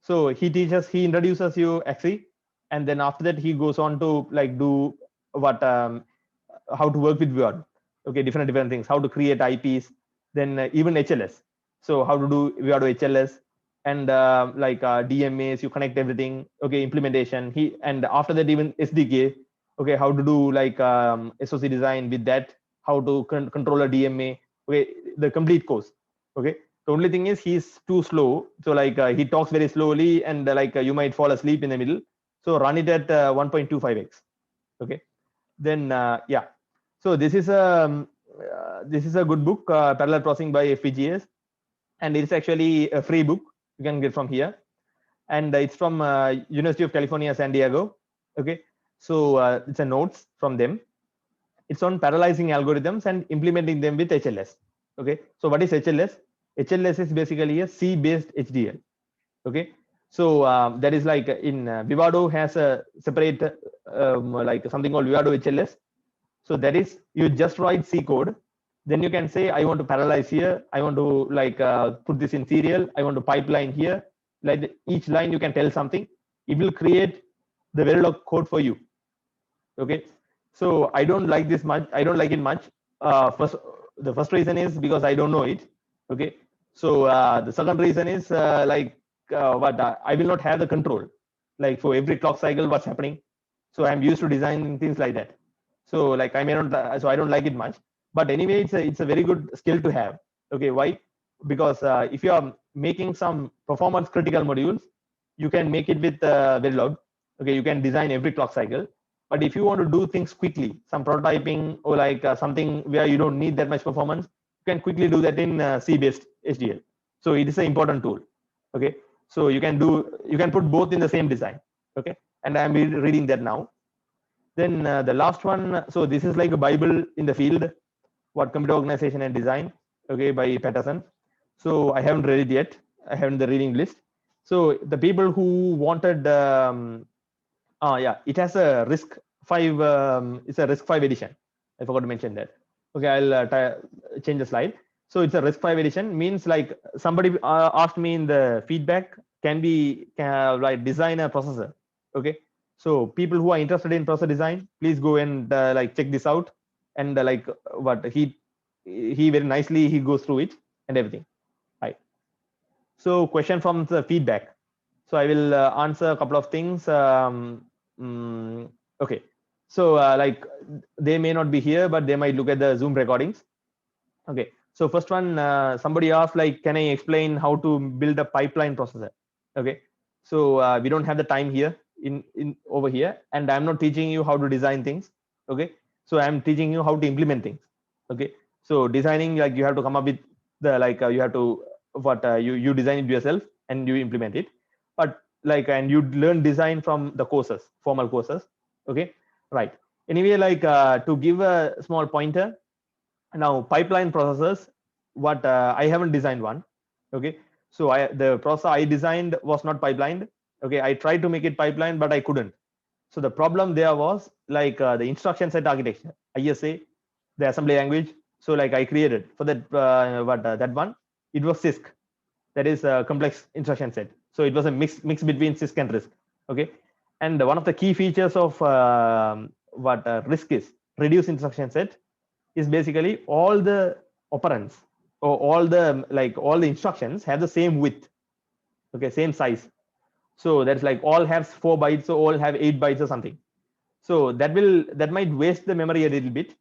So he introduces you XE, and then after that he goes on to like do what how to work with Vivado. Okay, different things, how to create IPs, then even HLS. So how to do Vivado HLS, and DMAs, you connect everything. Okay, implementation. And after that even SDK. Okay, how to do like SOC design with that, how to control a DMA. Okay, the complete course. Okay. The only thing is he's too slow. So like he talks very slowly, and you might fall asleep in the middle. So run it at 1.25x. Okay. Then yeah. So this is a good book, Parallel Processing by FPGAs, and it's actually a free book you can get from here, and it's from University of California, San Diego. Okay. So it's a notes from them. It's on parallelizing algorithms and implementing them with HLS. Okay. So what is HLS? HLS is basically a C-based HDL. Okay. So that is like in Vivado has a separate like something called Vivado HLS. So that is, you just write C code, then you can say I want to parallelize here, I want to like put this in serial, I want to pipeline here. Like each line you can tell something, it will create the Verilog code for you. Okay. So I don't like this much. I don't like it much. The first reason is because I don't know it. Okay. So the second reason is I will not have the control, like for every clock cycle, what's happening. So I'm used to designing things like that. So like I may not, so I don't like it much. But anyway, it's a very good skill to have. Okay. Why? Because if you are making some performance critical modules, you can make it with Verilog. Okay, you can design every clock cycle. But if you want to do things quickly, some prototyping or like something where you don't need that much performance, you can quickly do that in C-based HDL. So it is an important tool. Okay, so you can put both in the same design. Okay, and I'm reading that now. Then the last one, so this is like a Bible in the field, what computer organization and design, okay, by Patterson. So I haven't read it yet. I haven't the reading list. So the people who wanted, yeah, it has a RISC-V. It's a RISC-V edition. I forgot to mention that. Okay, I'll change the slide. So it's a RISC-V edition. Means like somebody asked me in the feedback, can like design a processor? Okay, so people who are interested in processor design, please go and like check this out. And like what he very nicely he goes through it and everything. Right. So question from the feedback. So I will answer a couple of things. Okay. So like they may not be here, but they might look at the Zoom recordings. Okay. So first one, somebody asked like, can I explain how to build a pipeline processor? Okay. So we don't have the time here in over here, and I'm not teaching you how to design things. Okay. So I'm teaching you how to implement things. Okay. So designing, like you have to come up with the like you have to you design it yourself and you implement it. But like and you learn design from the courses, formal courses. Okay. Right. Anyway, like to give a small pointer. Now pipeline processors, what I haven't designed one. Okay. So the processor I designed was not pipelined. Okay. I tried to make it pipeline, but I couldn't. So the problem there was like the instruction set architecture, ISA, the assembly language. So like I created for that that one, it was CISC. That is a complex instruction set. So it was a mix between CISC and RISC. Okay. And one of the key features of RISC is reduced instruction set is basically all the operands or all the instructions have the same width. Okay, same size. So that's like all have 4 bytes, so all have 8 bytes or something. So that might waste the memory a little bit.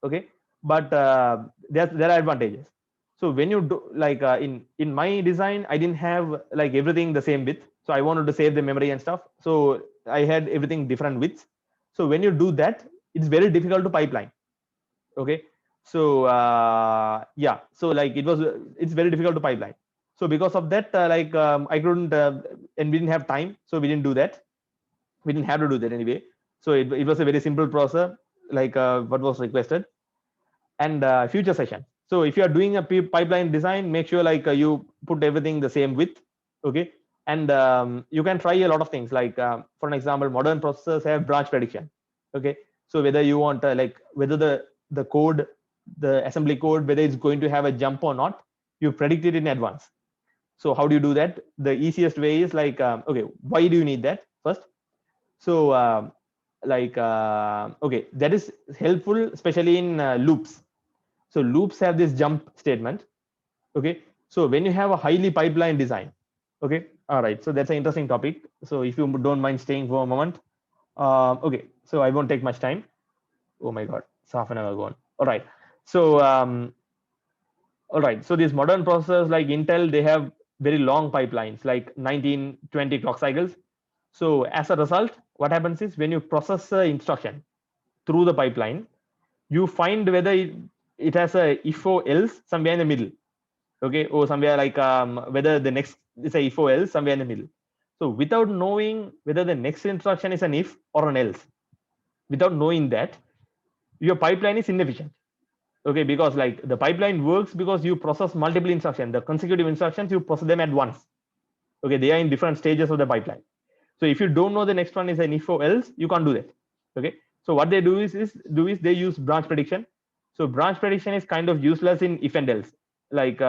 Okay, but there are advantages. So when you do like in my design, I didn't have like everything the same width. So I wanted to save the memory and stuff. So I had everything different widths. So when you do that, it's very difficult to pipeline. Okay, so yeah, so like it's very difficult to pipeline. So because of that, I couldn't and we didn't have time, so we didn't do that. We didn't have to do that anyway. So it was a very simple process, like what was requested. And future session, so if you are doing a pipeline design, make sure like you put everything the same width. Okay, and you can try a lot of things, like for an example, modern processors have branch prediction. Okay, so whether you want like whether the code, the assembly code, whether it's going to have a jump or not, you predict it in advance. So how do you do that? The easiest way is like okay, why do you need that first? So okay, that is helpful especially in loops. So loops have this jump statement. Okay, so when you have a highly pipeline design. Okay, all right, so that's an interesting topic. So if you don't mind staying for a moment. Okay, so I won't take much time. Oh my god, it's half an hour gone. All right, so all right, so these modern processors like Intel, they have very long pipelines, like 19, 20 clock cycles. So as a result, what happens is when you process the instruction through the pipeline, you find whether it has a if or else somewhere in the middle. Okay, or somewhere like whether the next is a if or else somewhere in the middle. So without knowing whether the next instruction is an if or an else, without knowing that, your pipeline is inefficient. Okay, because like the pipeline works because you process multiple instructions, the consecutive instructions, you process them at once. Okay, they are in different stages of the pipeline. So if you don't know the next one is an if or else, you can't do that. Okay, so what they do is they use branch prediction. So branch prediction is kind of useless in if and else. Like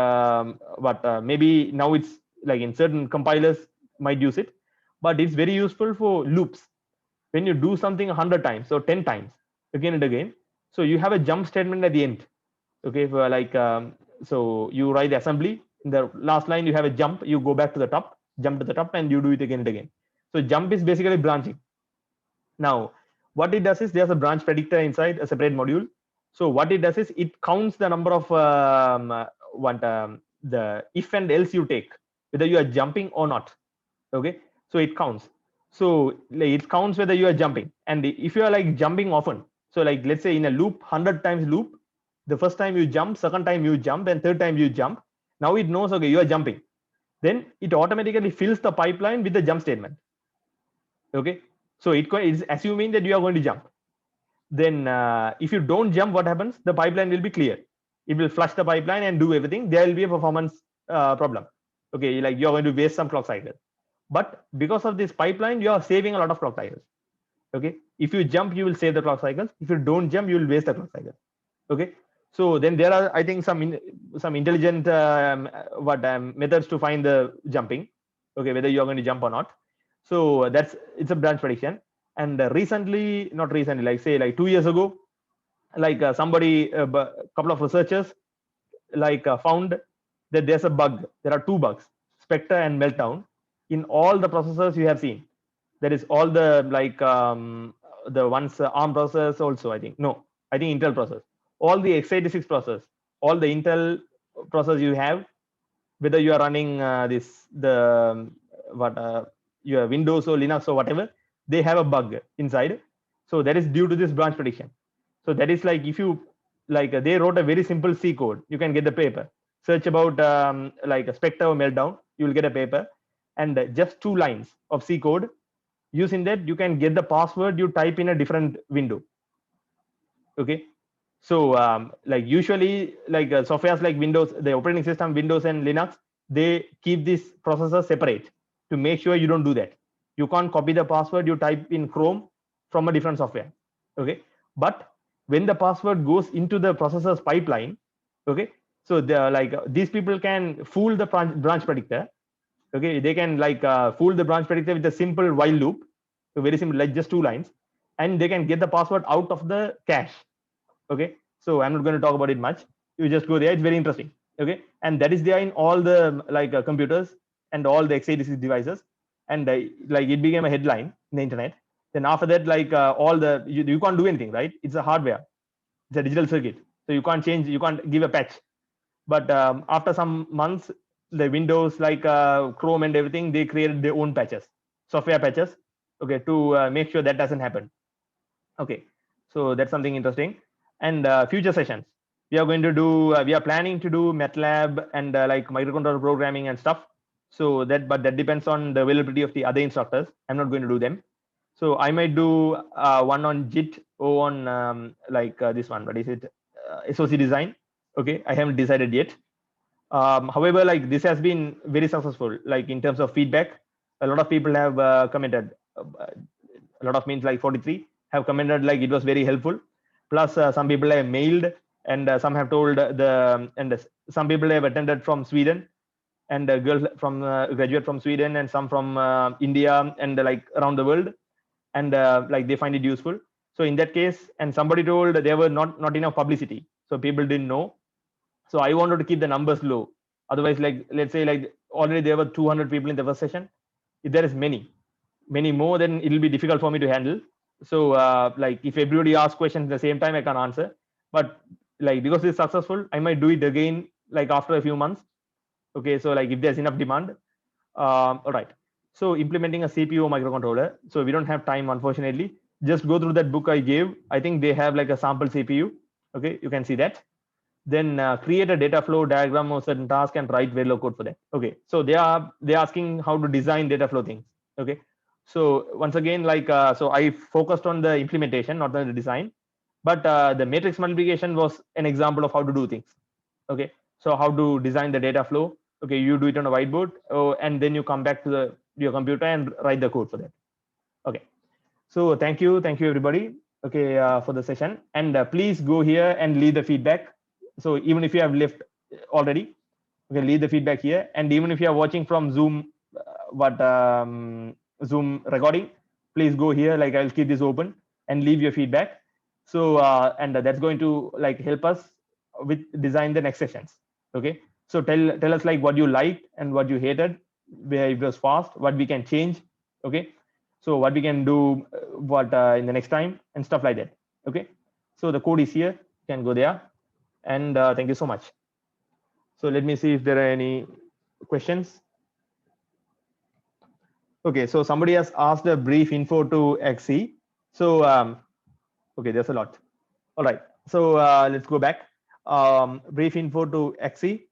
maybe now it's like in certain compilers might use it, but it's very useful for loops. When you do something 100 times or 10 times again and again, so you have a jump statement at the end. Okay, for like so you write the assembly, in the last line you have a jump, you go back to the top, jump to the top, and you do it again and again. So jump is basically branching. Now what it does is there's a branch predictor inside a separate module. So what it does is it counts the number of the if and else you take. whether you are jumping or not. Okay, so it counts. So like, it counts whether you are jumping, and if you are like jumping often, so like let's say in a loop, 100 times loop, the first time you jump, second time you jump, and third time you jump, now it knows, okay, you are jumping, then it automatically fills the pipeline with the jump statement. Okay, so it's assuming that you are going to jump. Then if you don't jump, what happens? The pipeline will be clear. It will flush the pipeline and do everything. There will be a performance problem. Okay, like you're going to waste some clock cycle. But because of this pipeline, you are saving a lot of clock cycles. Okay, if you jump, you will save the clock cycles. If you don't jump, you will waste the clock cycle. Okay, so then there are, I think, some intelligent methods to find the jumping. Okay, whether you are going to jump or not. So it's a branch prediction. And recently, not recently, like say like 2 years ago, like somebody, a couple of researchers, like found that there's a bug. There are two bugs, Spectre and Meltdown, in all the processors you have seen. That is all the like the ones ARM processors also. I think no, I think Intel processors. All the x86 processors, all the Intel processors you have, whether you are running what your Windows or Linux or whatever, they have a bug inside. So that is due to this branch prediction. So that is like, if you like they wrote a very simple C code, you can get the paper. Search about like a Spectre or Meltdown, you will get a paper, and just 2 lines of C code. Using that, you can get the password you type in a different window. Okay, so like usually like softwares like Windows, the operating system, Windows and Linux, they keep this processor separate to make sure you don't do that. You can't copy the password you type in Chrome from a different software. Okay, but when the password goes into the processor's pipeline, okay, so like these people can fool the branch predictor. Okay, they can like fool the branch predictor with a simple while loop, so very simple, like just 2 lines, and they can get the password out of the cache. Okay, so I'm not going to talk about it much. You just go there, it's very interesting. Okay, and that is there in all the like computers and all the x86 devices, and like it became a headline in the internet. Then after that, like all the you can't do anything, right? It's a hardware, it's a digital circuit, so you can't change, you can't give a patch. But after some months, the Windows like Chrome and everything, they created their own patches, software patches, okay, to make sure that doesn't happen. Okay, so that's something interesting. And future sessions, we are going to do we are planning to do MATLAB and like microcontroller programming and stuff. So but that depends on the availability of the other instructors. I'm not going to do them. So I might do one on JIT or on like this one, what is it, SoC design. Okay, I haven't decided yet. However, like this has been very successful, like in terms of feedback. A lot of people have commented, a lot of means like 43 have commented like it was very helpful. Plus some people have mailed, and some have told and some people have attended from Sweden, and a girl from graduate from Sweden, and some from India, and like around the world, and like they find it useful. So in that case, and somebody told there were not enough publicity, so people didn't know. So I wanted to keep the numbers low. Otherwise, like let's say like already there were 200 people in the first session. If there is many more, then it will be difficult for me to handle. So like if everybody asks questions at the same time, I can answer. But like because it's successful, I might do it again like after a few months. Okay, so like if there's enough demand. All right. So implementing a CPU microcontroller. So we don't have time, unfortunately. Just go through that book I gave. I think they have like a sample CPU. Okay, you can see that. Then create a data flow diagram of certain task and write Verilog code for that. Okay, so they're asking how to design data flow things. Okay, so once again, like so I focused on the implementation, not on the design. But the matrix multiplication was an example of how to do things. Okay, so how to design the data flow. Okay, you do it on a whiteboard, and then you come back to your computer and write the code for that. Okay, so thank you everybody. Okay, for the session, and please go here and leave the feedback. So even if you have left already, you can leave the feedback here. And even if you are watching from Zoom, Zoom recording, please go here. Like I'll keep this open and leave your feedback. So and that's going to like help us with design the next sessions. Okay, so tell us like what you liked and what you hated, where it was fast, what we can change. Okay, so what we can do in the next time and stuff like that. Okay, so the code is here, you can go there. And thank you so much. So let me see if there are any questions. Okay, so somebody has asked a brief info to XE. So okay, there's a lot. All right, so let's go back. Brief info to XE.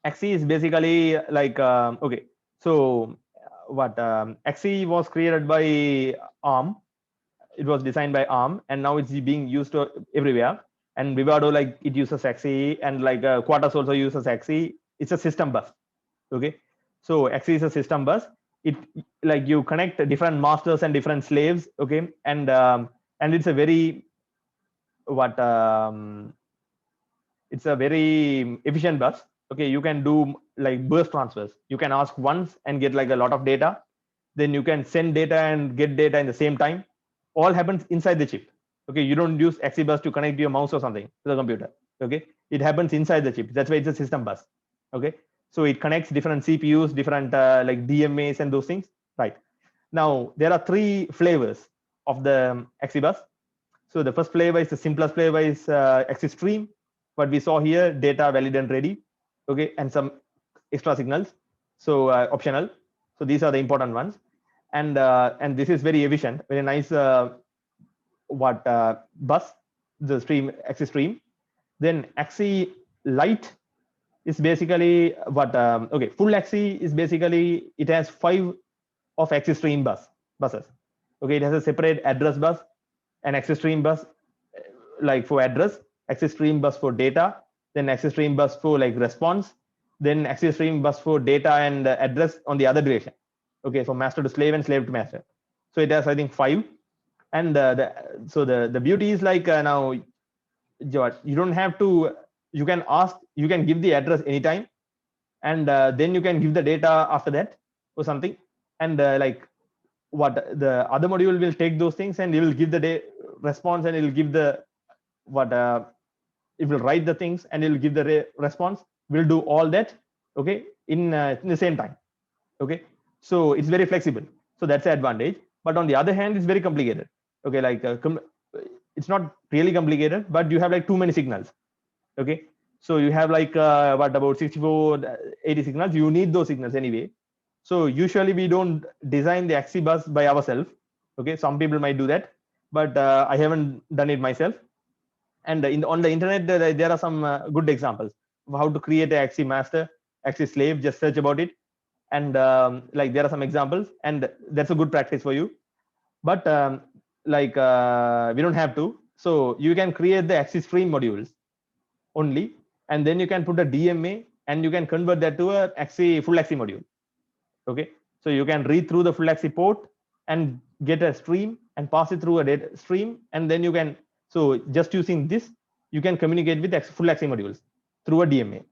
XE is basically like okay. So what XE was created by ARM. It was designed by ARM, and now it's being used everywhere. And Vivado, like, it uses XE, and like Quartus also uses XE. It's a system bus. Okay, so XE is a system bus. It, like, you connect different masters and different slaves. Okay, and it's a very what it's a very efficient bus. Okay, you can do like burst transfers. You can ask once and get like a lot of data. Then you can send data and get data in the same time. All happens inside the chip. Okay, you don't use XE bus to connect your mouse or something to the computer. Okay, it happens inside the chip. That's why it's a system bus. Okay, so it connects different CPUs, different like DMAs and those things. Right. Now there are three flavors of the XE bus. So the first flavor is the simplest flavor is XE stream. What we saw here, data, valid and ready. Okay, and some extra signals. So optional. So these are the important ones. And this is very efficient, very nice bus, the stream, XE stream. Then XE Lite is basically what okay, full XE is basically, it has 5 of XE stream buses. Okay, it has a separate address bus, an XE stream bus like for address, XE stream bus for data, then XE stream bus for like response, then XE stream bus for data and address on the other direction. Okay, so master to slave and slave to master. So it has, I think, 5. And the beauty is like now, George, you don't have to, you can ask, you can give the address anytime, and then you can give the data after that or something. And like what the other module will take those things and it will give the response, and it will give the what it will write the things and it will give the response. We'll do all that, okay, in the same time. Okay, so it's very flexible. So that's the advantage. But on the other hand, it's very complicated. Okay, like it's not really complicated, but you have like too many signals. Okay, so you have like what about 64, 80 signals. You need those signals anyway. So usually we don't design the XE bus by ourselves. Okay, some people might do that, but I haven't done it myself. And on the internet, there are some good examples of how to create a XE master, XE slave. Just search about it, and like there are some examples, and that's a good practice for you. But like we don't have to. So you can create the XE stream modules only, and then you can put a DMA, and you can convert that to a XE full XE module. Okay, so you can read through the full XE port and get a stream and pass it through a data stream, and then you can, so just using this, you can communicate with full XE modules through a DMA.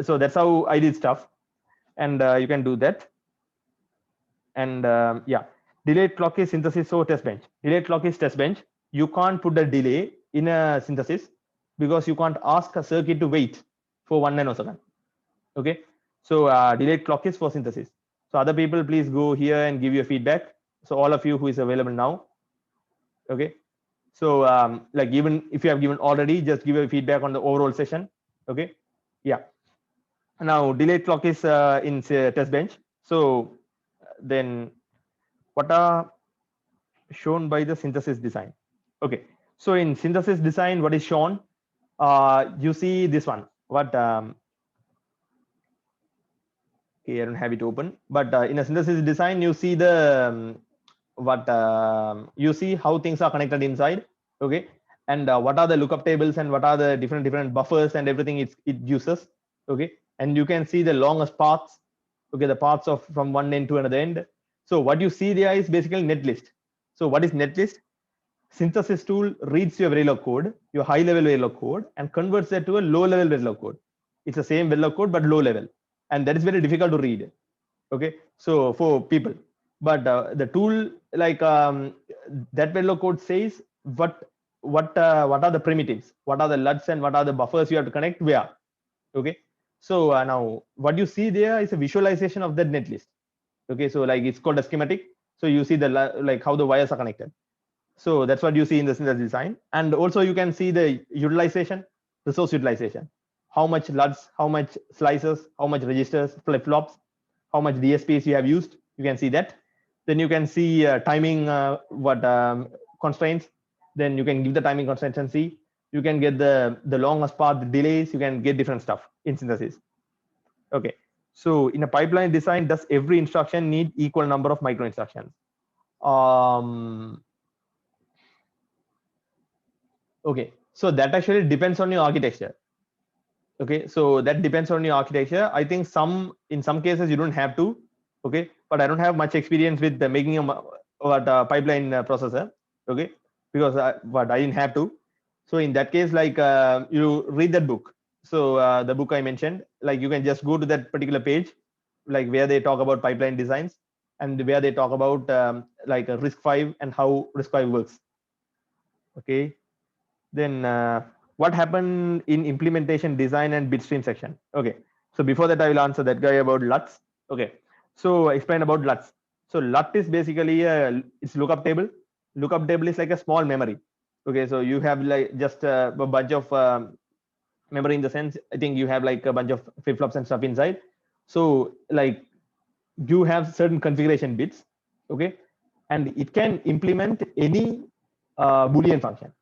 So that's how I did stuff, and you can do that. And yeah, delayed clock is synthesis or test bench. Delayed clock is test bench. You can't put a delay in a synthesis because you can't ask a circuit to wait for 1 nanosecond. Okay, so delayed clock is for synthesis. So other people, please go here and give your feedback. So all of you who is available now. Okay, so like even if you have given already, just give your feedback on the overall session. Okay, yeah. Now delayed clock is in test bench. So then what are shown by the synthesis design? Okay, so in synthesis design, what is shown? You see this one. What okay, I don't have it open, but in a synthesis design, you see the you see how things are connected inside. Okay, and what are the lookup tables and what are the different buffers and everything it uses. Okay, and you can see the longest paths. Okay, the paths of from one end to another end. So what you see there is basically netlist. So what is netlist? Synthesis tool reads your Verilog code, your high level Verilog code, and converts that to a low level Verilog code. It's the same Verilog code but low level, and that is very difficult to read. Okay, so for people, but the tool, like that Verilog code says what are the primitives, what are the LUTs, and what are the buffers you have to connect where. Okay, so now what you see there is a visualization of that netlist. Okay, so like it's called a schematic. So you see the like how the wires are connected. So that's what you see in the synthesis design. And also you can see the utilization, resource utilization, how much LUTs, how much slices, how much registers, flip-flops, how much DSPs you have used. You can see that. Then you can see timing constraints. Then you can give the timing constraints and see. You can get the longest path, the delays. You can get different stuff in synthesis. Okay. So in a pipeline design, does every instruction need equal number of micro instructions? Okay. So that actually depends on your architecture. Okay. So that depends on your architecture. I think in some cases you don't have to. Okay. But I don't have much experience with making a pipeline processor. Okay. Because but I didn't have to. So in that case, like you read that book. So the book I mentioned, like you can just go to that particular page, like where they talk about pipeline designs and where they talk about like RISC-V and how RISC-V works. Okay. Then what happened in implementation design and bitstream section? Okay. So before that, I will answer that guy about LUTs. Okay. So explain about LUTs. So LUT is basically it's lookup table. Lookup table is like a small memory. Okay. So you have like just a bunch of memory in the sense, I think you have like a bunch of flip-flops and stuff inside. So like you have certain configuration bits. Okay. And it can implement any Boolean function.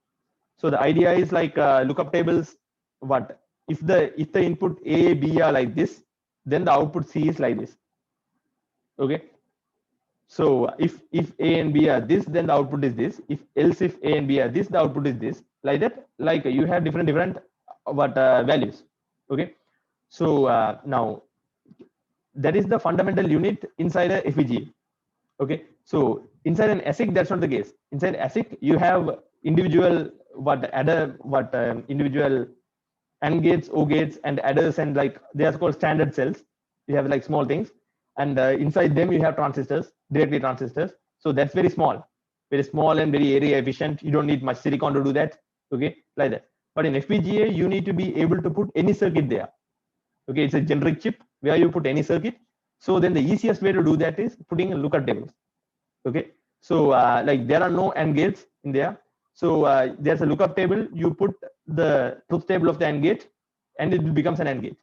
So the idea is like lookup tables. What if the input A, B are like this, then the output C is like this. Okay. So if A and B are this, then the output is this. If A and B are this, the output is this. Like that. Like you have different values. Okay. So now that is the fundamental unit inside a FPGA. Okay. So inside an ASIC, that's not the case. Inside ASIC, you have individual individual AND gates, O gates, and adders, and like they are called standard cells. You have like small things, and inside them you have transistors, directly transistors. So that's very small and very area efficient. You don't need much silicon to do that. Okay, like that. But in FPGA, you need to be able to put any circuit there. Okay, it's a generic chip where you put any circuit. So then the easiest way to do that is putting lookup tables. Okay, so like there are no AND gates in there. So there's a lookup table. You put the truth table of the AND gate, and it becomes an AND gate.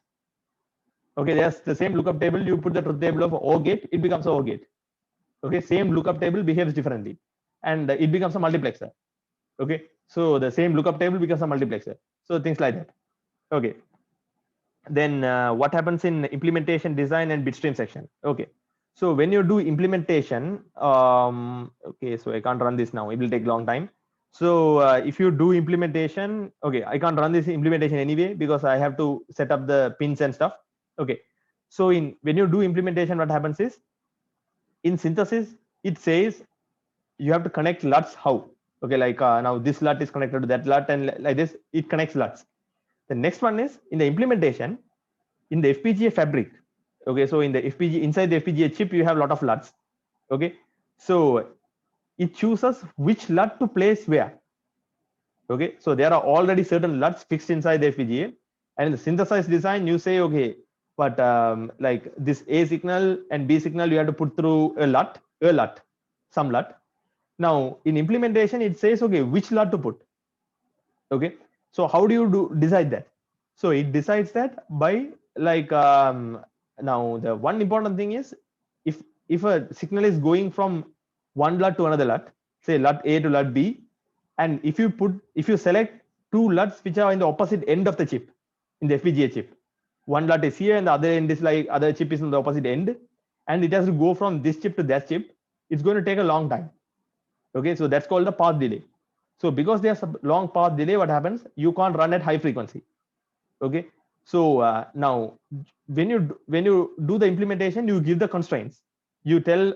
Okay, there's the same lookup table. You put the truth table of OR gate, it becomes an OR gate. Okay, same lookup table behaves differently, and it becomes a multiplexer. Okay, so the same lookup table becomes a multiplexer. So things like that. Okay. Then what happens in implementation design and bitstream section? Okay. So when you do implementation, okay, so I can't run this now. It will take a long time. So if you do implementation, okay, I can't run this implementation anyway because I have to set up the pins and stuff. Okay. So when you do implementation, what happens is in synthesis, it says you have to connect LUTs how? Okay, like now this LUT is connected to that LUT, and like this, it connects LUTs. The next one is in the implementation, in the FPGA fabric. Okay, so in the FPGA, inside the FPGA chip, you have a lot of LUTs. Okay, so it chooses which LUT to place where. Okay, so there are already certain LUTs fixed inside the FPGA, and in the synthesized design, you say, okay, but like this A signal and B signal, you have to put through a LUT, some LUT. Now in implementation, it says, okay, which LUT to put. Okay, so how do you decide that? So it decides that by like now the one important thing is if a signal is going from one LUT to another LUT, say LUT A to LUT B, and if you select two LUTs which are in the opposite end of the chip, in the FPGA chip, one LUT is here and the other end is like other chip is on the opposite end, and it has to go from this chip to that chip, it's going to take a long time. Okay, so that's called the path delay. So because there's a long path delay, what happens? You can't run at high frequency. Okay, so now when you do the implementation, you give the constraints. You tell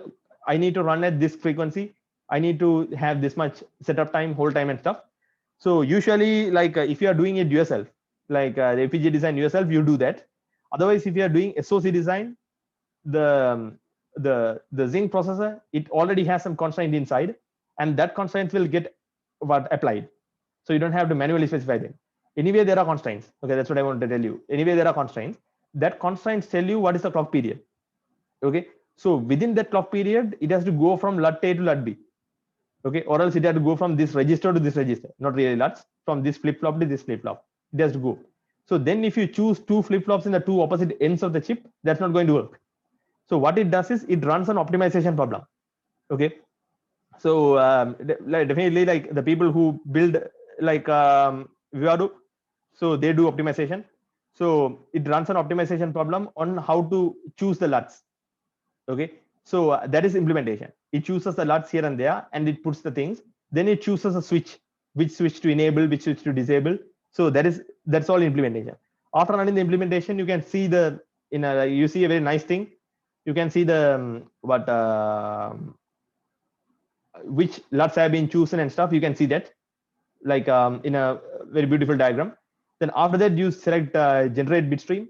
I need to run at this frequency. I need to have this much setup time, hold time, and stuff. So usually, like if you are doing it yourself, like the FPGA design yourself, you do that. Otherwise, if you are doing SoC design, the Zinc processor, it already has some constraint inside, and that constraint will get applied. So you don't have to manually specify them. Anyway, there are constraints. Okay, that's what I wanted to tell you. Anyway, there are constraints. That constraints tell you what is the clock period. Okay, so within that clock period, it has to go from LUT A to LUT B. Okay, or else it has to go from this register to this register. Not really LUTs, from this flip flop to this flip flop. It has to go. So then if you choose two flip flops in the two opposite ends of the chip, that's not going to work. So what it does is it runs an optimization problem. Okay. So definitely like the people who build like Vivado, so they do optimization. So it runs an optimization problem on how to choose the LUTs. Okay. So that is implementation. It chooses the LUTs here and there, and it puts the things. Then it chooses a switch, which switch to enable, which switch to disable. So that's all implementation. After running the implementation, you can see you see a very nice thing. You can see the which LUTs have been chosen and stuff. You can see that like in a very beautiful diagram. Then after that, you select generate bitstream,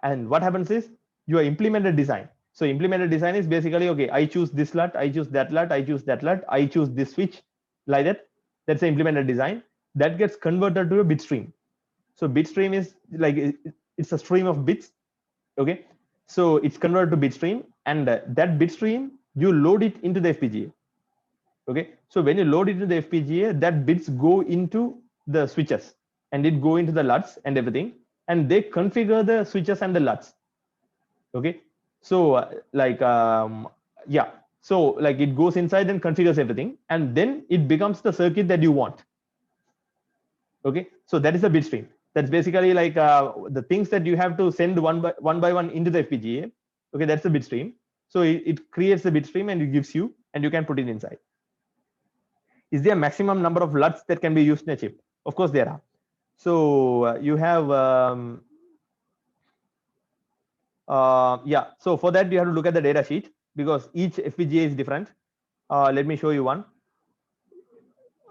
and what happens is you implement a design. So implemented design is basically, okay, I choose this LUT, I choose that LUT, I choose that LUT, I choose this switch, like that. That's the implemented design that gets converted to a bit stream. So bit stream is like it's a stream of bits. Okay, so it's converted to bit stream, and that bit stream you load it into the FPGA. Okay, so when you load it into the FPGA, that bits go into the switches, and it go into the LUTs and everything, and they configure the switches and the LUTs. Okay, so yeah, so like it goes inside and configures everything, and then it becomes the circuit that you want. Okay, so that is the bit stream. That's basically like the things that you have to send one by one into the FPGA. Okay, that's the bit stream. So it creates the bit stream and it gives you, and you can put it inside. Is there a maximum number of LUTs that can be used in a chip? Of course there are. So you have yeah, so for that you have to look at the data sheet, because each FPGA is different. Let me show you one.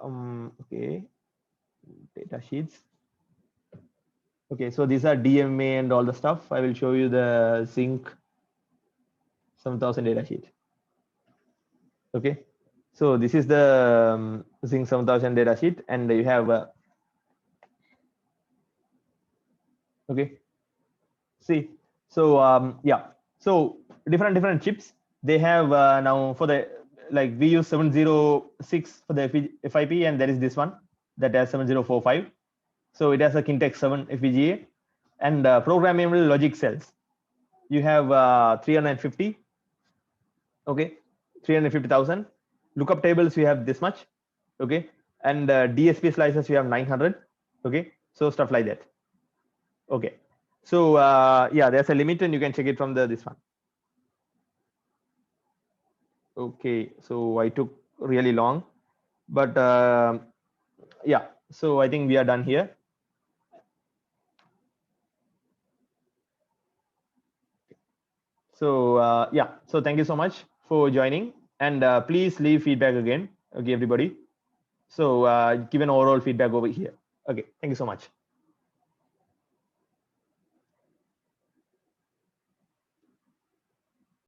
Okay, data sheets. Okay, so these are DMA and all the stuff. I will show you the Zinc 7000 data sheet. Okay, so this is the Zinc 7000 data sheet, and you have okay, see, so yeah, so different chips they have now. For the like we use 706 for the FIP, and there is this one that has 7045. So it has a Kintex 7 FPGA, and programmable logic cells. You have 350. Okay, 350,000. Lookup tables you have this much. Okay, and DSP slices you have 900. Okay, so stuff like that. Okay, so yeah, there's a limit, and you can check it from this one. Okay, so I took really long, but yeah, so I think we are done here. So yeah, so thank you so much for joining, and please leave feedback again. Okay, everybody. So give an overall feedback over here. Okay, thank you so much.